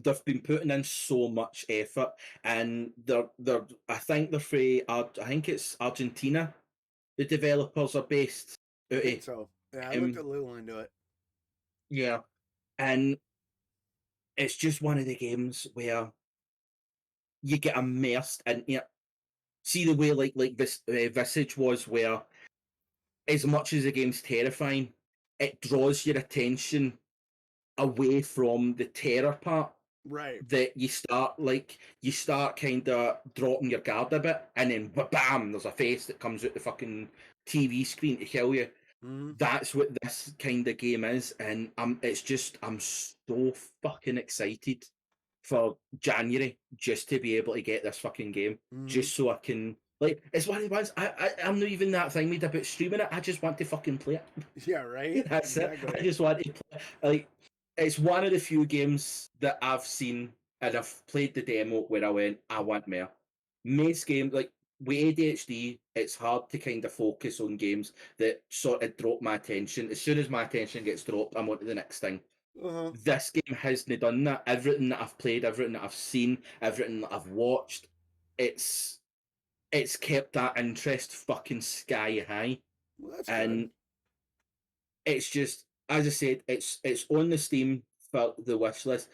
they've been putting in so much effort, and they're. I think they're free. I think it's Argentina. The developers are based out of. So yeah, I looked a little into it. Yeah, and it's just one of the games where you get immersed in it. See the way like this Visage was, where as much as the game's terrifying, it draws your attention away from the terror part. Right. That you start kind of dropping your guard a bit, and then bam, there's a face that comes out the fucking TV screen to kill you. That's what this kind of game is, and I'm so fucking excited for January just to be able to get this fucking game, just so I can, like, it's one of the ones I'm not even that thing made about streaming it. I just want to fucking play it. Yeah, right. That's exactly it. I just want to play. Like, it's one of the few games that I've seen and I've played the demo where I went, I want more. Most games, like, with ADHD, it's hard to kind of focus on games that sort of drop my attention. As soon as my attention gets dropped, I'm on to the next thing. This game hasn't done that. Everything that I've played, everything that I've seen, everything that I've watched, it's kept that interest fucking sky high. Well, that's and good. It's just, as I said, it's on the Steam for the wish list.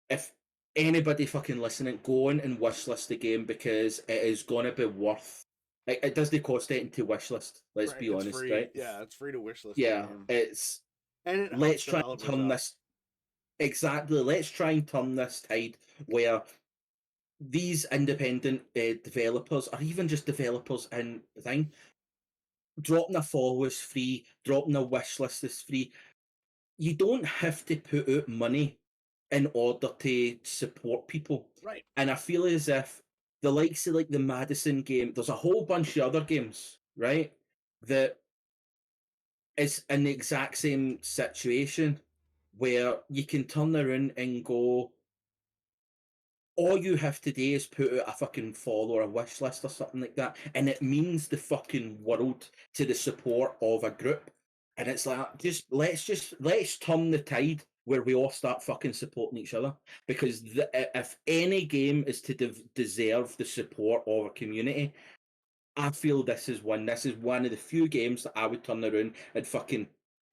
If anybody fucking listening, go on and wishlist the game, because it is going to be worth. It doesn't cost anything to wishlist. Let's be honest, free. right? Yeah, it's free to wishlist. Yeah, it's. And let's try and turn this. Exactly. Let's try and turn this tide where these independent developers, or even just developers in the thing, dropping a follow is free, dropping a wish list is free. You don't have to put out money in order to support people. Right. And I feel as if the likes of like the Madison game, there's a whole bunch of other games, right, that it's an exact same situation where you can turn around and go, all you have to do is put out a fucking follow or a wish list or something like that, and it means the fucking world to the support of a group. And it's like, let's turn the tide where we all start fucking supporting each other. Because if any game is to deserve the support of a community, I feel this is one. This is one of the few games that I would turn around and fucking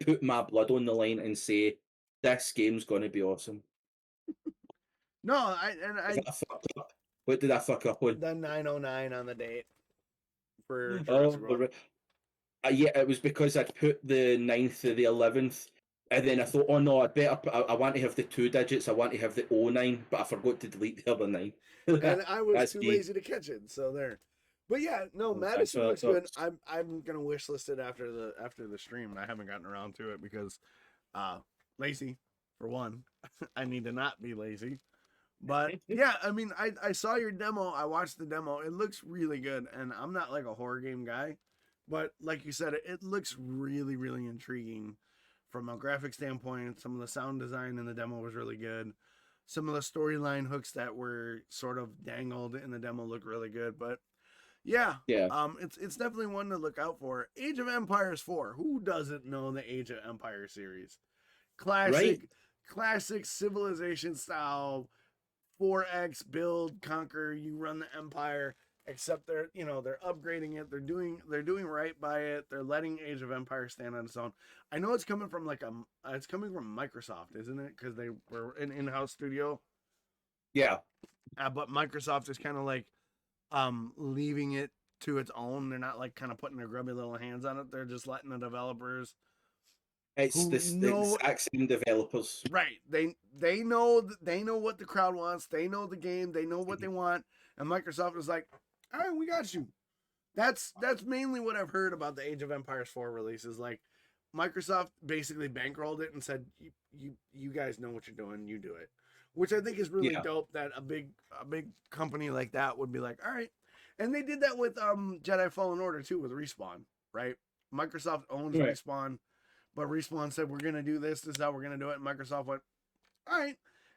put my blood on the line and say, this game's going to be awesome. No, I What did I fuck up on? the 909 on the date for Oh, Jurassic World. yeah, it was because I'd put the 9th to the 11th, and then I thought, oh no, I'd better. I want to have the 2 digits. I want to have the 09, but I forgot to delete the other 9. And I was That's too me. lazy to catch it, so there. But yeah, no, Madison looks good. I'm gonna wishlist it after the stream. I haven't gotten around to it because lazy for one. I need to not be lazy. But yeah, I mean, I saw your demo. I watched the demo. It looks really good, and I'm not like a horror game guy, but like you said, it looks really, really intriguing from a graphic standpoint. Some of the sound design in the demo was really good. Some of the storyline hooks that were sort of dangled in the demo look really good. But yeah, it's definitely one to look out for. Age of Empires 4. Who doesn't know the Age of Empires series? Classic civilization style 4X build, conquer, you run the empire, except they're upgrading it. They're doing right by it. They're letting Age of Empires stand on its own. I know it's coming from it's coming from Microsoft, isn't it? Because they were an in-house studio. Yeah. But Microsoft is kind of like leaving it to its own. They're not like kind of putting their grubby little hands on it. They're just letting the developers. It's the exact same developers, right? They know what the crowd wants. They know the game. They know what they want. And Microsoft is like, all right, we got you. That's mainly what I've heard about the Age of Empires 4 release. Is like Microsoft basically bankrolled it and said, you guys know what you're doing. You do it, which I think is really dope. That a big company like that would be like, all right. And they did that with Jedi Fallen Order too, with Respawn, right? Microsoft owns Respawn. But Respawn said, we're going to do this. This is how we're going to do it. And Microsoft went, all right.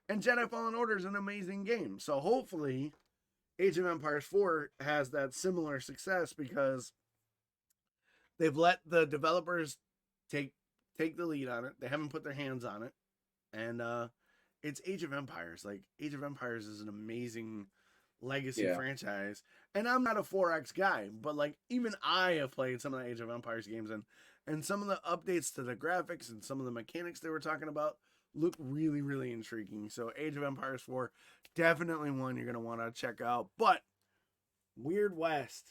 And Jedi Fallen Order is an amazing game. So hopefully Age of Empires 4 has that similar success because they've let the developers take the lead on it. They haven't put their hands on it. And it's Age of Empires. Like, Age of Empires is an amazing legacy franchise. And I'm not a 4X guy, but like even I have played some of the Age of Empires games, and some of the updates to the graphics and some of the mechanics they were talking about look really, really intriguing. So Age of Empires 4, definitely one you're going to want to check out. But Weird West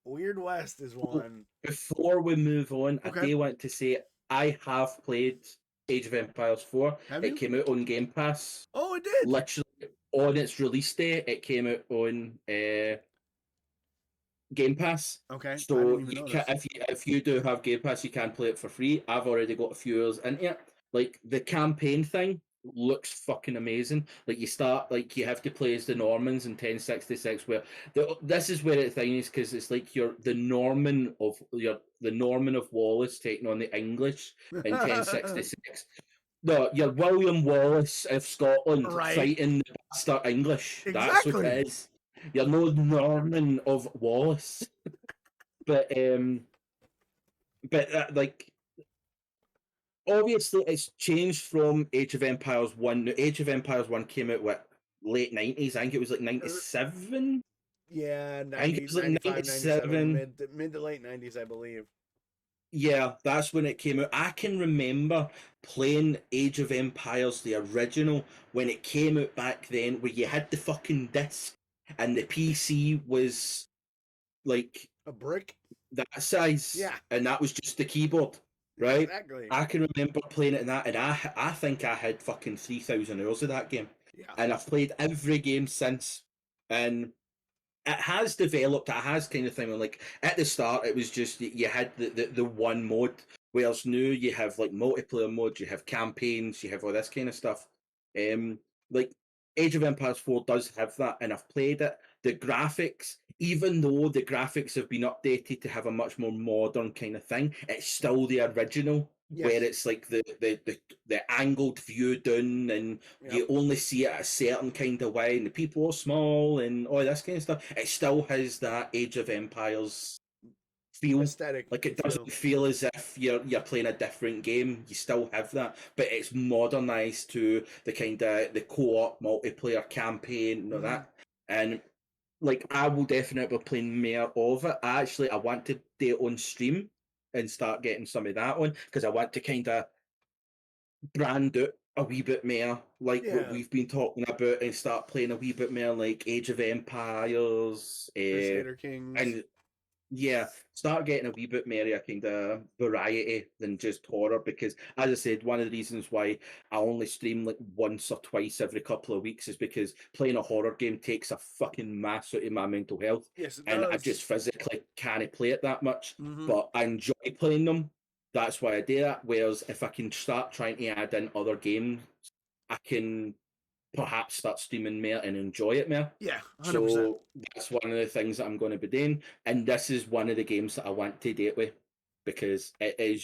is one. Before we move on, I do want to say I have played Age of Empires 4. It came out on Game Pass. Oh, it did? Literally on its release day, it came out on Game Pass. Okay. So you can, if you do have Game Pass, you can play it for free. I've already got a few hours in it. Like the campaign thing looks fucking amazing. Like you have to play as the Normans in 1066. Where this is where the thing is, because it's like the Norman of Wallace taking on the English in 1066. No, you're William Wallace of Scotland fighting the bastard English. Exactly. That's what it is. You're no Norman of Wallace. but like, obviously it's changed from Age of Empires 1. Age of Empires 1 came out late 90s. I think it was like 97. Yeah, 90, I think it was like 97. Mid to late 90s, I believe. Yeah, that's when it came out. I can remember playing Age of Empires, the original, when it came out back then, where you had the fucking disc and the PC was like a brick that size. Yeah. And that was just the keyboard, right? Exactly. I can remember playing it in that, and I think I had fucking 3,000 hours of that game. Yeah. And I've played every game since. And it has developed. It has kind of thing. Like at the start, it was just you had the one mode. Whereas now you have like multiplayer modes, you have campaigns, you have all this kind of stuff. Like Age of Empires 4 does have that, and I've played it. The graphics even though the graphics have been updated to have a much more modern kind of thing, it's still the original. Yes. Where it's like the angled view down, and you only see it a certain kind of way, and the people are small and all this kind of stuff. It still has that Age of Empires feel. Aesthetic. Like it doesn't feel as if you're playing a different game. You still have that, but it's modernized to the kind of the co-op multiplayer campaign and all that. And like I will definitely be playing more of it. I want to do it on stream and start getting some of that on, because I want to kind of brand it a wee bit more, like what we've been talking about, and start playing a wee bit more like Age of Empires, Crusader Kings, and start getting a wee bit more a kind of variety than just horror. Because, as I said, one of the reasons why I only stream like once or twice every couple of weeks is because playing a horror game takes a fucking mass out of my mental health. Yes, it and does. I just physically can't play it that much. But I enjoy playing them. That's why I do that. Whereas if I can start trying to add in other games, I can perhaps start streaming more and enjoy it more. Yeah, 100%. So that's one of the things that I'm going to be doing. And this is one of the games that I want to date with, because it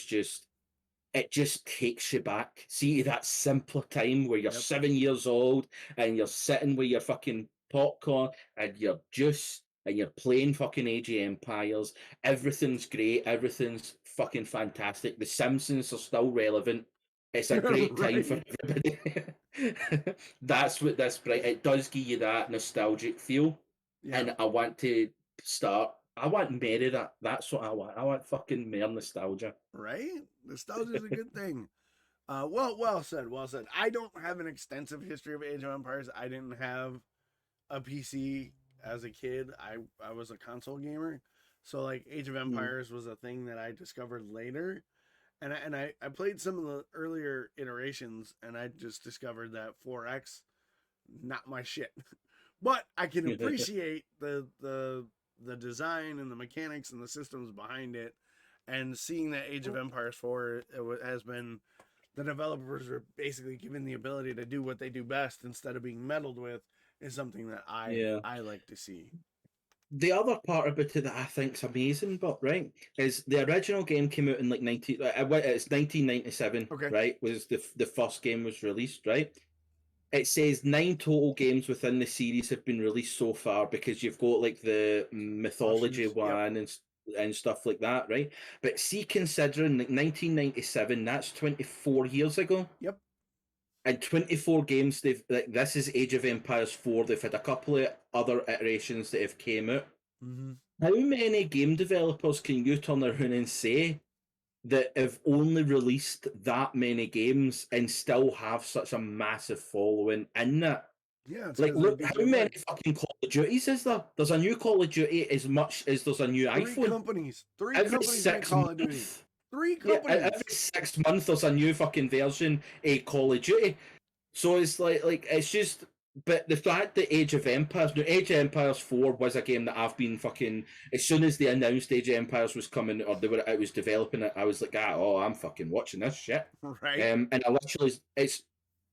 just takes you back. See that simpler time where you're 7 years old and you're sitting with your fucking popcorn and your juice and you're playing fucking Age of Empires. Everything's great. Everything's fucking fantastic. The Simpsons are still relevant. It's a great time for everybody. That's what this brings. It does give you that nostalgic feel. And I want to start. I want more of that. That's what I want. I want fucking more nostalgia. Right? Nostalgia is a good thing. Well said. Well said. I don't have an extensive history of Age of Empires. I didn't have a PC as a kid. I was a console gamer. So like Age of Empires was a thing that I discovered later. And I played some of the earlier iterations, and I just discovered that 4X, not my shit. But I can appreciate the design and the mechanics and the systems behind it, and seeing that Age of Empires 4 has been, the developers are basically given the ability to do what they do best instead of being meddled with, is something that I like to see. The other part about it that I think's amazing, but right, is the original game came out in like 1997. Okay. Right, was the first game was released. Right, it says 9 total games within the series have been released so far, because you've got like the mythology one and stuff like that, right? But see, considering like 1997, that's 24 years ago. Yep. And 24 games, they've like, this is Age of Empires 4. They've had a couple of other iterations that have came out. How many game developers can you turn around and say that have only released that many games and still have such a massive following in that? Yeah, like, look, how many fucking Call of Duties is there? There's a new Call of Duty as much as there's a new iPhone. Three companies make Call of Duty. 3 companies. Yeah, every 6 months there's a new fucking version of Call of Duty. So it's like it's just. But the fact that Age of Empires 4 was a game that I've been fucking. As soon as they announced Age of Empires was coming, or it was developing it, I was like, I'm fucking watching this shit. Right. And I literally,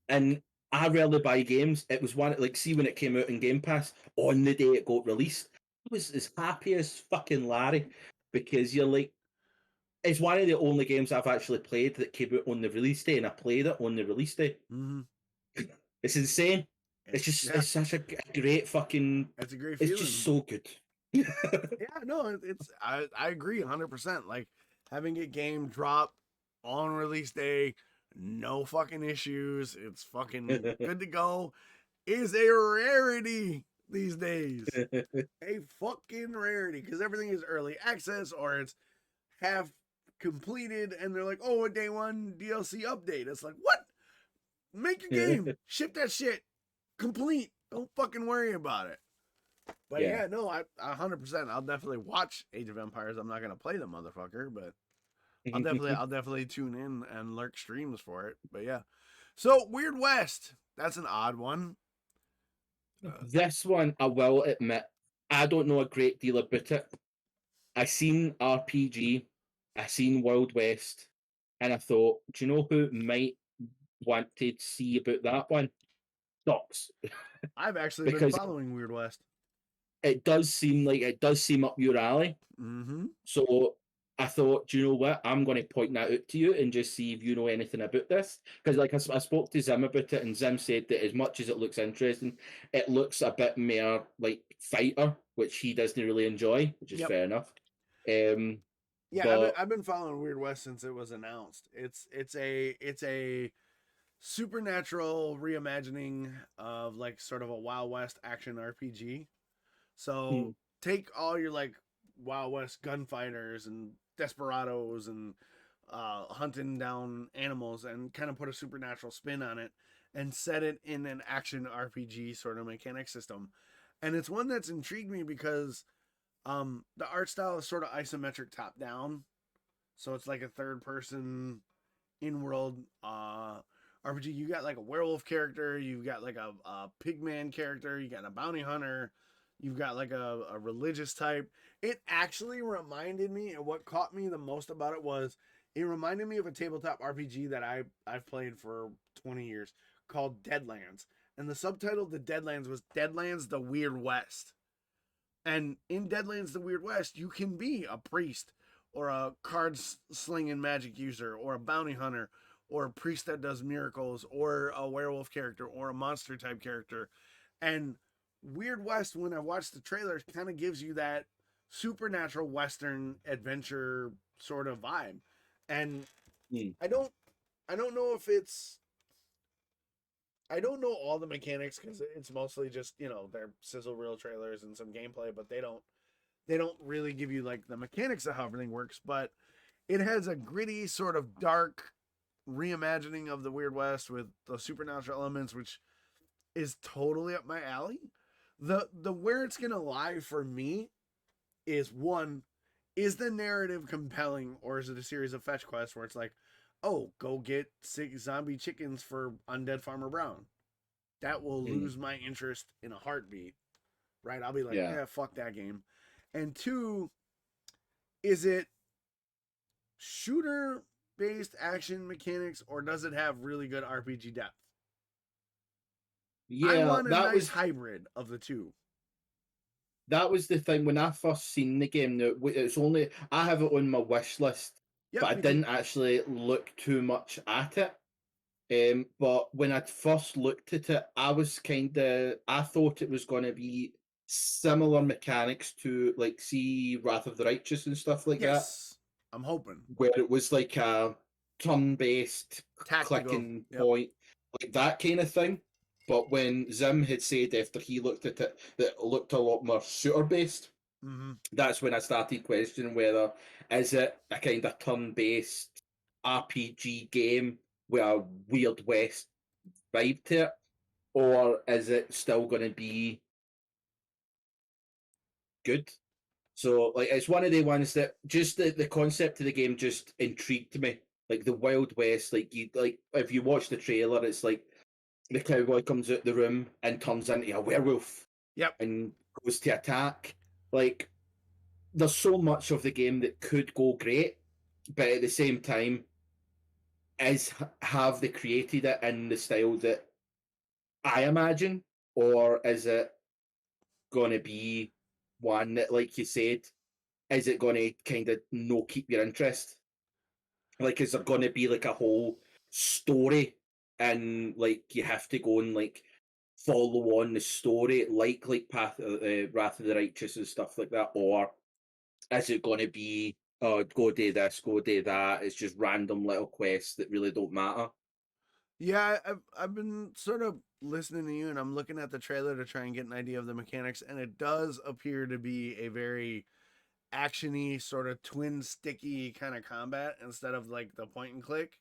and I rarely buy games. It was one, like, see when it came out in Game Pass, on the day it got released, I was as happy as fucking Larry, because you're like, it's one of the only games I've actually played that came out on the release day, and I played it on the release day. It's insane. It's just it's such a great fucking. It's a great feeling. It's just so good. I agree 100%. Like, having a game drop on release day, no fucking issues, it's fucking good to go, is a rarity these days. A fucking rarity, because everything is early access or it's half completed, and they're like, oh, a day one DLC update. It's like, what? Make your game, ship that shit, complete. Don't fucking worry about it. But I 100%. I'll definitely watch Age of Empires. I'm not gonna play the motherfucker, but I'll definitely tune in and lurk streams for it. But yeah. So Weird West, that's an odd one. This one, I will admit, I don't know a great deal about it. I seen RPG, I seen Wild West, and I thought, do you know who might want to see about that one? Docs. I've actually been following Weird West. it does seem up your alley. Mm-hmm. So I thought, do you know what? I'm going to point that out to you and just see if you know anything about this. Because like I spoke to Zim about it, and Zim said that as much as it looks interesting, it looks a bit more like fighter, which he doesn't really enjoy, which is fair enough. Yeah, but I've been following Weird West since it was announced. It's a supernatural reimagining of like sort of a Wild West action RPG. So take all your like Wild West gunfighters and desperados and hunting down animals and kind of put a supernatural spin on it and set it in an action RPG sort of mechanic system. And it's one that's intrigued me because the art style is sort of isometric top down. So it's like a third person in world RPG. You got like a werewolf character, you've got like a pigman character, you got a bounty hunter, you've got like a religious type. It actually reminded me, and what caught me the most about it was it reminded me of a tabletop RPG that I've played for 20 years called Deadlands. And the subtitle to Deadlands was Deadlands the Weird West. And in Deadlands the Weird West, you can be a priest or a card slinging magic user or a bounty hunter or a priest that does miracles or a werewolf character or a monster type character. And Weird West, when I watched the trailers, kind of gives you that supernatural Western adventure sort of vibe. And I don't know if it's, I don't know all the mechanics because it's mostly just, you know, they're sizzle reel trailers and some gameplay, but they don't really give you like the mechanics of how everything works. But it has a gritty sort of dark reimagining of the Weird West with the supernatural elements, which is totally up my alley. The where it's gonna lie for me is one, is the narrative compelling, or is it a series of fetch quests where it's like, oh, go get 6 zombie chickens for Undead Farmer Brown? That will lose my interest in a heartbeat, right? I'll be like, yeah, fuck that game. And two, is it shooter based action mechanics, or does it have really good RPG depth? yeah, I want a nice hybrid of the two. That was the thing when I first seen the game. It's only I have it on my wish list, but I didn't actually look too much at it. But when I first looked at it, I thought it was going to be similar mechanics to like see Wrath of the Righteous and stuff like that. I'm hoping where it was like a turn-based clicking point, like that kind of thing. But when Zim had said after he looked at it that it looked a lot more shooter-based, that's when I started questioning whether is it a kind of turn-based RPG game with a Weird West vibe to it, or is it still going to be good? So, like, it's one of the ones that just the concept of the game just intrigued me. Like the Wild West, like if you watch the trailer, it's like the cowboy comes out the room and turns into a werewolf. Yep. And goes to attack. Like, there's so much of the game that could go great, but at the same time, have they created it in the style that I imagine, or is it going to be one that, like you said, is it going to kind of no keep your interest? Like, is there going to be like a whole story and like you have to go and like follow on the story like Wrath of the Righteous and stuff like that, or is it going to be go do this, go do that? It's just random little quests that really don't matter. Yeah, I've been sort of listening to you, and I'm looking at the trailer to try and get an idea of the mechanics, and it does appear to be a very actiony sort of twin sticky kind of combat instead of like the point and click.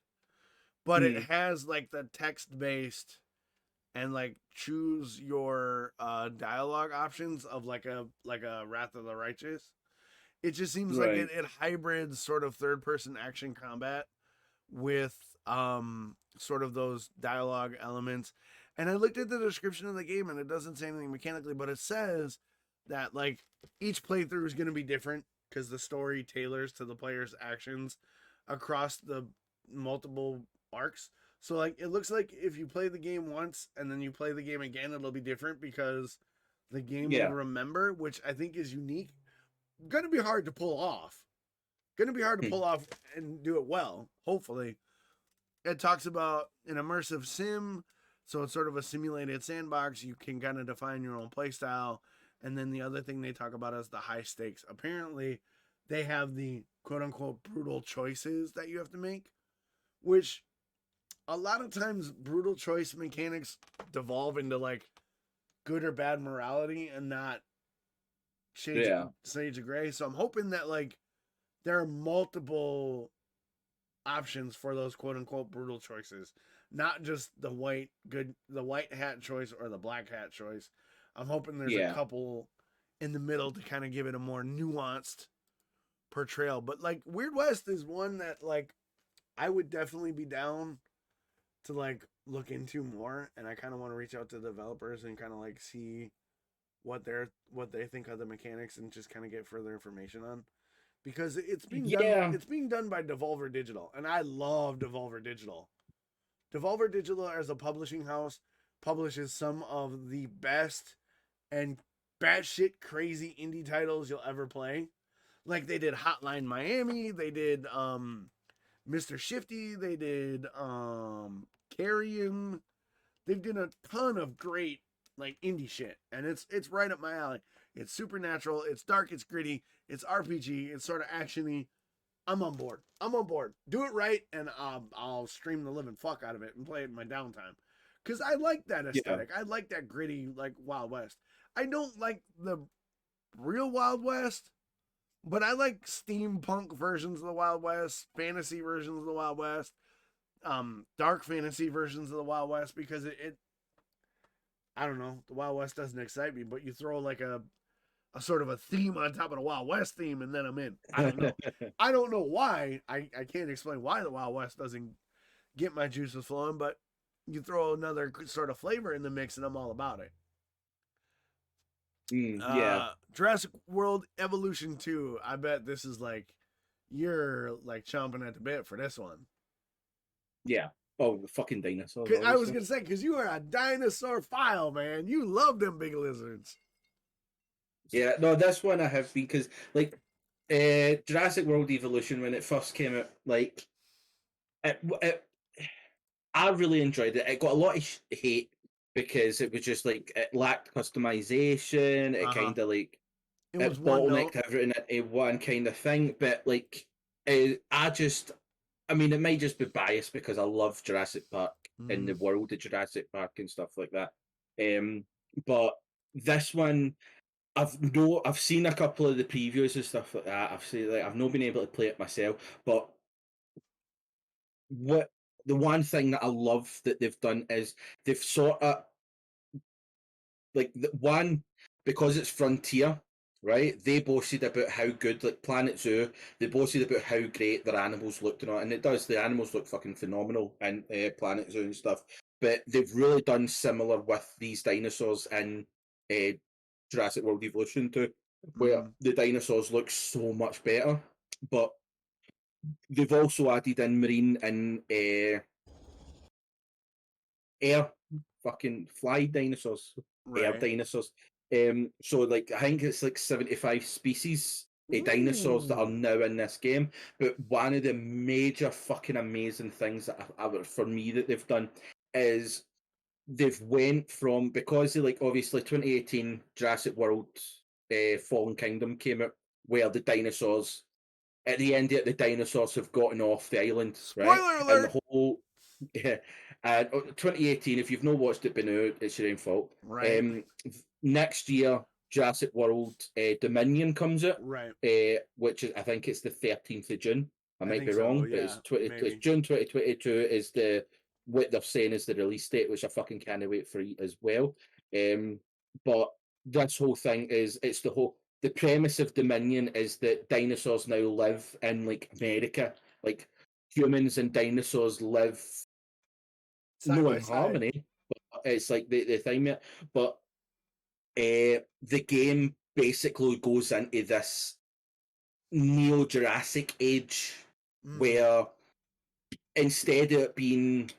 But it has like the text based and like choose your dialogue options of like a Wrath of the Righteous. It just seems like it hybrids sort of third person action combat with sort of those dialogue elements. And I looked at the description of the game and it doesn't say anything mechanically, but it says that like each playthrough is going to be different because the story tailors to the player's actions across the multiple arcs. So like it looks like if you play the game once and then you play the game again, it'll be different because the game Yeah. would remember, which I think is unique. Going to be hard to pull off. Going to be hard to pull off and do it well, hopefully. It talks about an immersive sim, so it's sort of a simulated sandbox. You can kind of define your own playstyle. And then the other thing they talk about is the high stakes. Apparently, they have the quote-unquote brutal choices that you have to make, which a lot of times brutal choice mechanics devolve into like good or bad morality and not shades of gray. So I'm hoping that like there are multiple options for those quote unquote brutal choices, not just the white hat choice or the black hat choice. I'm hoping there's a couple in the middle to kind of give it a more nuanced portrayal. But like Weird West is one that like I would definitely be down to like look into more, and I kind of want to reach out to developers and kind of like see what they think of the mechanics and just kind of get further information on, because it's being done by Devolver Digital, and I love Devolver Digital. Devolver Digital as a publishing house publishes some of the best and batshit crazy indie titles you'll ever play. Like they did Hotline Miami, they did Mr. Shifty, they did Carrion. They've done a ton of great like indie shit, and it's right up my alley. It's supernatural, it's dark, it's gritty, it's RPG, it's sort of actiony. I'm on board. Do it right, and I'll stream the living fuck out of it and play it in my downtime. Because I like that aesthetic. I like that gritty, like, Wild West. I don't like the real Wild West, but I like steampunk versions of the Wild West, fantasy versions of the Wild West, dark fantasy versions of the Wild West, because it I don't know, the Wild West doesn't excite me, but you throw like a sort of a theme on top of the Wild West theme, and then I'm in. I don't know. I don't know why. I can't explain why the Wild West doesn't get my juices flowing, but you throw another sort of flavor in the mix, and I'm all about it. Jurassic World Evolution 2. I bet this is like, you're like chomping at the bit for this one. Yeah. Oh, the fucking dinosaurs. I was going to say, because you are a dinosaur file, man. You love them big lizards. Yeah, no, this one I have been, because like Jurassic World Evolution, when it first came out, like I really enjoyed it. It got a lot of hate because it was just like it lacked customization. It kind of like it bottlenecked everything into one kind of thing. But like I mean, it might just be biased because I love Jurassic Park and the world of Jurassic Park and stuff like that. But this one, I've seen a couple of the previews and stuff like that. I've not been able to play it myself, but the one thing that I love that they've done is they've sort of like because it's Frontier, right? They boasted about how good, like Planet Zoo, they boasted about how great their animals looked and all, and it does. The animals look fucking phenomenal in Planet Zoo and stuff. But they've really done similar with these dinosaurs in Jurassic World Evolution 2, where the dinosaurs look so much better. But they've also added in marine and air fucking fly dinosaurs, air dinosaurs. So like I think it's like 75 species of dinosaurs that are now in this game. But one of the major fucking amazing things that for me that they've done is they've went from, because they like obviously 2018 Jurassic World Fallen Kingdom came out, where the dinosaurs at the end of it, the dinosaurs have gotten off the island. Spoiler right? alert! And the whole 2018, if you've not watched it by now, it's your own fault. Right. Next year, Jurassic World Dominion comes out, right? Which is, I think it's the 13th of June. I might be so, wrong, yeah, but it's June 2022 is what they're saying is the release date, which I fucking can't wait for as well. But this whole thing is, the premise of Dominion is that dinosaurs now live in like America, like humans and dinosaurs live in harmony. But it's like the thing, but the game basically goes into this Neo-Jurassic age where instead of it being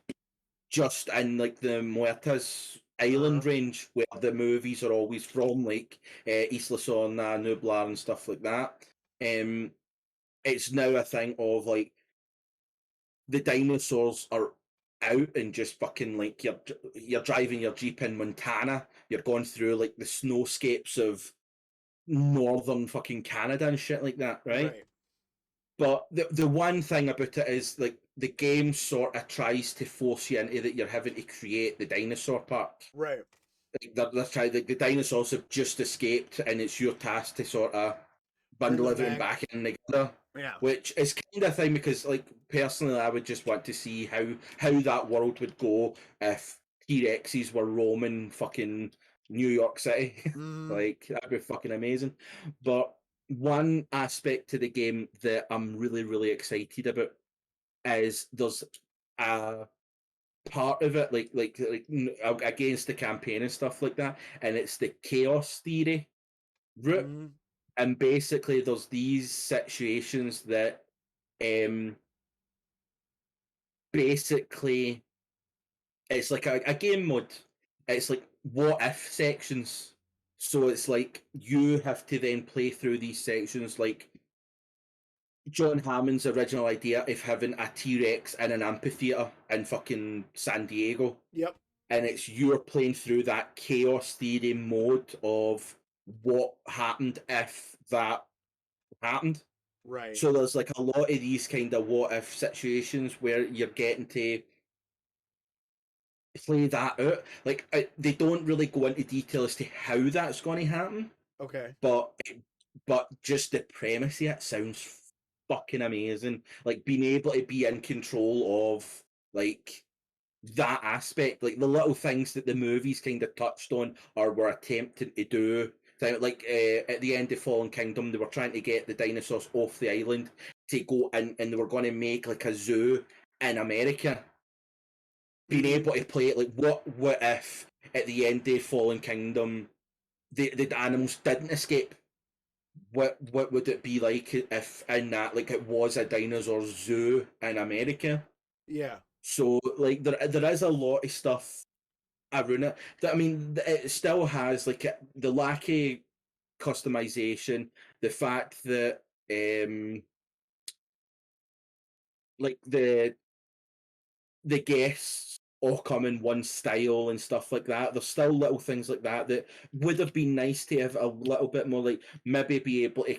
just in like the Muertas island range where the movies are always from, like Isla Sorna, Nublar, and stuff like that. It's now a thing of like the dinosaurs are out and just fucking like you're driving your Jeep in Montana, you're going through like the snowscapes of northern fucking Canada and shit like that, right? But the one thing about it is like the game sort of tries to force you into that you're having to create the dinosaur park. Right. Like they're trying, the dinosaurs have just escaped, and it's your task to sort of bundle everything back in together. Yeah. Which is kind of thing because, like, personally, I would just want to see how that world would go if T-Rexes were roaming fucking New York City. Like, that'd be fucking amazing. But one aspect to the game that I'm really, really excited about is there's a part of it, like against the campaign and stuff like that, and it's the chaos theory route. And basically, there's these situations that basically it's like a game mode. It's like what if sections. So it's like you have to then play through these sections like John Hammond's original idea of having a T-Rex in an amphitheater in fucking San Diego. Yep. And it's you're playing through that chaos theory mode of what happened if that happened. Right. So there's like a lot of these kind of what if situations where you're getting to play that out. Like they don't really go into detail as to how that's going to happen. Okay. But just the premise of it sounds fucking amazing. Like being able to be in control of like that aspect, like the little things that the movies kind of touched on or were attempting to do. Like at the end of Fallen Kingdom, they were trying to get the dinosaurs off the island to go in, and they were going to make like a zoo in America. Being able to play it, like what if at the end of Fallen Kingdom, the animals didn't escape? What would it be like if in that like it was a dinosaur zoo in America? Yeah. So like there is a lot of stuff around it. That I mean, it still has like the lack of customization, the fact that like the guests all come in one style and stuff like that. There's still little things like that that would have been nice to have a little bit more, like maybe be able to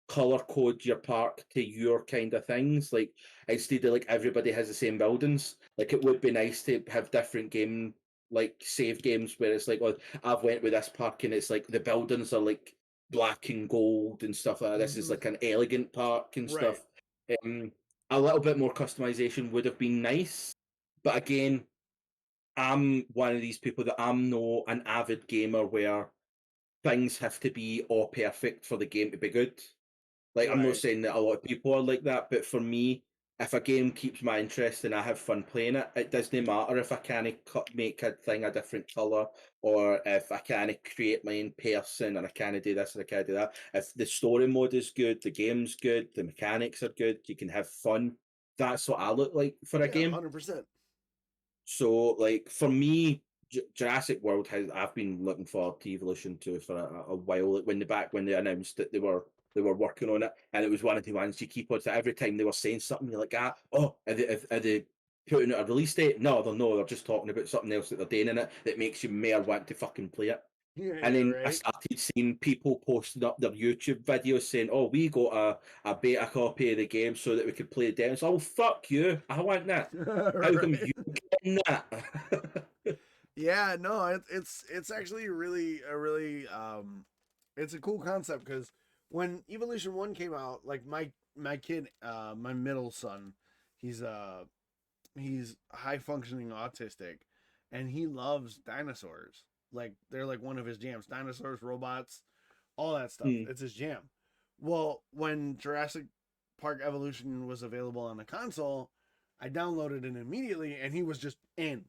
color code your park to your kind of things, like instead of like everybody has the same buildings. Like it would be nice to have different game, like save games where it's like, oh, I've went with this park and it's like the buildings are like black and gold and stuff like that. This is like an elegant park and stuff. A little bit more customization would have been nice, but again, I'm one of these people that I'm not an avid gamer where things have to be all perfect for the game to be good. Like, I'm not saying that a lot of people are like that, but for me, if a game keeps my interest and I have fun playing it, it doesn't matter if I can't make a thing a different colour, or if I can't create my own person, and I can't do this and I can't do that. If the story mode is good, the game's good, the mechanics are good, you can have fun. That's what I look like for a game. 100%. So, like, for me, Jurassic World I've been looking forward to Evolution 2 for a while. Like, when they announced that they were working on it, and it was one of the ones you keep on. So every time they were saying something, you're like, are they putting out a release date? No, they're just talking about something else that they're doing in it that makes you more want to fucking play it. Yeah, and then I started seeing people posting up their YouTube videos saying, "Oh, we got a beta copy of the game so that we could play the demo." So, fuck you! I want that. How come you getting that? Yeah, no, it's actually really it's a cool concept, because when Evolution 1 came out, like my kid, my middle son, he's high functioning autistic, and he loves dinosaurs. Like they're like one of his jams. Dinosaurs, robots, all that stuff. It's his jam. Well, when Jurassic Park Evolution was available on the console, I downloaded it immediately, and he was just in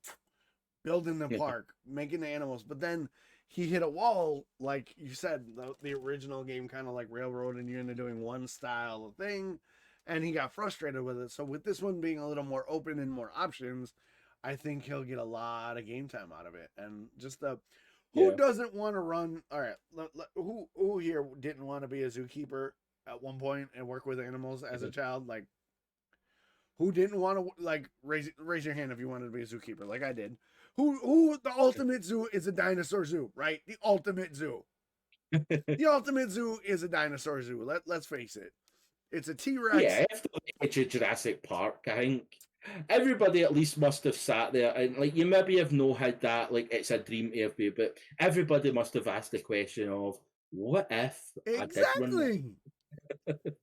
building the park, making the animals. But then he hit a wall, like you said, the original game kind of like railroaded you into doing one style of thing, and he got frustrated with it. So with this one being a little more open and more options, I think he'll get a lot of game time out of it. And just who Yeah. doesn't want to run? All right, who here didn't want to be a zookeeper at one point and work with animals as a child? Like, who didn't want to like raise your hand if you wanted to be a zookeeper, like I did? Who the ultimate zoo is a dinosaur zoo, right? The ultimate zoo. The ultimate zoo is a dinosaur zoo. Let's face it. It's a T-Rex. Yeah, after the edge of Jurassic Park, I think everybody at least must have sat there and like you maybe have no had that like it's a dream to have been, but everybody must have asked the question of what if I did run?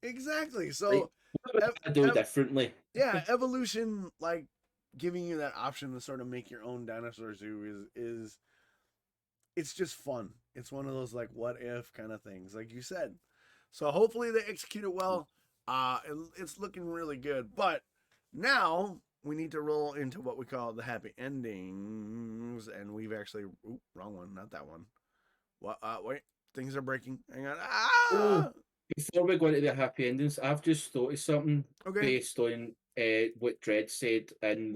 Exactly. So like, what would I do differently? Yeah, evolution, like giving you that option to sort of make your own dinosaur zoo is it's just fun. It's one of those like what if kind of things, like you said. So hopefully they execute it well. It's looking really good. But now we need to roll into what we call the happy endings, and we've actually wrong one, not that one. What? Wait, things are breaking. Hang on. Oh, before we go into the happy endings, I've just thought of something based on what Dredd said in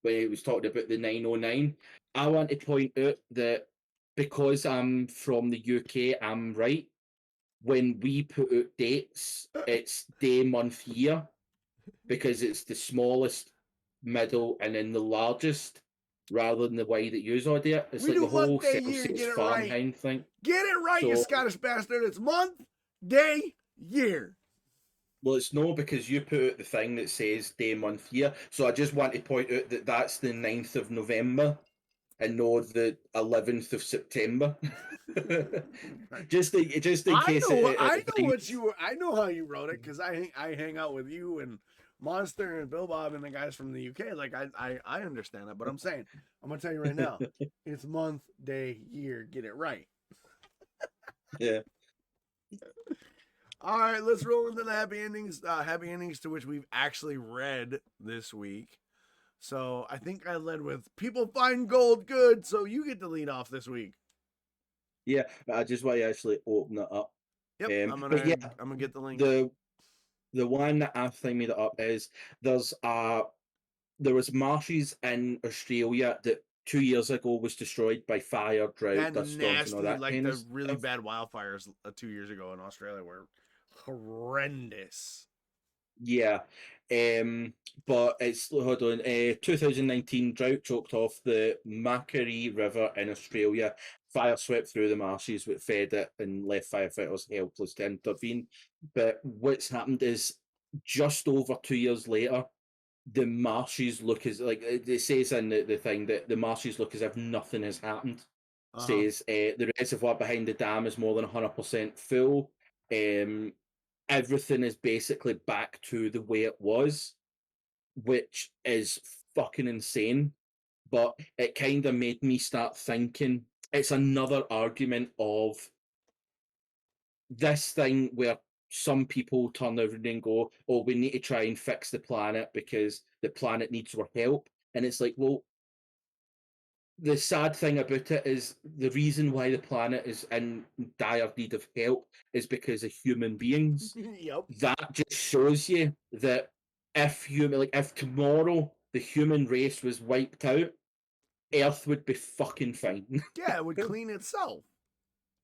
when he was talking about the 909. I want to point out that because I'm from the UK, I'm right. When we put out dates, it's day, month, year, because it's the smallest, middle, and then the largest, rather than the way that you all do it. It's like the whole Celsius Fahrenheit thing. Get it right, you Scottish bastard. It's month, day, year. Well, it's no, because you put out the thing that says day, month, year. So I just want to point out that that's the 9th of November and no the 11th of September. just in case. I know how you wrote it, because I hang out with you and Monster and Bill Bob and the guys from the UK. Like I understand that, but I'm saying, I'm gonna tell you right now, it's month, day, year. Get it right. Yeah. All right, let's roll into the happy endings. Happy endings to which we've actually read this week. So I think I led with people find gold good. So you get to lead off this week. Yeah, but I just want to actually open it up. Yep, I'm gonna get the link. The one that I've made it up is there was marshes in Australia that 2 years ago was destroyed by fire, drought, dust storms, and all that. Like the really bad wildfires 2 years ago in Australia were horrendous. Yeah. But it's 2019 drought choked off the Macquarie River in Australia. Fire swept through the marshes, which fed it and left firefighters helpless to intervene. But what's happened is just over 2 years later, the marshes look as like it says in the thing that the marshes look as if nothing has happened. Says the reservoir behind the dam is more than 100% full. Everything is basically back to the way it was, which is fucking insane. But it kind of made me start thinking it's another argument of this thing where some people turn around and go, oh, we need to try and fix the planet because the planet needs our help. And it's like, well, the sad thing about it is the reason why the planet is in dire need of help is because of human beings. Yep. That just shows you that if tomorrow the human race was wiped out, Earth would be fucking fine. Yeah, it would clean itself.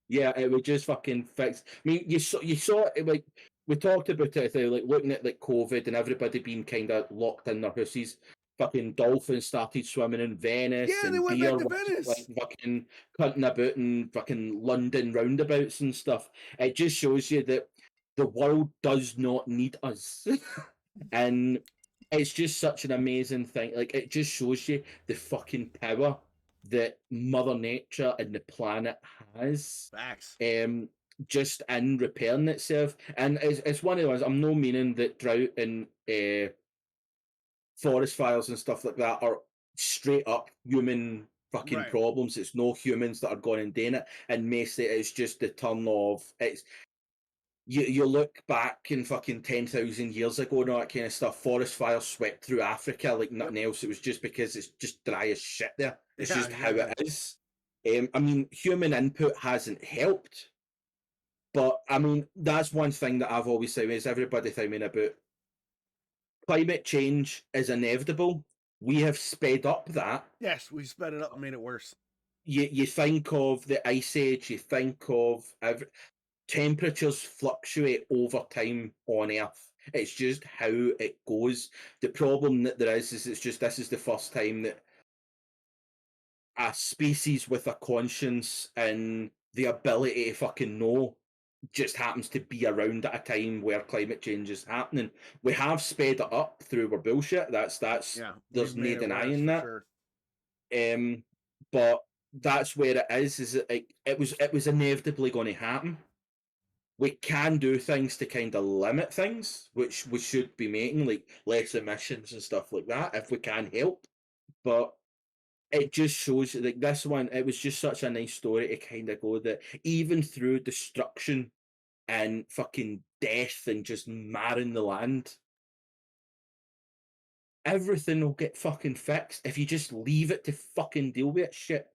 Yeah, it would just fucking fix. I mean, you saw it, like we talked about it, like looking at like COVID and everybody being kind of locked in their houses. Fucking dolphins started swimming in Venice. Yeah, and they went back to Venice. Like fucking cutting about in fucking London roundabouts and stuff. It just shows you that the world does not need us. And it's just such an amazing thing. Like, it just shows you the fucking power that Mother Nature and the planet has. Facts. Just in repairing itself. And it's one of those, I'm no meaning that drought and forest fires and stuff like that are straight up human fucking problems. It's no humans that are going and doing it. And mostly it's just the turn of it's you look back in fucking 10,000 years ago and all that kind of stuff. Forest fires swept through Africa like nothing else. It was just because it's just dry as shit there. It's just how it is. I mean, human input hasn't helped. But I mean, that's one thing that I've always said is everybody thinking about climate change is inevitable, we have sped up that. Yes, we sped it up and made it worse. You think of the Ice Age, you think of temperatures fluctuate over time on Earth. It's just how it goes. The problem that there is it's just this is the first time that a species with a conscience and the ability to fucking know just happens to be around at a time where climate change is happening. We have sped it up through our bullshit. That's Yeah, there's no denying that. Sure. But that's where it is it was inevitably going to happen. We can do things to kind of limit things, which we should be making, like less emissions and stuff like that, if we can help. But it just shows, like this one, it was just such a nice story to kind of go that even through destruction and fucking death and just marring the land, everything will get fucking fixed if you just leave it to fucking deal with it shit.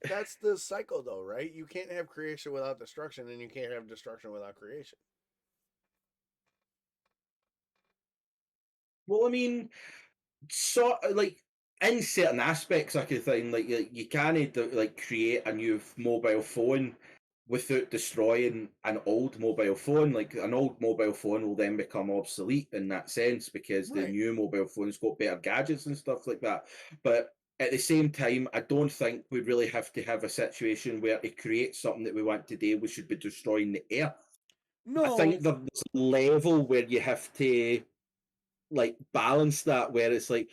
That's the cycle, though, right? You can't have creation without destruction, and you can't have destruction without creation. Well, I mean, so like in certain aspects, I could think like you can't like create a new mobile phone without destroying an old mobile phone. Like an old mobile phone will then become obsolete in that sense because the new mobile phones got better gadgets and stuff like that. But at the same time, I don't think we really have to have a situation where to create something that we want today, we should be destroying the earth. No. I think there's a level where you have to like balance that, where it's like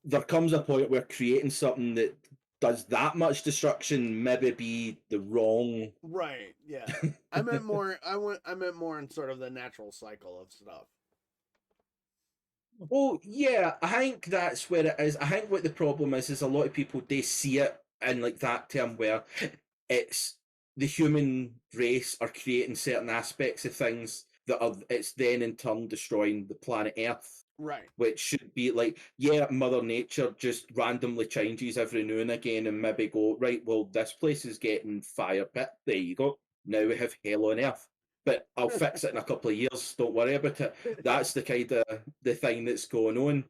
there comes a point where creating something that does that much destruction maybe be the wrong. Right. Yeah. I meant more. I meant more in sort of the natural cycle of stuff. Well, yeah, I think that's where it is. I think what the problem is a lot of people, they see it in like that term where it's the human race are creating certain aspects of things that are, it's then in turn destroying the planet Earth. Right. Which should be like, yeah, Mother Nature just randomly changes every now and again and maybe go, right, well, this place is getting fire pit. There you go. Now we have hell on Earth. But I'll fix it in a couple of years. Don't worry about it. That's the kind of the thing that's going on.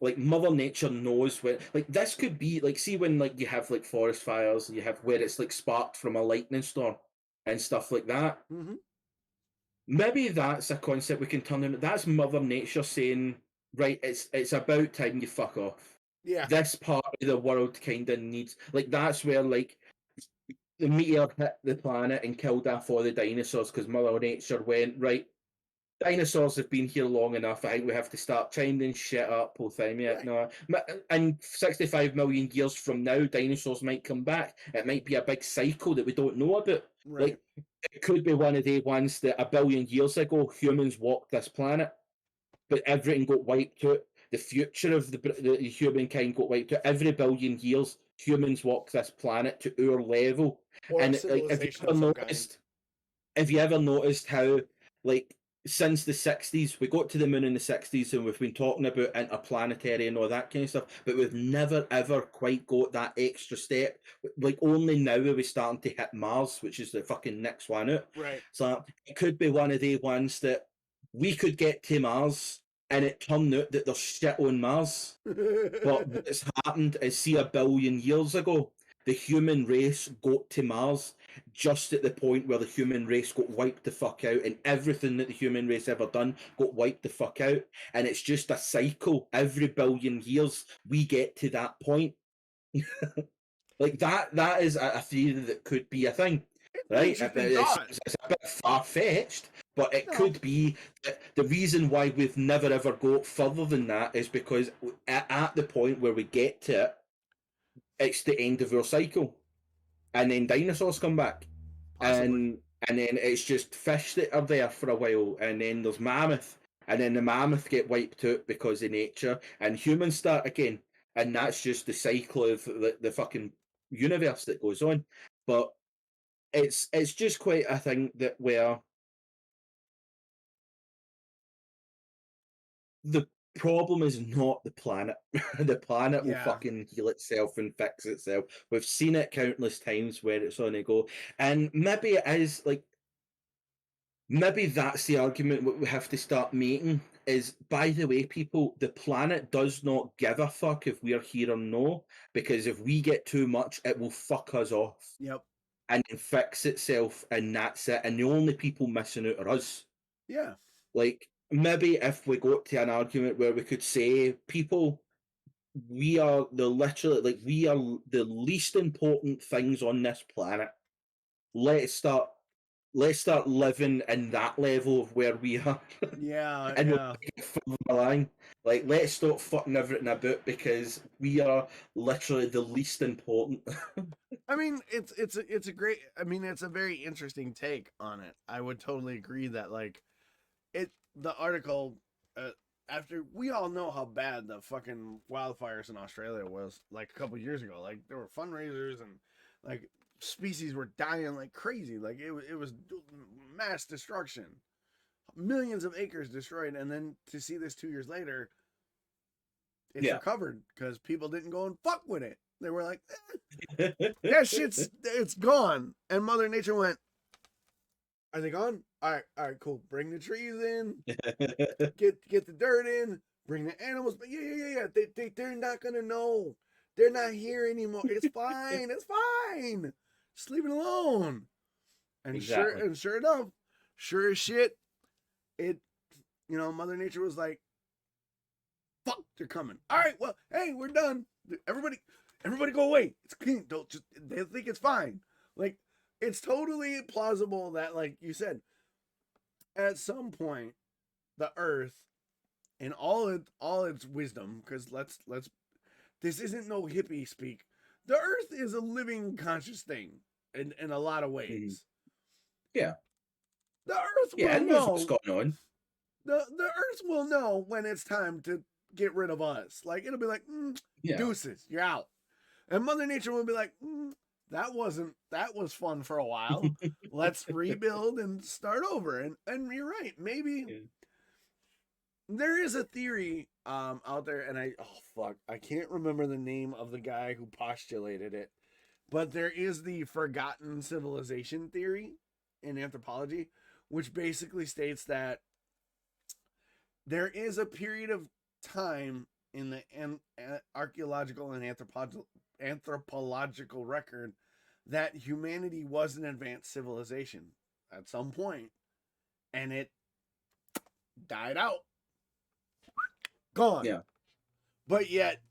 Like Mother Nature knows when, like this could be like, see when like you have like forest fires, you have where it's like sparked from a lightning storm and stuff like that. Mm-hmm. Maybe that's a concept we can turn in. That's Mother Nature saying, right, it's about time you fuck off. Yeah. This part of the world kind of needs, like that's where like the meteor hit the planet and killed off all the dinosaurs because Mother Nature went, right, dinosaurs have been here long enough. I think we have to start chiming shit up whole time. Yeah, right. No, and 65 million years from now, dinosaurs might come back. It might be a big cycle that we don't know about. Right. Like it could be one of the ones that 1 billion years ago humans walked this planet, but everything got wiped out. The future of the humankind got wiped out. Every billion years, humans walk this planet to our level. Or and like, have you ever noticed how like since the 60s, we got to the moon in the 60s and we've been talking about interplanetary and all that kind of stuff, but we've never ever quite got that extra step. Like only now are we starting to hit Mars, which is the fucking next one out. Right. So it could be one of the ones that we could get to Mars and it turned out that there's shit on Mars. But what's happened is, see, 1 billion years ago, the human race got to Mars just at the point where the human race got wiped the fuck out, and everything that the human race ever done got wiped the fuck out. And it's just a cycle. Every 1 billion years, we get to that point. Like that is a theory that could be a thing. Right? It's a bit far-fetched, but it could be that the reason why we've never ever got further than that is because at the point where we get to it, it's the end of our cycle, and then dinosaurs come back. Possibly. and then it's just fish that are there for a while, and then there's mammoth, and then the mammoth get wiped out because of nature, and humans start again, and that's just the cycle of the fucking universe that goes on. But it's just quite a thing that where the problem is not the planet. The planet will fucking heal itself and fix itself. We've seen it countless times where it's on a go. And maybe it is like, maybe that's the argument we have to start making. is, by the way, people, the planet does not give a fuck if we're here or no, because if we get too much, it will fuck us off. Yep. And then fix itself, and that's it. And the only people missing out are us. Yeah. Like, maybe if we got to an argument where we could say, people, we are the least important things on this planet. Let's start living in that level of where we are. Yeah. And Yeah. we'll take it further along. Like, let's stop fucking everything about, because we are literally the least important. I mean, it's a great. I mean, it's a very interesting take on it. I would totally agree that like the article. After we all know how bad the fucking wildfires in Australia was like a couple years ago, like there were fundraisers and like species were dying like crazy, like it was mass destruction, millions of acres destroyed, and then to see this 2 years later, it's recovered because people didn't go and fuck with it. They were like, that it's gone, and Mother Nature went, are they gone? All right, cool. Bring the trees in, get the dirt in, bring the animals. But yeah. They're not gonna know. They're not here anymore. It's fine. It's fine. Just leave it alone. And sure enough, sure as shit, Mother Nature was like, fuck, they're coming. All right, well, hey, we're done. Everybody go away. It's clean. They think it's fine. Like, it's totally plausible that, like you said, at some point, the Earth, in all its wisdom, because this isn't no hippie speak. The Earth is a living, conscious thing in a lot of ways. Yeah. The Earth will know what's going on. The Earth will know when it's time to get rid of us. Like, it'll be like, deuces, you're out. And Mother Nature will be like, that was fun for a while. Let's rebuild and start over. And you're right. Maybe there is a theory out there, and I can't remember the name of the guy who postulated it, but there is the forgotten civilization theory in anthropology, which basically states that there is a period of time in the archaeological and anthropological record that humanity was an advanced civilization at some point, and it died out, gone. Yeah. But yet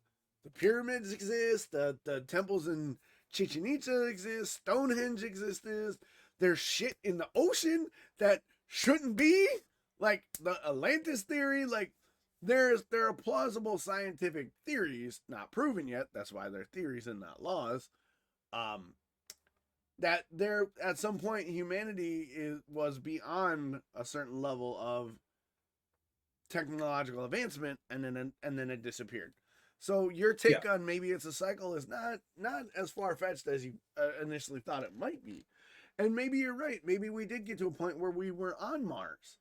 the pyramids exist, the temples in Chichen Itza exist, Stonehenge exists. There's shit in the ocean that shouldn't be, like the Atlantis theory. Like, there are plausible scientific theories, not proven yet. That's why they're theories and not laws. That there at some point humanity was beyond a certain level of technological advancement, and then it disappeared. So your take on maybe it's a cycle is not as far fetched as you initially thought it might be, and maybe you're right. Maybe we did get to a point where we were on Mars.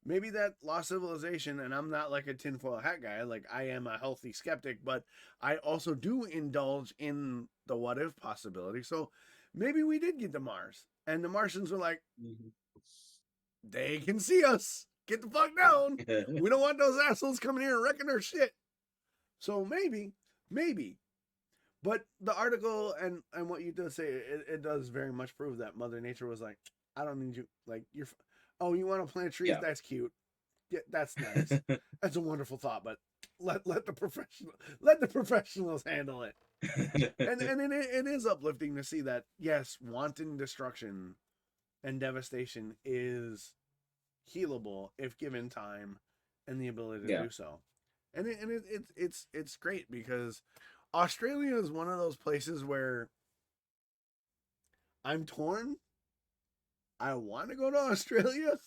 Maybe that lost civilization, and I'm not like a tinfoil hat guy. Like, I am a healthy skeptic, but I also do indulge in the what if possibility. So maybe we did get to Mars, and the Martians were like, they can see us. Get the fuck down. We don't want those assholes coming here and wrecking our shit. So maybe. But the article and what you do say, it does very much prove that Mother Nature was like, I don't need you. Like, oh, you want to plant trees? Yeah. That's cute. Yeah, that's nice. That's a wonderful thought, but let the professionals handle it. and it is uplifting to see that, yes, wanton destruction and devastation is healable if given time and the ability to do so. And it's great, because Australia is one of those places where I'm torn. I want to go to Australia,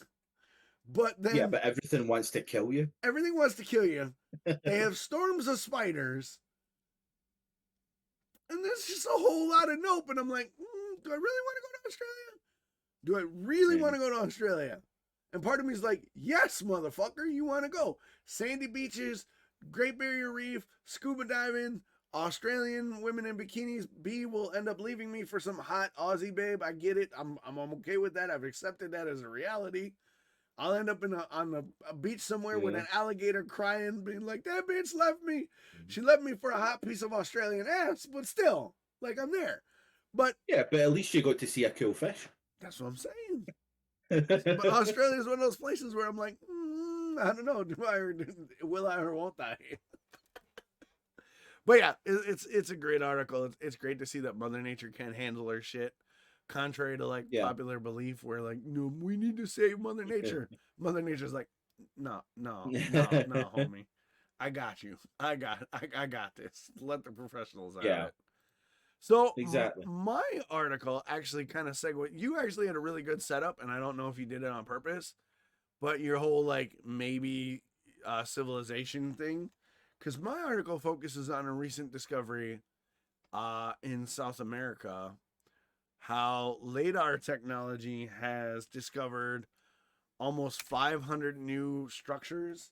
but then but everything wants to kill you. Everything wants to kill you. They have storms of spiders, and there's just a whole lot of nope. And I'm like, do I really want to go to Australia? Do I really want to go to Australia? And part of me is like, yes, motherfucker, you want to go. Sandy beaches, Great Barrier Reef, scuba diving, Australian women in bikinis. B will end up leaving me for some hot Aussie babe. I get it. I'm okay with that. I've accepted that as a reality. I'll end up on a beach somewhere with an alligator crying, being like, "That bitch left me. She left me for a hot piece of Australian ass." But still, like, I'm there. But yeah, but at least you got to see a cool fish. that's what I'm saying. But Australia is one of those places where I'm like, I don't know, will I or won't I? But yeah, it's a great article. It's great to see that Mother Nature can handle her shit, contrary to like popular belief, where like, no, we need to save Mother Nature. Mother Nature's like, no, homie, I got you. I got this. Let the professionals out of it. So exactly, my article actually kind of segued. You actually had a really good setup, and I don't know if you did it on purpose, but your whole like maybe civilization thing. Because my article focuses on a recent discovery in South America, how LiDAR technology has discovered almost 500 new structures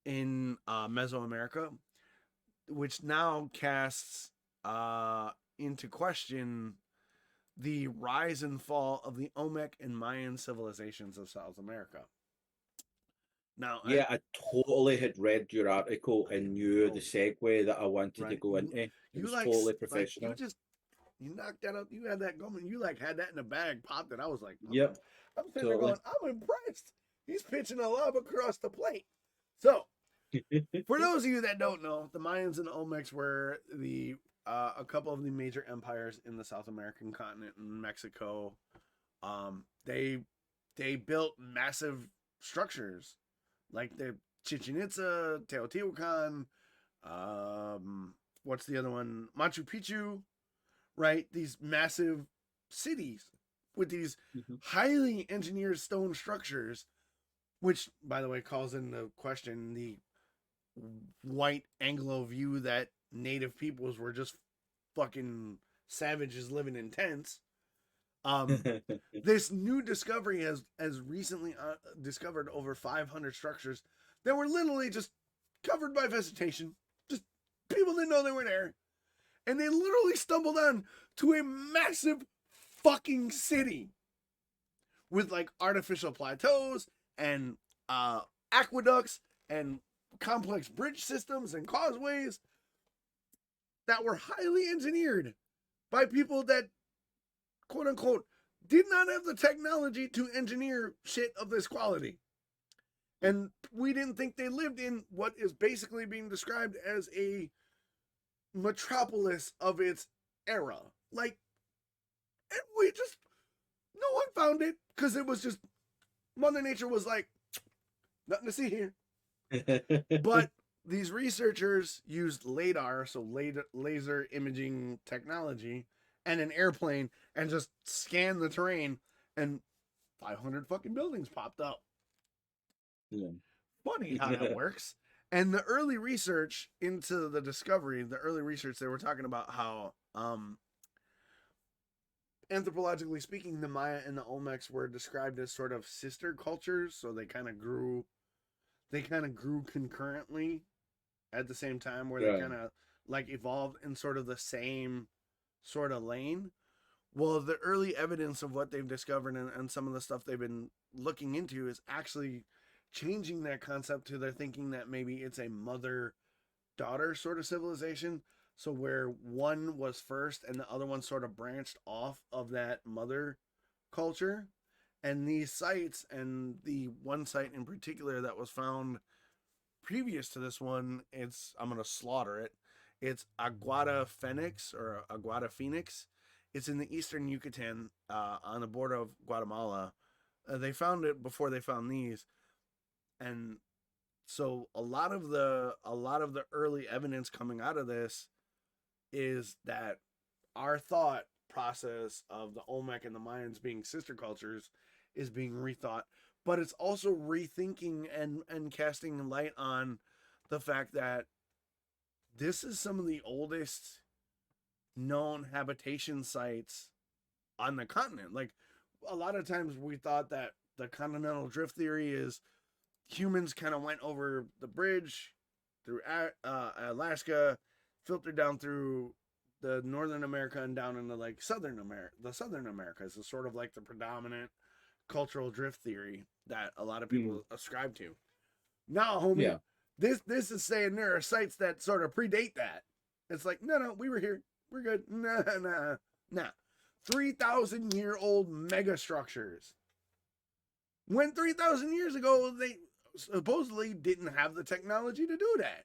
in Mesoamerica, which now casts into question the rise and fall of the Olmec and Mayan civilizations of South America. Now, yeah, I totally had read your article and knew the segue that I wanted to go into. It was like, totally professional. Like you knocked that up. You had that going. You like had that in a bag, popped it. I was like, yep. I'm sitting there going, I'm impressed. He's pitching a lob across the plate. So, for those of you that don't know, the Mayans and the Olmecs were a couple of the major empires in the South American continent in Mexico. They built massive structures like the Chichen Itza, Teotihuacan, what's the other one? Machu Picchu, right? These massive cities with these highly engineered stone structures, which, by the way, calls into question the white Anglo view that native peoples were just fucking savages living in tents. This new discovery has recently discovered over 500 structures that were literally just covered by vegetation. Just people didn't know they were there. And they literally stumbled on to a massive fucking city with like artificial plateaus and aqueducts and complex bridge systems and causeways that were highly engineered by people that, quote unquote, did not have the technology to engineer shit of this quality. And we didn't think they lived in what is basically being described as a metropolis of its era. Like, and we just, no one found it because it was just, Mother Nature was like, nothing to see here. But these researchers used LiDAR, so laser imaging technology, and an airplane, and just scanned the terrain, and 500 fucking buildings popped up. Yeah. Funny how that works. And the early research into the discovery, they were talking about how, anthropologically speaking, the Maya and the Olmecs were described as sort of sister cultures, so they kind of grew concurrently at the same time, where they kind of like evolved in sort of the same sort of lane. Well, the early evidence of what they've discovered and some of the stuff they've been looking into is actually changing that concept to their thinking that maybe it's a mother-daughter sort of civilization. So where one was first and the other one sort of branched off of that mother culture. And these sites, and the one site in particular that was found previous to this one, I'm going to slaughter it. It's Aguada Phoenix. It's in the eastern Yucatan, on the border of Guatemala. They found it before they found these. And so a lot of the early evidence coming out of this is that our thought process of the Olmec and the Mayans being sister cultures is being rethought, but it's also rethinking and casting light on the fact that this is some of the oldest known habitation sites on the continent. Like, a lot of times we thought that the continental drift theory is humans kind of went over the bridge through Alaska, filtered down through the Northern America and down into like Southern America. The Southern Americas is sort of like the predominant cultural drift theory. that a lot of people ascribe to. Now, homie, Yeah. this is saying there are sites that sort of predate that. It's like, no, we were here. We're good. Nah. 3,000-year-old mega structures. When 3,000 years ago, they supposedly didn't have the technology to do that.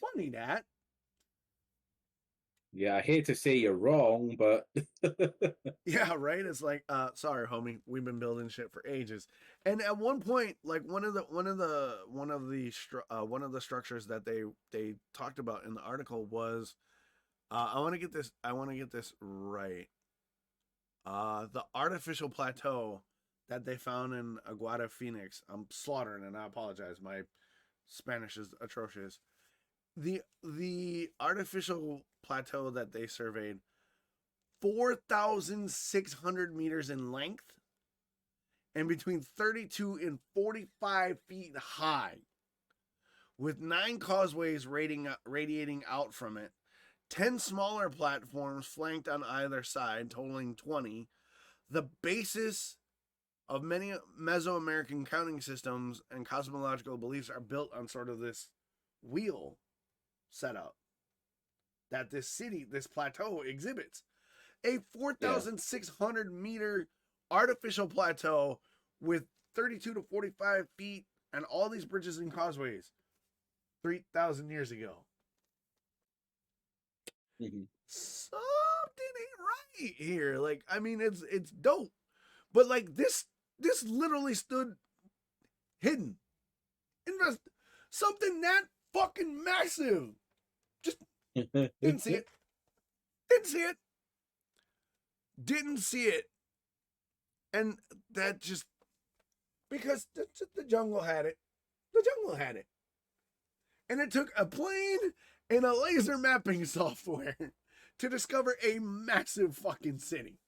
Funny that. Yeah, I hate to say you're wrong, but Yeah, right. It's like, sorry, homie, we've been building shit for ages. And at one point, like one of the structures that they talked about in the article was, I want to get this right. The artificial plateau that they found in Aguada, Phoenix. I'm slaughtering, and I apologize. My Spanish is atrocious. The artificial plateau that they surveyed, 4,600 meters in length and between 32 and 45 feet high, with 9 causeways radiating out from it, 10 smaller platforms flanked on either side, totaling 20. The basis of many Mesoamerican counting systems and cosmological beliefs are built on sort of this wheel setup that this plateau exhibits. A 4,600 meter artificial plateau with 32 to 45 feet and all these bridges and causeways 3,000 years ago. Something ain't right here. Like, I mean, it's dope, but like this literally stood hidden. Something that fucking massive. Just didn't see it. Didn't see it. And that just, because the jungle had it. And it took a plane and a laser mapping software to discover a massive fucking city.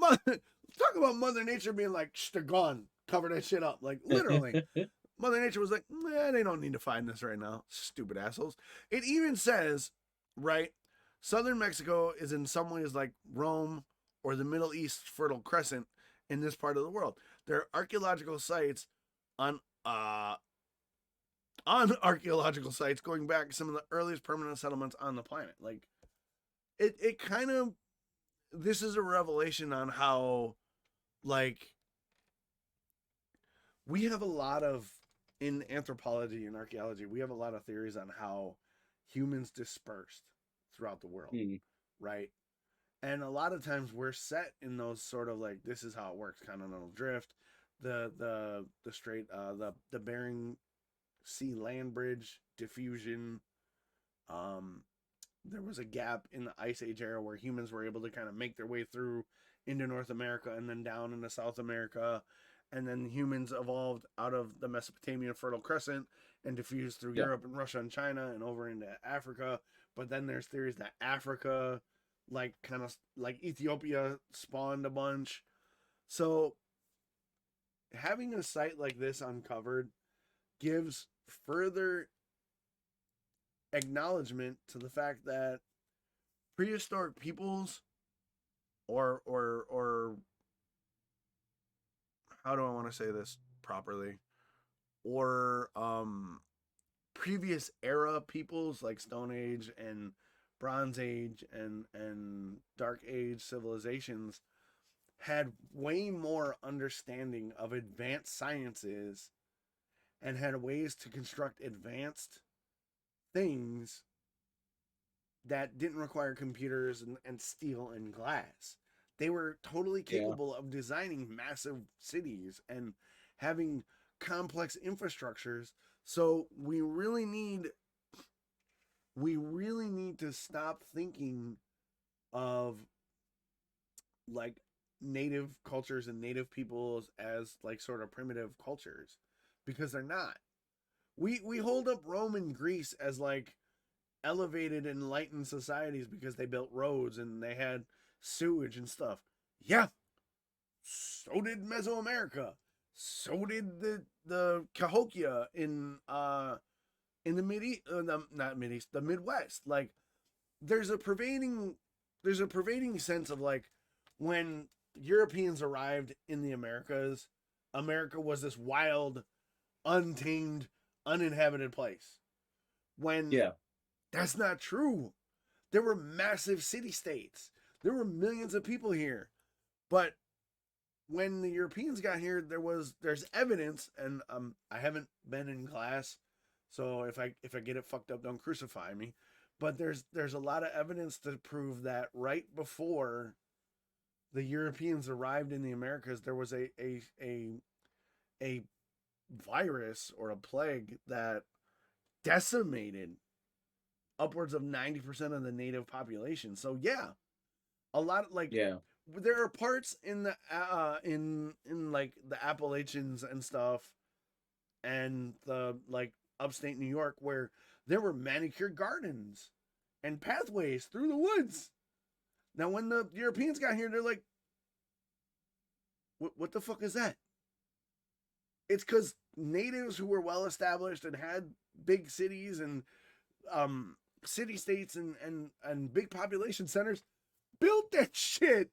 Talk about Mother Nature being like, they're gone. Cover that shit up. Like, literally. Mother Nature was like, they don't need to find this right now. Stupid assholes. It even says, right, southern Mexico is in some ways like Rome or the Middle East Fertile Crescent in this part of the world. There are archaeological sites on archaeological sites going back to some of the earliest permanent settlements on the planet. Like, it kind of, this is a revelation on how, like, we have a lot of, in anthropology and archaeology, we have a lot of theories on how humans dispersed throughout the world, right? And a lot of times we're set in those sort of like, this is how it works, continental drift, the strait, the Bering Sea land bridge, diffusion. There was a gap in the Ice Age era where humans were able to kind of make their way through into North America and then down into South America. And then humans evolved out of the Mesopotamian Fertile Crescent and diffused through Europe and Russia and China and over into Africa. But then there's theories that Africa, like kind of like Ethiopia, spawned a bunch. So having a site like this uncovered gives further acknowledgement to the fact that prehistoric peoples or how do I want to say this properly? Or previous era peoples like Stone Age and Bronze Age and Dark Age civilizations had way more understanding of advanced sciences and had ways to construct advanced things that didn't require computers and steel and glass. They were totally capable of designing massive cities and having complex infrastructures. So we really need to stop thinking of like native cultures and native peoples as like sort of primitive cultures, because they're not. We hold up Rome and Greece as like elevated, enlightened societies because they built roads and they had sewage and stuff. Yeah, so did Mesoamerica. So did the Cahokia in the the Midwest. Like, there's a pervading sense of like, when Europeans arrived in the Americas, America was this wild, untamed, uninhabited place. When Yeah. that's not true. There were massive city states. There were millions of people here. But when the Europeans got here, there's evidence, and I haven't been in class, so if I get it fucked up, don't crucify me. But there's a lot of evidence to prove that right before the Europeans arrived in the Americas, there was a virus or a plague that decimated upwards of 90% of the native population. So yeah, a lot of, like, Yeah. there are parts in the in like the Appalachians and stuff, and the like upstate New York, where there were manicured gardens and pathways through the woods. Now, when the Europeans got here, they're like, what the fuck is that? It's because natives who were well established and had big cities and city states and big population centers built that shit.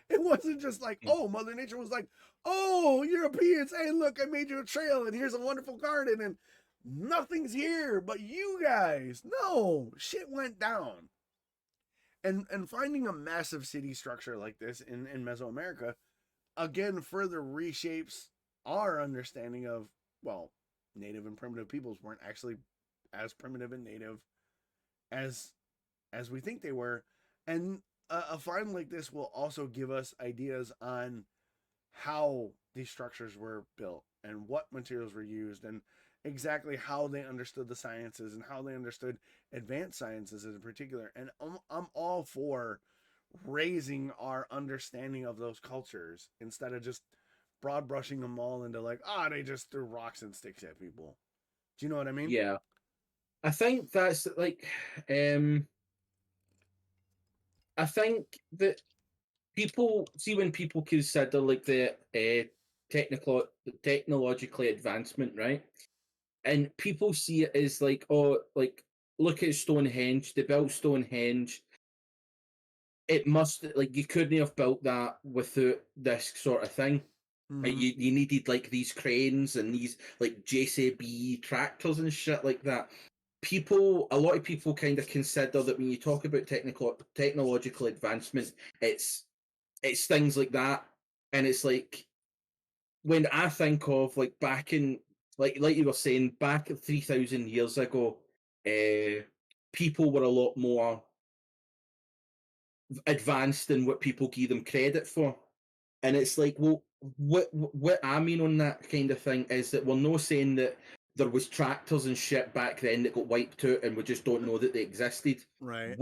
It wasn't just like, oh, Mother Nature was like, oh, Europeans, hey, look, I made you a trail and here's a wonderful garden and nothing's here but you guys. No, shit went down. And finding a massive city structure like this in Mesoamerica, again, further reshapes our understanding of, well, native and primitive peoples weren't actually as primitive and native as we think they were. And a find like this will also give us ideas on how these structures were built and what materials were used and exactly how they understood the sciences and how they understood advanced sciences in particular. And I'm all for raising our understanding of those cultures instead of just broad brushing them all into like, they just threw rocks and sticks at people. Do you know what I mean? Yeah. I think that's like, I think that people see when people consider like the technologically advancement, right? And people see it as like, oh, like look at Stonehenge. They built Stonehenge. It must, like, you couldn't have built that without this sort of thing. Mm-hmm. Like, you needed like these cranes and these like JCB tractors and shit like that. A lot of people kind of consider that when you talk about technological advancement, it's things like that. And it's like, when I think of like back in, like you were saying, back 3,000 years ago, people were a lot more advanced than what people give them credit for. And it's like, well, what I mean on that kind of thing is that we're not saying that there was tractors and shit back then that got wiped out and we just don't know that they existed. Right.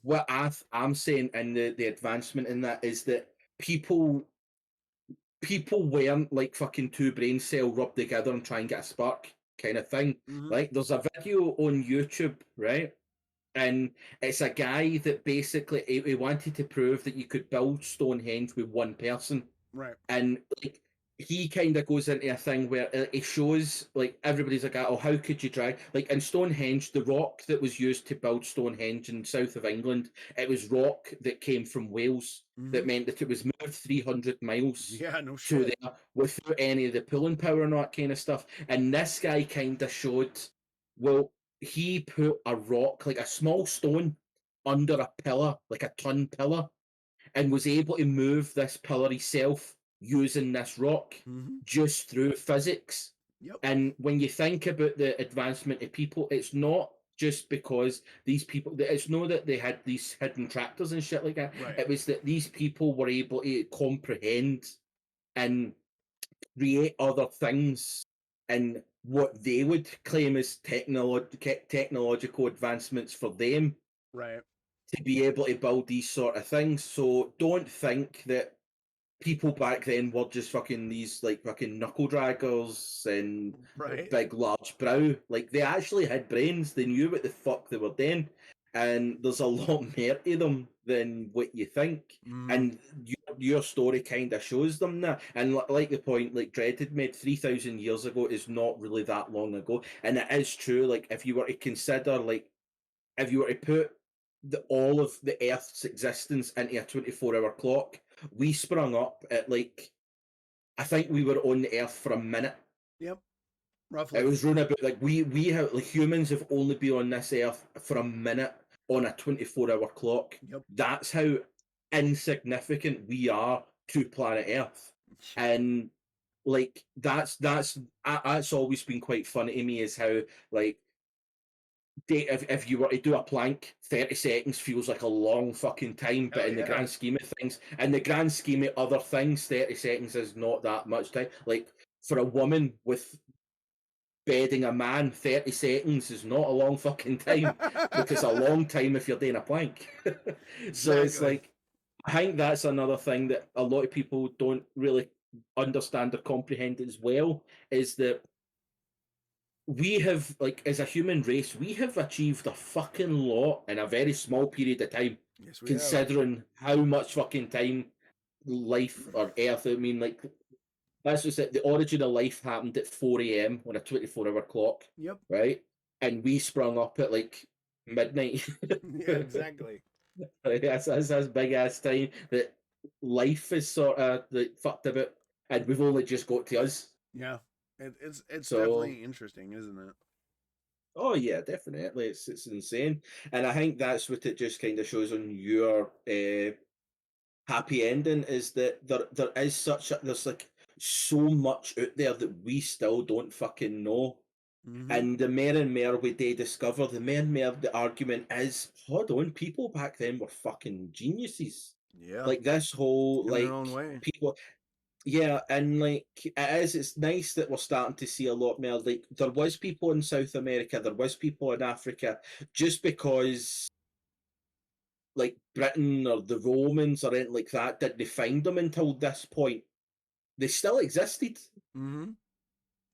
What I'm saying in the advancement in that is that people weren't like fucking two brain cells rubbed together and try and get a spark kind of thing. Mm-hmm. Like, there's a video on YouTube, right? And it's a guy that basically he wanted to prove that you could build Stonehenge with one person. Right. And like, he kind of goes into a thing where it shows, like, everybody's like, oh, how could you drag, like, in Stonehenge, the rock that was used to build Stonehenge in south of England, it was rock that came from Wales. Mm-hmm. That meant that it was moved 300 miles yeah, no shit. to there without any of the pulling power and all that kind of stuff. And this guy kind of showed, well, he put a rock, like a small stone, under a pillar, like a ton pillar, and was able to move this pillar himself using this rock just through physics. Yep. And when you think about the advancement of people, it's not just because these people, it's not that they had these hidden tractors and shit like that. Right. It was that these people were able to comprehend and create other things and what they would claim as technological advancements for them. Right. To be able to build these sort of things. So don't think that people back then were just fucking these like fucking knuckle draggers and big large brow. Like, they actually had brains. They knew what the fuck they were doing. And there's a lot more to them than what you think. And your story kind of shows them that. And like the point like Dredd had made, 3,000 years ago is not really that long ago. And it is true, like, if you were to consider, like, if you were to put all of the Earth's existence into a 24-hour clock, we sprung up at like, I think we were on the Earth for a minute. Yep. Roughly. It was running about like we have like humans have only been on this Earth for a minute on a 24-hour clock. Yep. That's how insignificant we are to planet Earth, and like that's always been quite funny to me is how like if you were to do a plank, 30 seconds feels like a long fucking time, but Hell in the yeah. grand scheme of things, in the grand scheme of other things, 30 seconds is not that much time. Like for a woman with bedding a man, 30 seconds is not a long fucking time, but it's a long time if you're doing a plank. So it's Exactly. like, I think that's another thing that a lot of people don't really understand or comprehend as well, is that we have, like, as a human race, we have achieved a fucking lot in a very small period of time, Yes, we have. considering how much fucking time life or Earth, I mean, like, that's just it. The origin of life happened at 4 a.m. on a 24-hour clock. Yep. Right? And we sprung up at like midnight. Yeah, exactly. Like, that's big ass time that life is sort of like fucked about, and we've only just got to us. Yeah. It's So, definitely interesting, isn't it? oh yeah, definitely, it's insane, and I think that's what it just kind of shows on your happy ending is that there is there's like so much out there that we still don't fucking know. Mm-hmm. And the more and more we do discover, the more and more the argument is, hold on, people back then were fucking geniuses. Yeah. Like this whole, In like, their own way. people, yeah, and like, it's nice that we're starting to see a lot more, like, there was people in South America, there was people in Africa, just because, like, Britain or the Romans or anything like that didn't find them until this point. They still existed. Mm-hmm.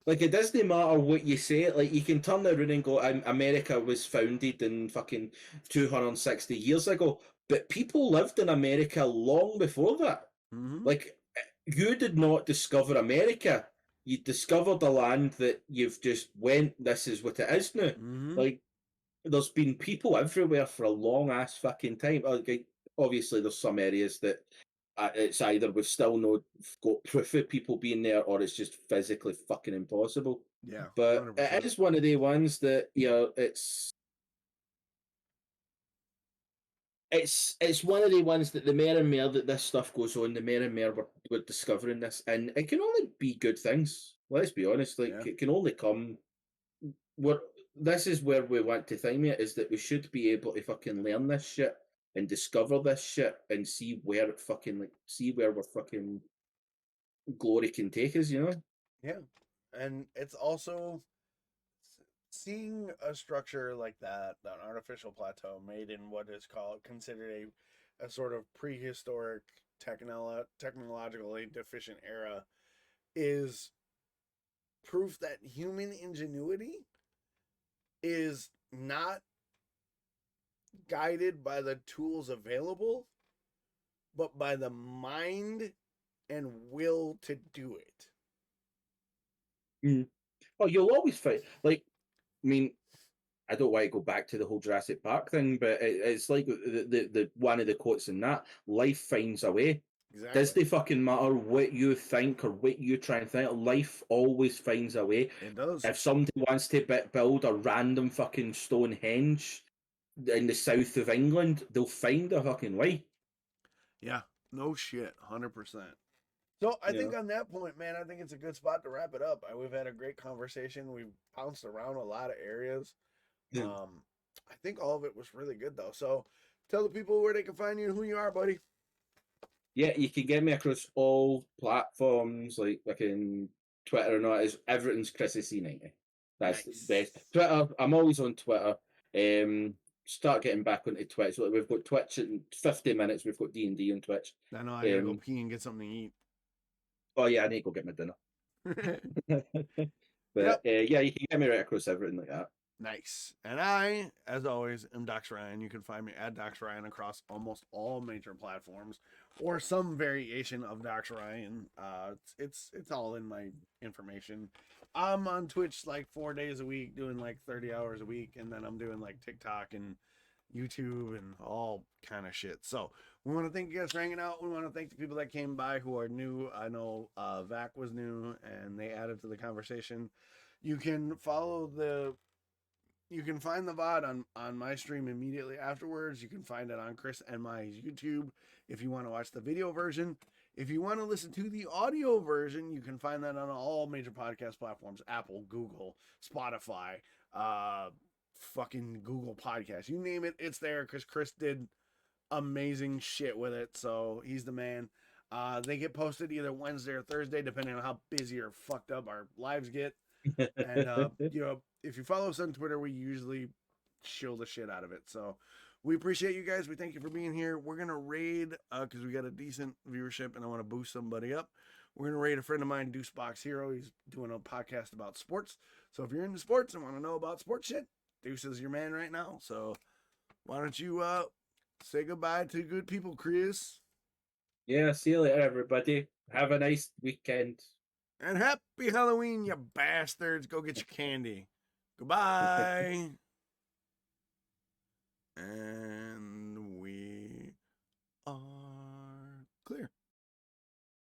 Like, it doesn't matter what you say. Like, you can turn around and go, America was founded in fucking 260 years ago. But people lived in America long before that. Mm-hmm. Like, you did not discover America. You discovered a land that you've just went, this is what it is now. Mm-hmm. Like, there's been people everywhere for a long ass fucking time. Like, obviously, there's some areas that it's either we've still not got proof of people being there, or it's just physically fucking impossible. Yeah. But 100%. it is one of the ones that, you know, it's one of the ones that the more and more that this stuff goes on, the more and more we're discovering this, and it can only be good things. Let's be honest, like, Yeah. it can only come. This is where we want to think it, is that we should be able to fucking learn this shit and discover this shit and see where it fucking, like, see where we're fucking glory can take us, you know? Yeah. And it's also seeing a structure like that, an artificial plateau made in what is considered a sort of prehistoric technologically deficient era, is proof that human ingenuity is not guided by the tools available, but by the mind and will to do it. Oh, you'll always find, like, I mean, I don't want to go back to the whole Jurassic Park thing, but it's like the one of the quotes in that: life finds a way. Exactly. Doesn't fucking matter what you think or what you try and think. Life always finds a way. It does. If somebody wants to build a random fucking Stonehenge in the south of England, they'll find a fucking way. Yeah, no shit, 100%. So I think on that point, man, I think it's a good spot to wrap it up. We've had a great conversation. We've bounced around a lot of areas. Yeah. I think all of it was really good, though. So tell the people where they can find you and who you are, buddy. Yeah, you can get me across all platforms, like fucking Twitter and all. Everything's Chrissy C90. That's Nice. the best. Twitter, I'm always on Twitter. Start getting back onto Twitch. So we've got Twitch in 50 minutes. We've got D&D on Twitch. I know I gotta go pee and get something to eat. Oh yeah, I need to go get my dinner. But Yep. yeah, you can get me right across everything like that. Nice. And I, as always, am DoxRyan. You can find me at DoxRyan across almost all major platforms, or some variation of DoxRyan. It's all in my information. I'm on Twitch like 4 days a week, doing like 30 hours a week, and then I'm doing like TikTok and YouTube and all kind of shit. So we want to thank you guys for hanging out. We want to thank the people that came by who are new. I know Vac was new and they added to the conversation. You can find the VOD on my stream immediately afterwards. You can find it on Chris and my YouTube if you want to watch the video version. If you want to listen to the audio version, you can find that on all major podcast platforms: Apple, Google, Spotify, fucking Google Podcasts. You name it, it's there, because Chris did amazing shit with it, so he's the man. They get posted either Wednesday or Thursday, depending on how busy or fucked up our lives get. And if you follow us on Twitter, we usually chill the shit out of it. So we appreciate you guys. We thank you for being here. We're gonna raid because we got a decent viewership and I want to boost somebody up. We're gonna raid a friend of mine, Deucebox Hero. He's doing a podcast about sports. So if you're into sports and want to know about sports shit, Deuce is your man right now. So why don't you say goodbye to good people, Chris? Yeah, see you later, everybody. Have a nice weekend. And happy Halloween, you bastards. Go get your candy. Goodbye. And we are clear.